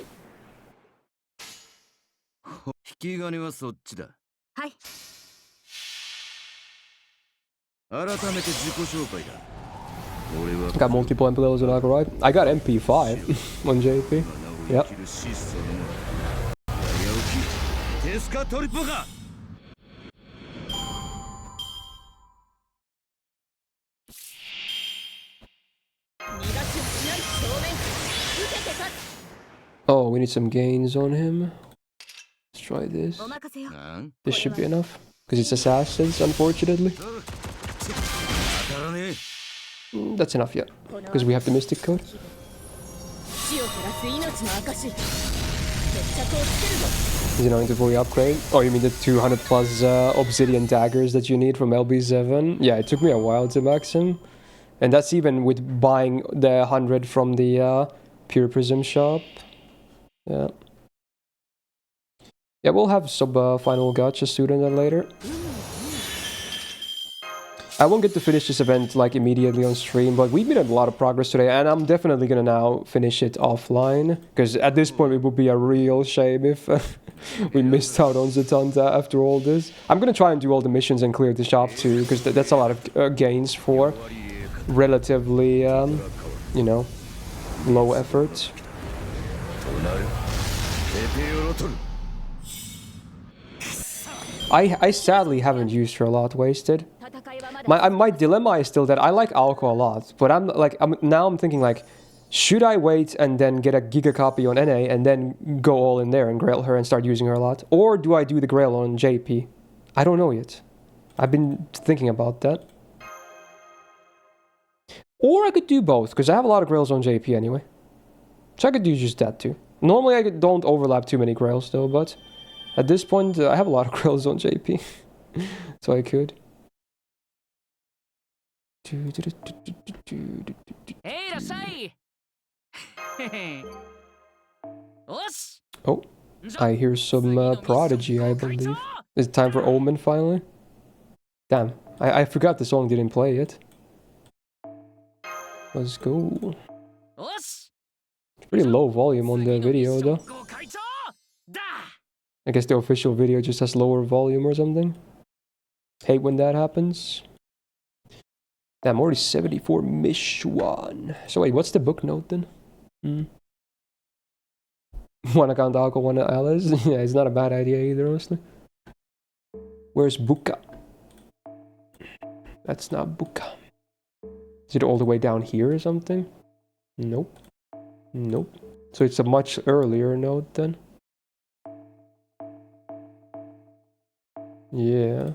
Got multiple MP levels on Algaride. I got MP5 on JP. Yep. Oh, we need some gains on him. Let's try this. お任せよ This should be enough. Because it's assassins, unfortunately. 当たらねえ That's enough, yeah. Because we have the Mystic Code. 死を減らす命の証決着をつけるぞ Is it going to fully upgrade? Oh, you mean the 200 plus obsidian daggers that you need from LB7? Yeah, it took me a while to max him. And that's even with buying the 100 from the Pure Prism shop. Yeah. Yeah, we'll have sub-final gacha sooner than later. I won't get to finish this event like immediately on stream, but we made a lot of progress today, and I'm definitely gonna now finish it offline, because at this point it would be a real shame if we missed out on Zetanta after all this. I'm gonna try and do all the missions and clear the shop too, because that's a lot of gains for relatively, you know, low effort. となるエペヨロトル I sadly haven't used her a lot, wasted. 戦いはまだ My dilemma is still that I like Alco a lot, but now I'm thinking like, should I wait and then get a Giga copy on NA and then go all in there and Grail her and start using her a lot? Or do I do the Grail on JP? I don't know yet. I've been thinking about that. Or I could do both, because I have a lot of Grails on JP anyway. So I could do just that too. Normally I don't overlap too many Grails though, but at this point I have a lot of Grails on JP. So I could. いらっしゃいへへおし Oh, I hear some Prodigy, I believe. Is it time for Omen finally? Damn, I forgot the song didn't play yet. Let's go. おし Pretty low volume on the video though. ご会長だ I guess the official video just has lower volume or something. Hate when that happens. Damn, already 74 Mishwan. So wait, what's the book note then? One account Alco, one Alice? Yeah, it's not a bad idea either, honestly. Where's Buka? That's not Buka. Is it all the way down here or something? Nope. Nope. So it's a much earlier note then. Yeah.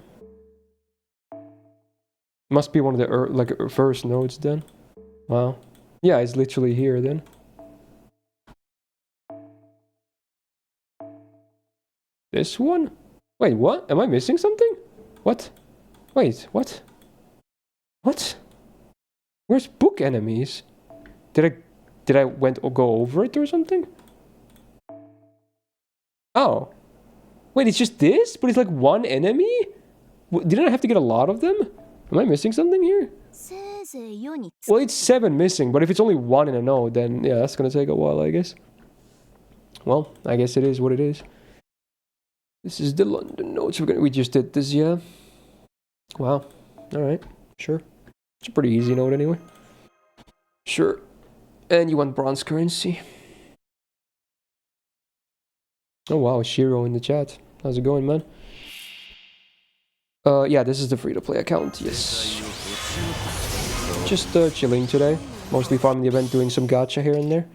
Must be one of the first nodes then. Wow. Yeah, it's literally here then. This one? Wait, what? Am I missing something? What? Wait, what? What? Where's book enemies? Did I go over it or something? Oh. Wait, it's just this? But it's like one enemy? Didn't I have to get a lot of them? Am I missing something here? せいぜい世に Well, it's 7 missing, but if it's only 1 in a node, then yeah, that's gonna take a while, I guess. Well, I guess it is what it is. This is the London nodes. We just did this, yeah. Wow. Alright, sure. It's a pretty easy node anyway. Sure. And you want bronze currency. Oh wow, Shiro in the chat. How's it going, man? Yeah, this is the free-to-play account, yes. Just chilling today. Mostly farming the event, doing some gacha here and there.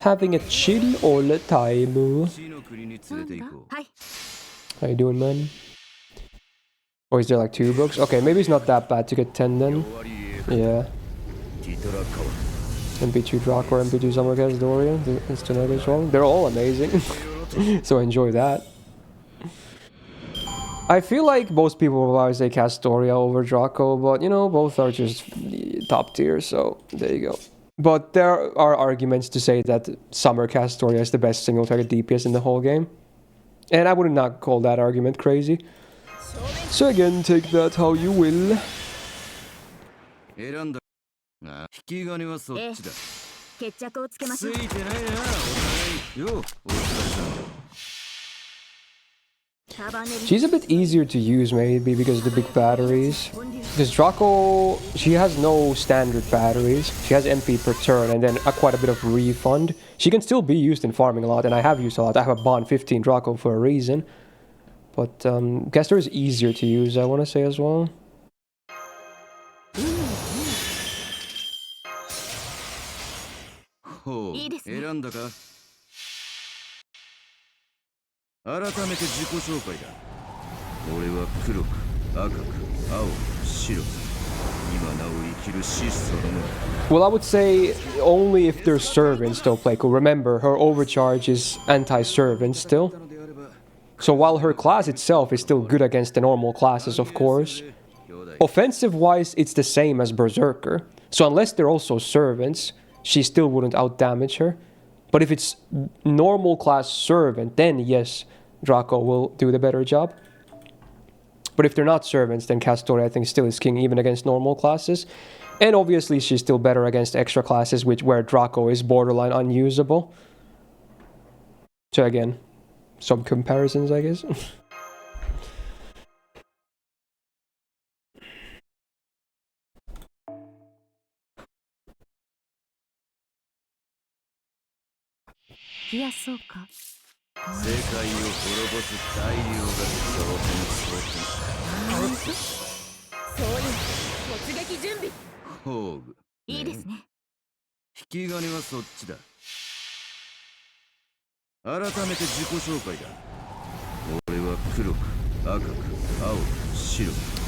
Having a chill all the time. 死の国に連れて行こう はい How you doing, man? Or is there like 2 books? Okay, maybe it's not that bad to get 10 then. 終わりへ Yeah. ティトラカワ MP2 Drakor, MP2 Summercast Dorian, Instant as well. They're all amazing. So enjoy that. I feel like most people will always say Castoria over Draco, but you know, both are just top tier, so there you go. But there are arguments to say that Summer Castoria is the best single target DPS in the whole game. And I would not call that argument crazy. So again, take that how you will. 選んだあ引き金はそっちだ決着をつけましょうついてないなお互いよお疲れさん She's a bit easier to use maybe because of the big batteries. Because Draco, she has no standard batteries. She has MP per turn and then quite a bit of refund. She can still be used in farming a lot, and I have used a lot. I have a Bond 15 Draco for a reason. But Castor is easier to use, I want to say as well. ほういいですね選んだか改めて自己紹介だ。俺は黒く赤く青白。今なお生きる死そのもの。 Well, I would say only if they're servants they'll play cool. Remember, her overcharge is anti-servant still. So while her class itself is still good against the normal classes, of course, offensive-wise, it's the same as Berserker. So unless they're also servants, she still wouldn't outdamage her. But if it's normal class servant, then yes, Draco will do the better job. But if they're not servants, then Castori I think still is king even against normal classes. And obviously she's still better against extra classes, where Draco is borderline unusable. So again, some comparisons, I guess.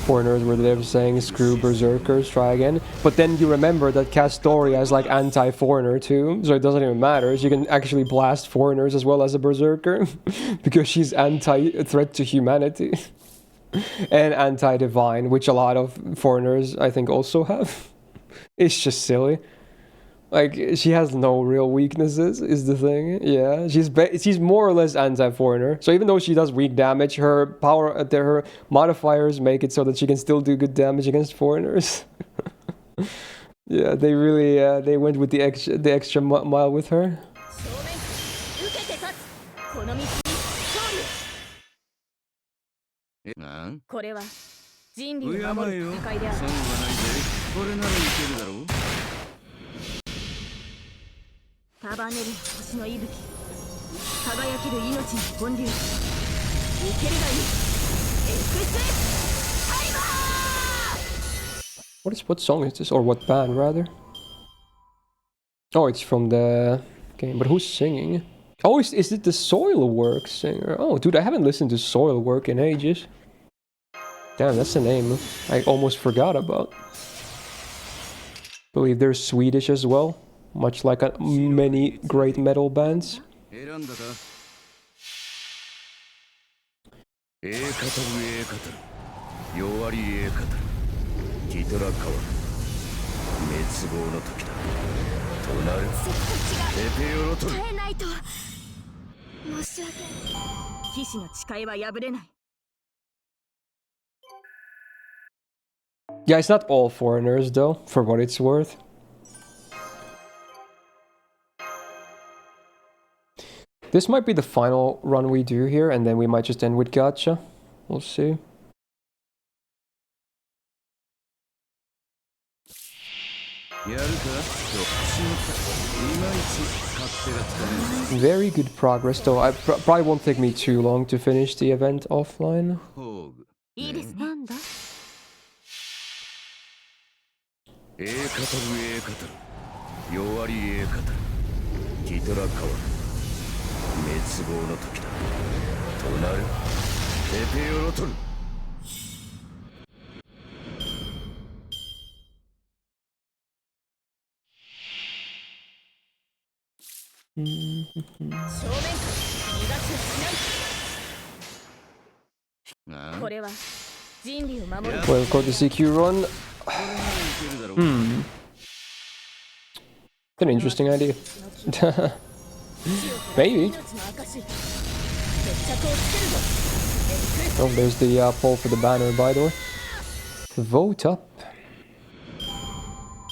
Foreigners were there saying screw berserkers, try again. But then you remember that Castoria is like anti-foreigner too, so it doesn't even matter. She can actually blast foreigners as well as a berserker because she's anti-threat to humanity and anti-divine, which a lot of foreigners I think also have. It's just silly. Like, she has no real weaknesses, is the thing. Yeah, she's more or less anti-foreigner. So even though she does weak damage, her power, her modifiers make it so that she can still do good damage against foreigners. Yeah, they really, they went with the extra mile with her. What song is this, or what band rather? Oh, it's from the game, but who's singing? Oh, is it the Soilwork singer? Oh, dude, I haven't listened to Soilwork in ages. Damn, that's the name I almost forgot about. Believe they're Swedish as well, much like many great metal bands. Yeah, it's not all foreigners though, for what it's worth. This might be the final run we do here, and then we might just end with gacha. We'll see. Very good progress though. I probably won't take me too long to finish the event offline. Well, got the CQ run. An interesting idea. Maybe. Oh, there's the poll for the banner, by the way. Vote up.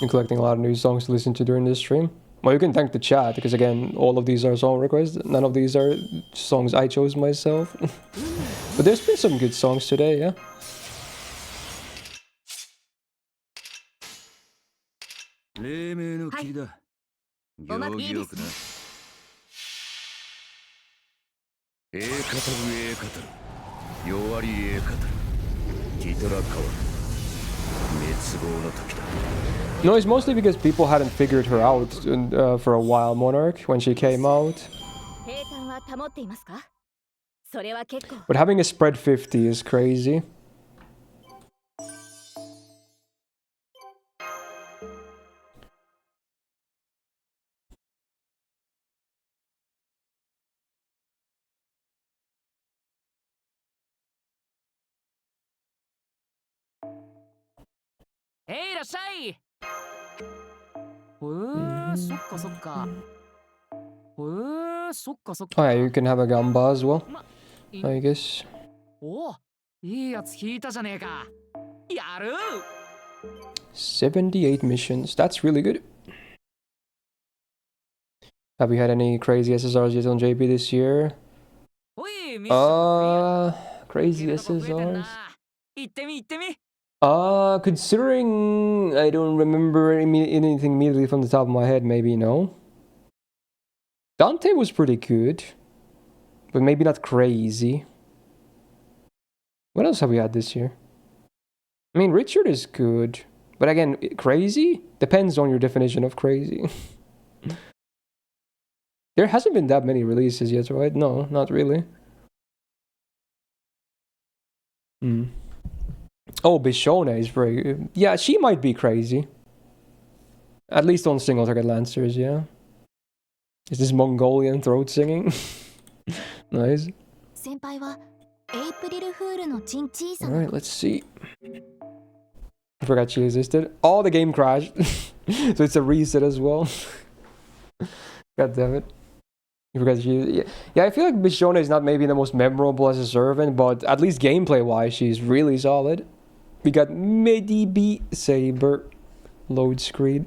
I'm collecting a lot of new songs to listen to during this stream. Well, you can thank the chat, because again, all of these are song requests. None of these are songs I chose myself. But there's been some good songs today, yeah. No, it's mostly because people hadn't figured her out for a while, Monarch, when she came out. それは結構 But having a spread 50 is crazy. Hey, いらっしゃい。そっかそっか。そっかそっ Oh か。 yeah, you can have a gamba as well, ま、い I guess. お、いいやつ引いたじゃねえか。やる。 78 missions. That's really good. Have you had any crazy SSRs yet on JP this year? おい、ミッションクリア。 Crazy いけるとこ増えてん SSRs? な。行ってみ行ってみ。 Considering I don't remember anything immediately from the top of my head, maybe no. Dante was pretty good, but maybe not crazy. What else have we had this year? I mean, Richard is good, but again, crazy? Depends on your definition of crazy. There hasn't been that many releases yet, right? No, not really. Oh, Bishona is very good. Yeah, she might be crazy. At least on single target Lancers, yeah. Is this Mongolian throat singing? Nice. 先輩はエイプリルフールのチン小さな Alright, let's see. I forgot she existed. Oh, the game crashed. So it's a reset as well. God damn it. You forgot she... Yeah, I feel like Bishona is not maybe the most memorable as a servant, but at least gameplay-wise, she's really solid. We got Medibi Saber. Load screen.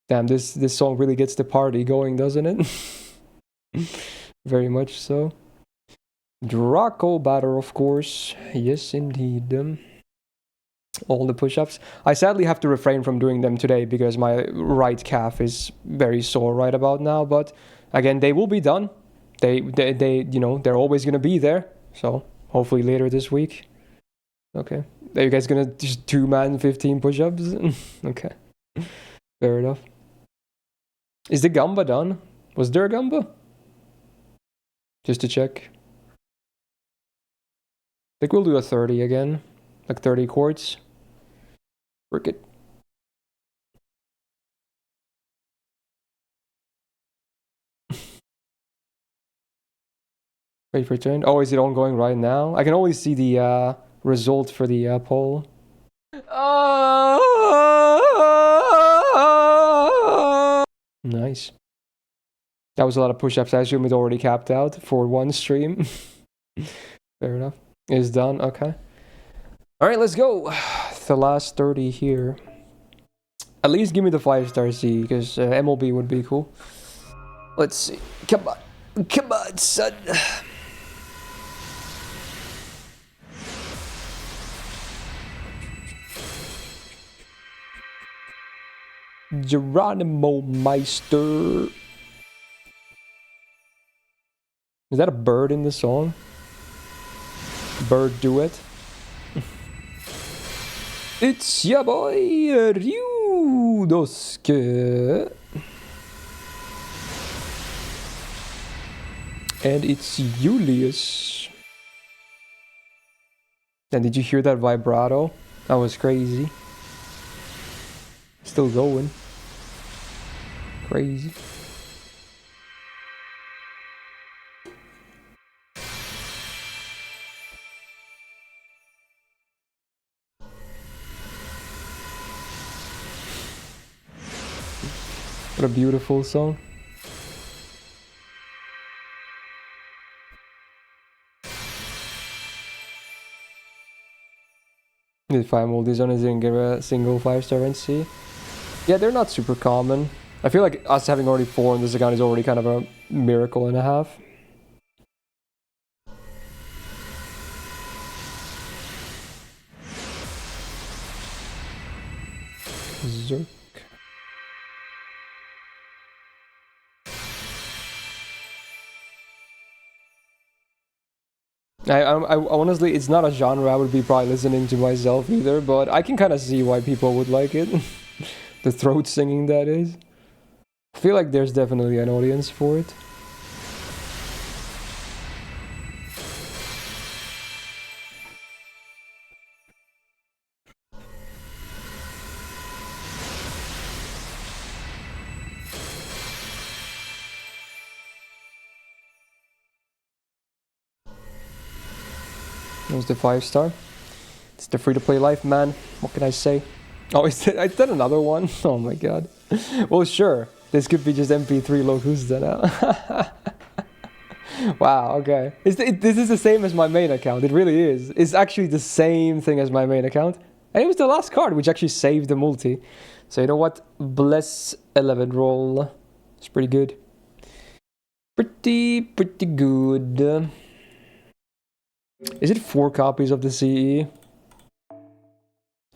Damn, this song really gets the party going, doesn't it? Very much so. Draco batter, of course. Yes, indeed. All the push-ups. I sadly have to refrain from doing them today because my right calf is very sore right about now. But again, they will be done. They you know, they're always gonna be there. So hopefully later this week. Okay. Are you guys gonna just 2-man 15 push-ups? Okay. Fair enough. Is the gamba done? Was there a gamba? Just to check. I think we'll do a 30 again. Like 30 quarts. Work it. Wait for turn. Oh, is it ongoing right now? I can only see the result for the poll. Nice. That was a lot of push-ups. I assume it already capped out for one stream. Fair enough. It's done. Okay. All right, let's go. The last 30 here. At least give me the 5-star C, because MLB would be cool. Let's see. Come on. Come on, son. Geronimo Meister. Is that a bird in the song? Bird duet? It's ya boy Ryudosuke. And it's Julius. And did you hear that vibrato? That was crazy. Still going. Crazy. What a beautiful song. Did 5 multis on it didn't get a single 5-star NC? Yeah, they're not super common. I feel like us having already 4 on this account is already kind of a miracle and a half. Zerk. I honestly, it's not a genre I would be probably listening to myself either, but I can kind of see why people would like it. The throat singing, that is. I feel like there's definitely an audience for it. There's the 5-star. It's the free-to-play life, man. What can I say? Oh, is that another one? Oh my god. Well, sure. This could be just MP3 Locusta now. Wow, okay. This is the same as my main account. It really is. It's actually the same thing as my main account. And it was the last card, which actually saved the multi. So you know what? Bless 11 roll. It's pretty good. Pretty good. Is it 4 copies of the CE?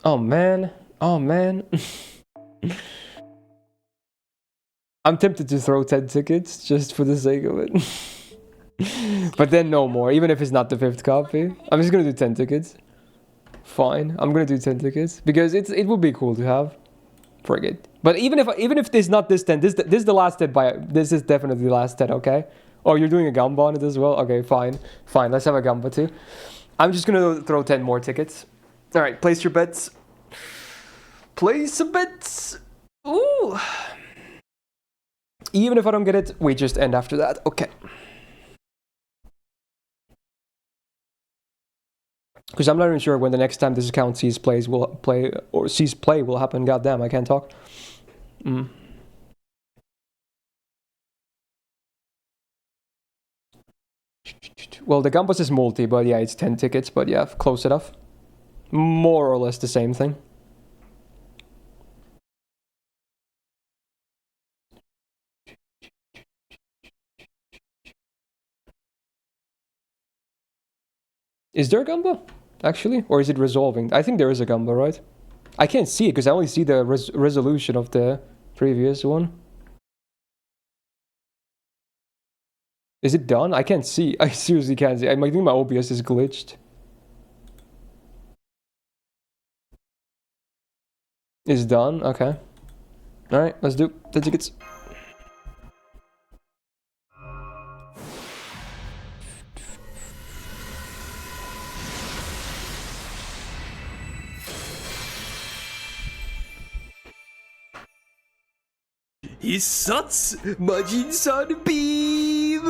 Oh man. Oh man. I'm tempted to throw 10 tickets just for the sake of it. But then no more, even if it's not the 5th copy. I'm just gonna do 10 tickets. Fine, I'm gonna do 10 tickets because it would be cool to have. Frig it. But even if there's not this 10, this is the last 10 this is definitely the last 10, okay? Oh, you're doing a Gamba on it as well? Okay, fine. Fine, let's have a Gamba too. I'm just gonna throw 10 more tickets. Alright, place your bets. Place a bets. Ooh. Even if I don't get it, we just end after that. Okay. Because I'm not even sure when the next time this account sees play will happen. Goddamn, I can't talk. Well, the Gambas is multi, but yeah, it's 10 tickets, but yeah, close enough. More or less the same thing. Is there a Gamba, actually? Or is it resolving? I think there is a Gamba, right? I can't see it because I only see the resolution of the previous one. Is it done? I can't see. I seriously can't see. I think my OBS is glitched. It's done? Okay. Alright, let's do the tickets. Hissats! Majin-san beam!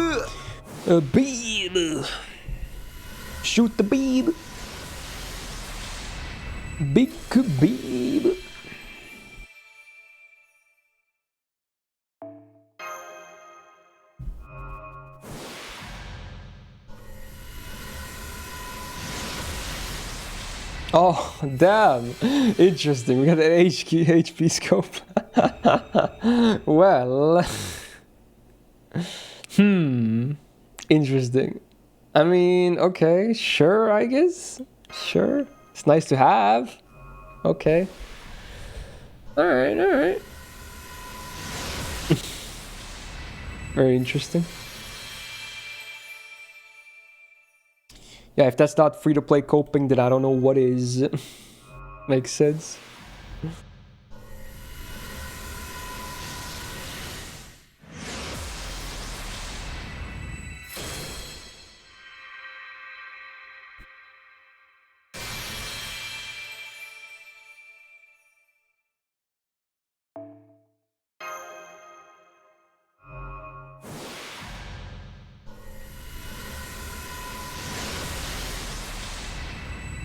A beam! Shoot the beam! Big beam! Oh, damn! Interesting, we got an HP scope. Well... Interesting. I mean, okay, sure, I guess. Sure. It's nice to have. Okay. Alright, alright. Very interesting. Yeah, if that's not free-to-play coping, then I don't know what is. Makes sense.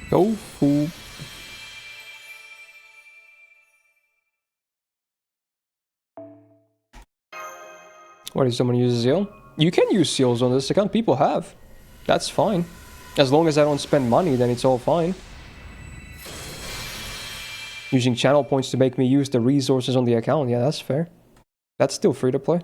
Go fool. What if someone uses seal? You can use seals on this account, people have. That's fine. As long as I don't spend money, then it's all fine. Using channel points to make me use the resources on the account, yeah, that's fair. That's still free to play.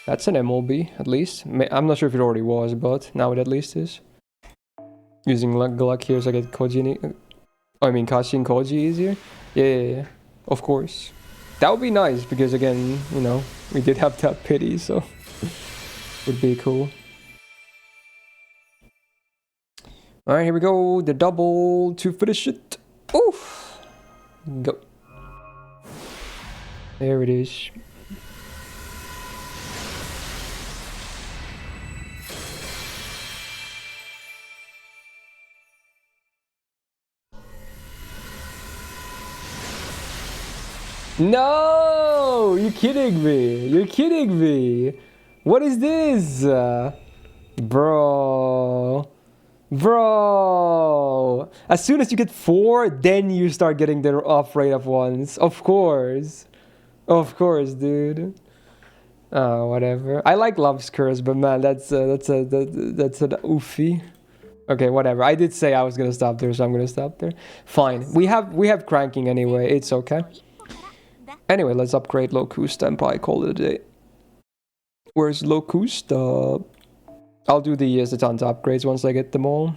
That's an MLB, at least. I'm not sure if it already was, but now it at least is. Using luck here so I get Koji... I mean, Kashi and Koji easier? Yeah, of course. That would be nice, because again, you know, we did have that pity, so... Would be cool. Alright, here we go. The double to finish it. Oof! Go. There it is. No! You're kidding me. You're kidding me. What is this? Bro. Bro. As soon as you get 4, then you start getting the off rate of ones. Of course. Of course, dude. Oh, whatever. I like Love's Curse, but man, that's an oofy. Okay, whatever. I did say I was gonna stop there, so I'm gonna stop there. Fine. We have cranking anyway. It's okay. Anyway, let's upgrade Locusta and probably call it a day. Where's Locusta? I'll do the Zatanna upgrades once I get them all.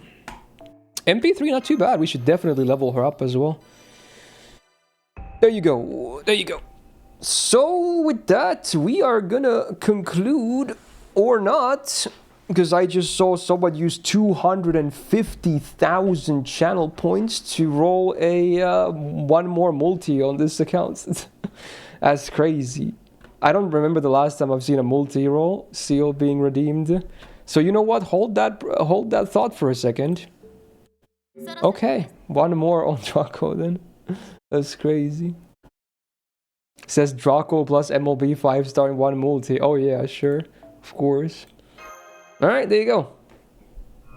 MP3, not too bad. We should definitely level her up as well. There you go. There you go. So with that, we are gonna conclude, or not, because I just saw someone use 250,000 channel points to roll a one more multi on this account. That's crazy. I don't remember the last time I've seen a multi-roll seal being redeemed. So you know what? Hold that thought for a second. Okay, one more on Draco then. That's crazy. Says Draco plus MLB 5-star in one multi. Oh yeah, sure. Of course. Alright, there you go.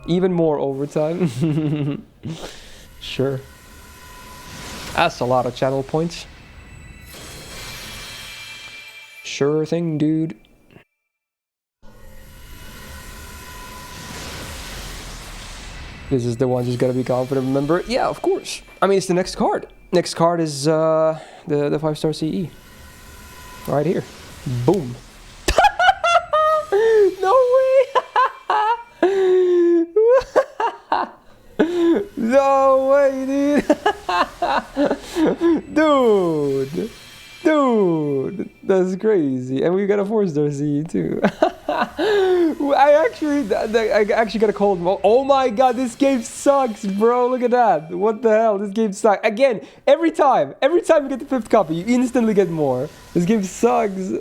Even more overtime. Sure. That's a lot of channel points. Sure thing, dude. This is the one just gotta be confident. Remember? Yeah, of course. I mean, it's the next card. Next card is the 5-star CE. Right here. Boom. No way! No way, dude! Dude! That's crazy. And we got a 4-star CE too. I actually got a cold. Oh my god, this game sucks, bro. Look at that. What the hell? This game sucks. Again, every time you get the 5th copy, you instantly get more. This game sucks.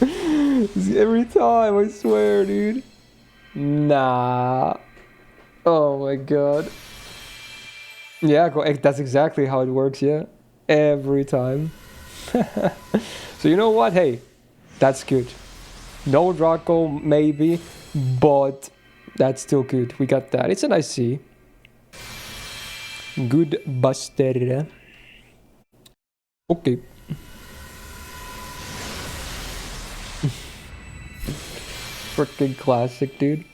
Every time, I swear, dude. Nah. Oh my god. Yeah, that's exactly how it works, yeah. Every time. So you know what? Hey, that's good. No Draco, maybe, but that's still good. We got that. It's a nice C. Good buster. Okay. Freaking classic, dude.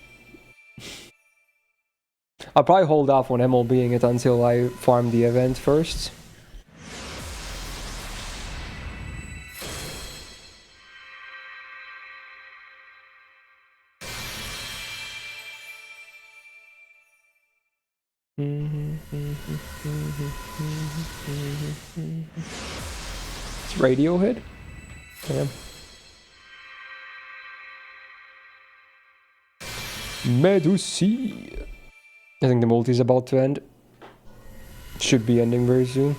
I'll probably hold off on MLBing it until I farm the event first. It's Radiohead? Damn. Medusi. I think the multi is about to end. Should be ending very soon.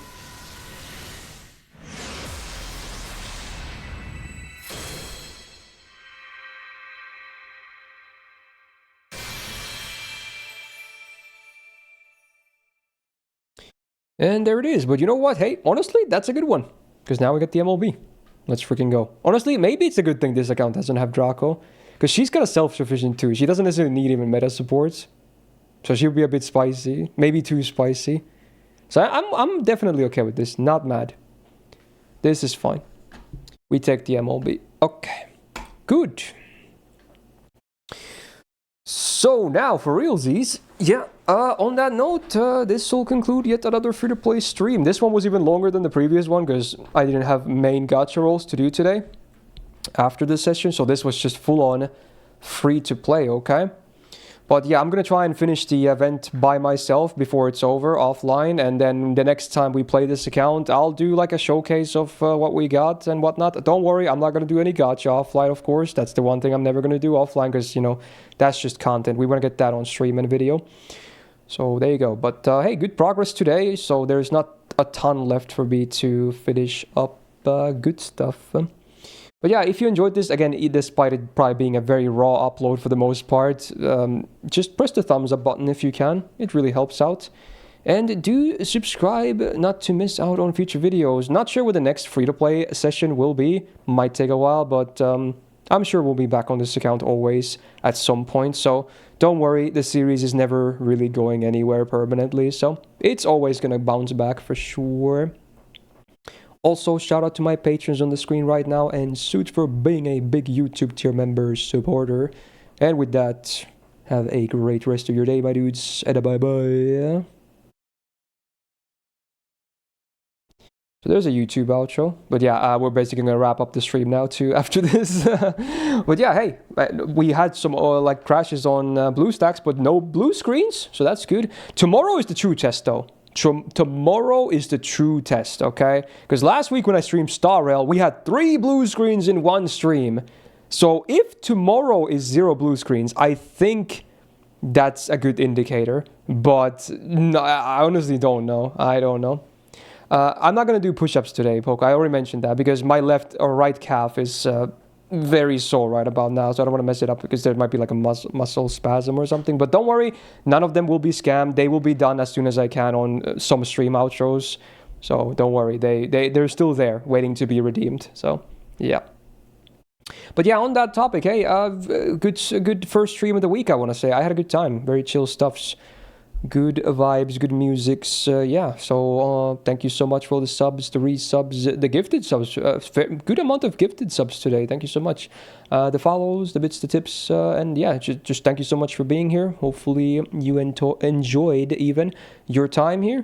And there it is. But you know what? Hey, honestly, that's a good one. Because now we get the MLB. Let's freaking go. Honestly, maybe it's a good thing this account doesn't have Draco. Because she's kind of self-sufficient too. She doesn't necessarily need even meta supports. So she'll be a bit spicy. Maybe too spicy. So I'm definitely okay with this. Not mad. This is fine. We take the MLB. Okay. Good. So now for realsies. Yeah. On that note, this will conclude yet another free-to-play stream. This one was even longer than the previous one because I didn't have main gacha rolls to do today after this session. So this was just full-on free-to-play, okay? But yeah, I'm gonna try and finish the event by myself before it's over offline, and then the next time we play this account, I'll do like a showcase of what we got and whatnot. Don't worry, I'm not gonna do any gacha offline, of course. That's the one thing I'm never gonna do offline, because, you know, that's just content. We want to get that on stream and video. So there you go. But hey, good progress today. So there's not a ton left for me to finish up good stuff. But yeah, if you enjoyed this, again, despite it probably being a very raw upload for the most part, just press the thumbs up button if you can. It really helps out. And do subscribe not to miss out on future videos. Not sure what the next free-to-play session will be. Might take a while, but I'm sure we'll be back on this account always at some point. So don't worry, the series is never really going anywhere permanently. So it's always going to bounce back for sure. Also, shout out to my patrons on the screen right now, and Suit for being a big YouTube tier member supporter. And with that, have a great rest of your day, my dudes, and bye-bye. So there's a YouTube outro. But yeah, we're basically going to wrap up the stream now too after this. But yeah, hey, we had some like crashes on BlueStacks, but no blue screens, so that's good. Tomorrow is the true test though. Tomorrow is the true test, okay? Because last week when I streamed Star Rail, we had 3 blue screens in one stream. So if tomorrow is 0 blue screens, I think that's a good indicator. But no, I honestly don't know. I don't know. I'm not going to do push-ups today, Poke. I already mentioned that because my left or right calf is very sore right about now, so I don't want to mess it up because there might be like a muscle spasm or something. But don't worry, none of them will be scammed. They will be done as soon as I can on some stream outros. So don't worry, they're still there waiting to be redeemed. So yeah. But yeah, on that topic, hey, good first stream of the week, I want to say. I had a good time. Very chill stuffs. Good vibes, good musics, yeah. So thank you so much for all the subs, the resubs, the gifted subs. Good amount of gifted subs today. Thank you so much. The follows, the bits, the tips, and yeah, just thank you so much for being here. Hopefully you enjoyed even your time here.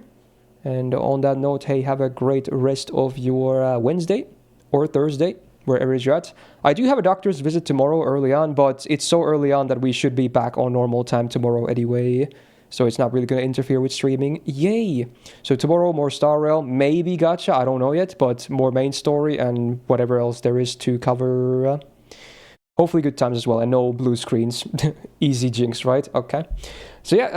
And on that note, hey, have a great rest of your Wednesday or Thursday, wherever you're at. I do have a doctor's visit tomorrow early on, but it's so early on that we should be back on normal time tomorrow anyway. So it's not really going to interfere with streaming. Yay! So tomorrow, more Star Rail, maybe gacha, I don't know yet, but more main story and whatever else there is to cover. Hopefully good times as well, and no blue screens. Easy jinx, right? Okay. So yeah,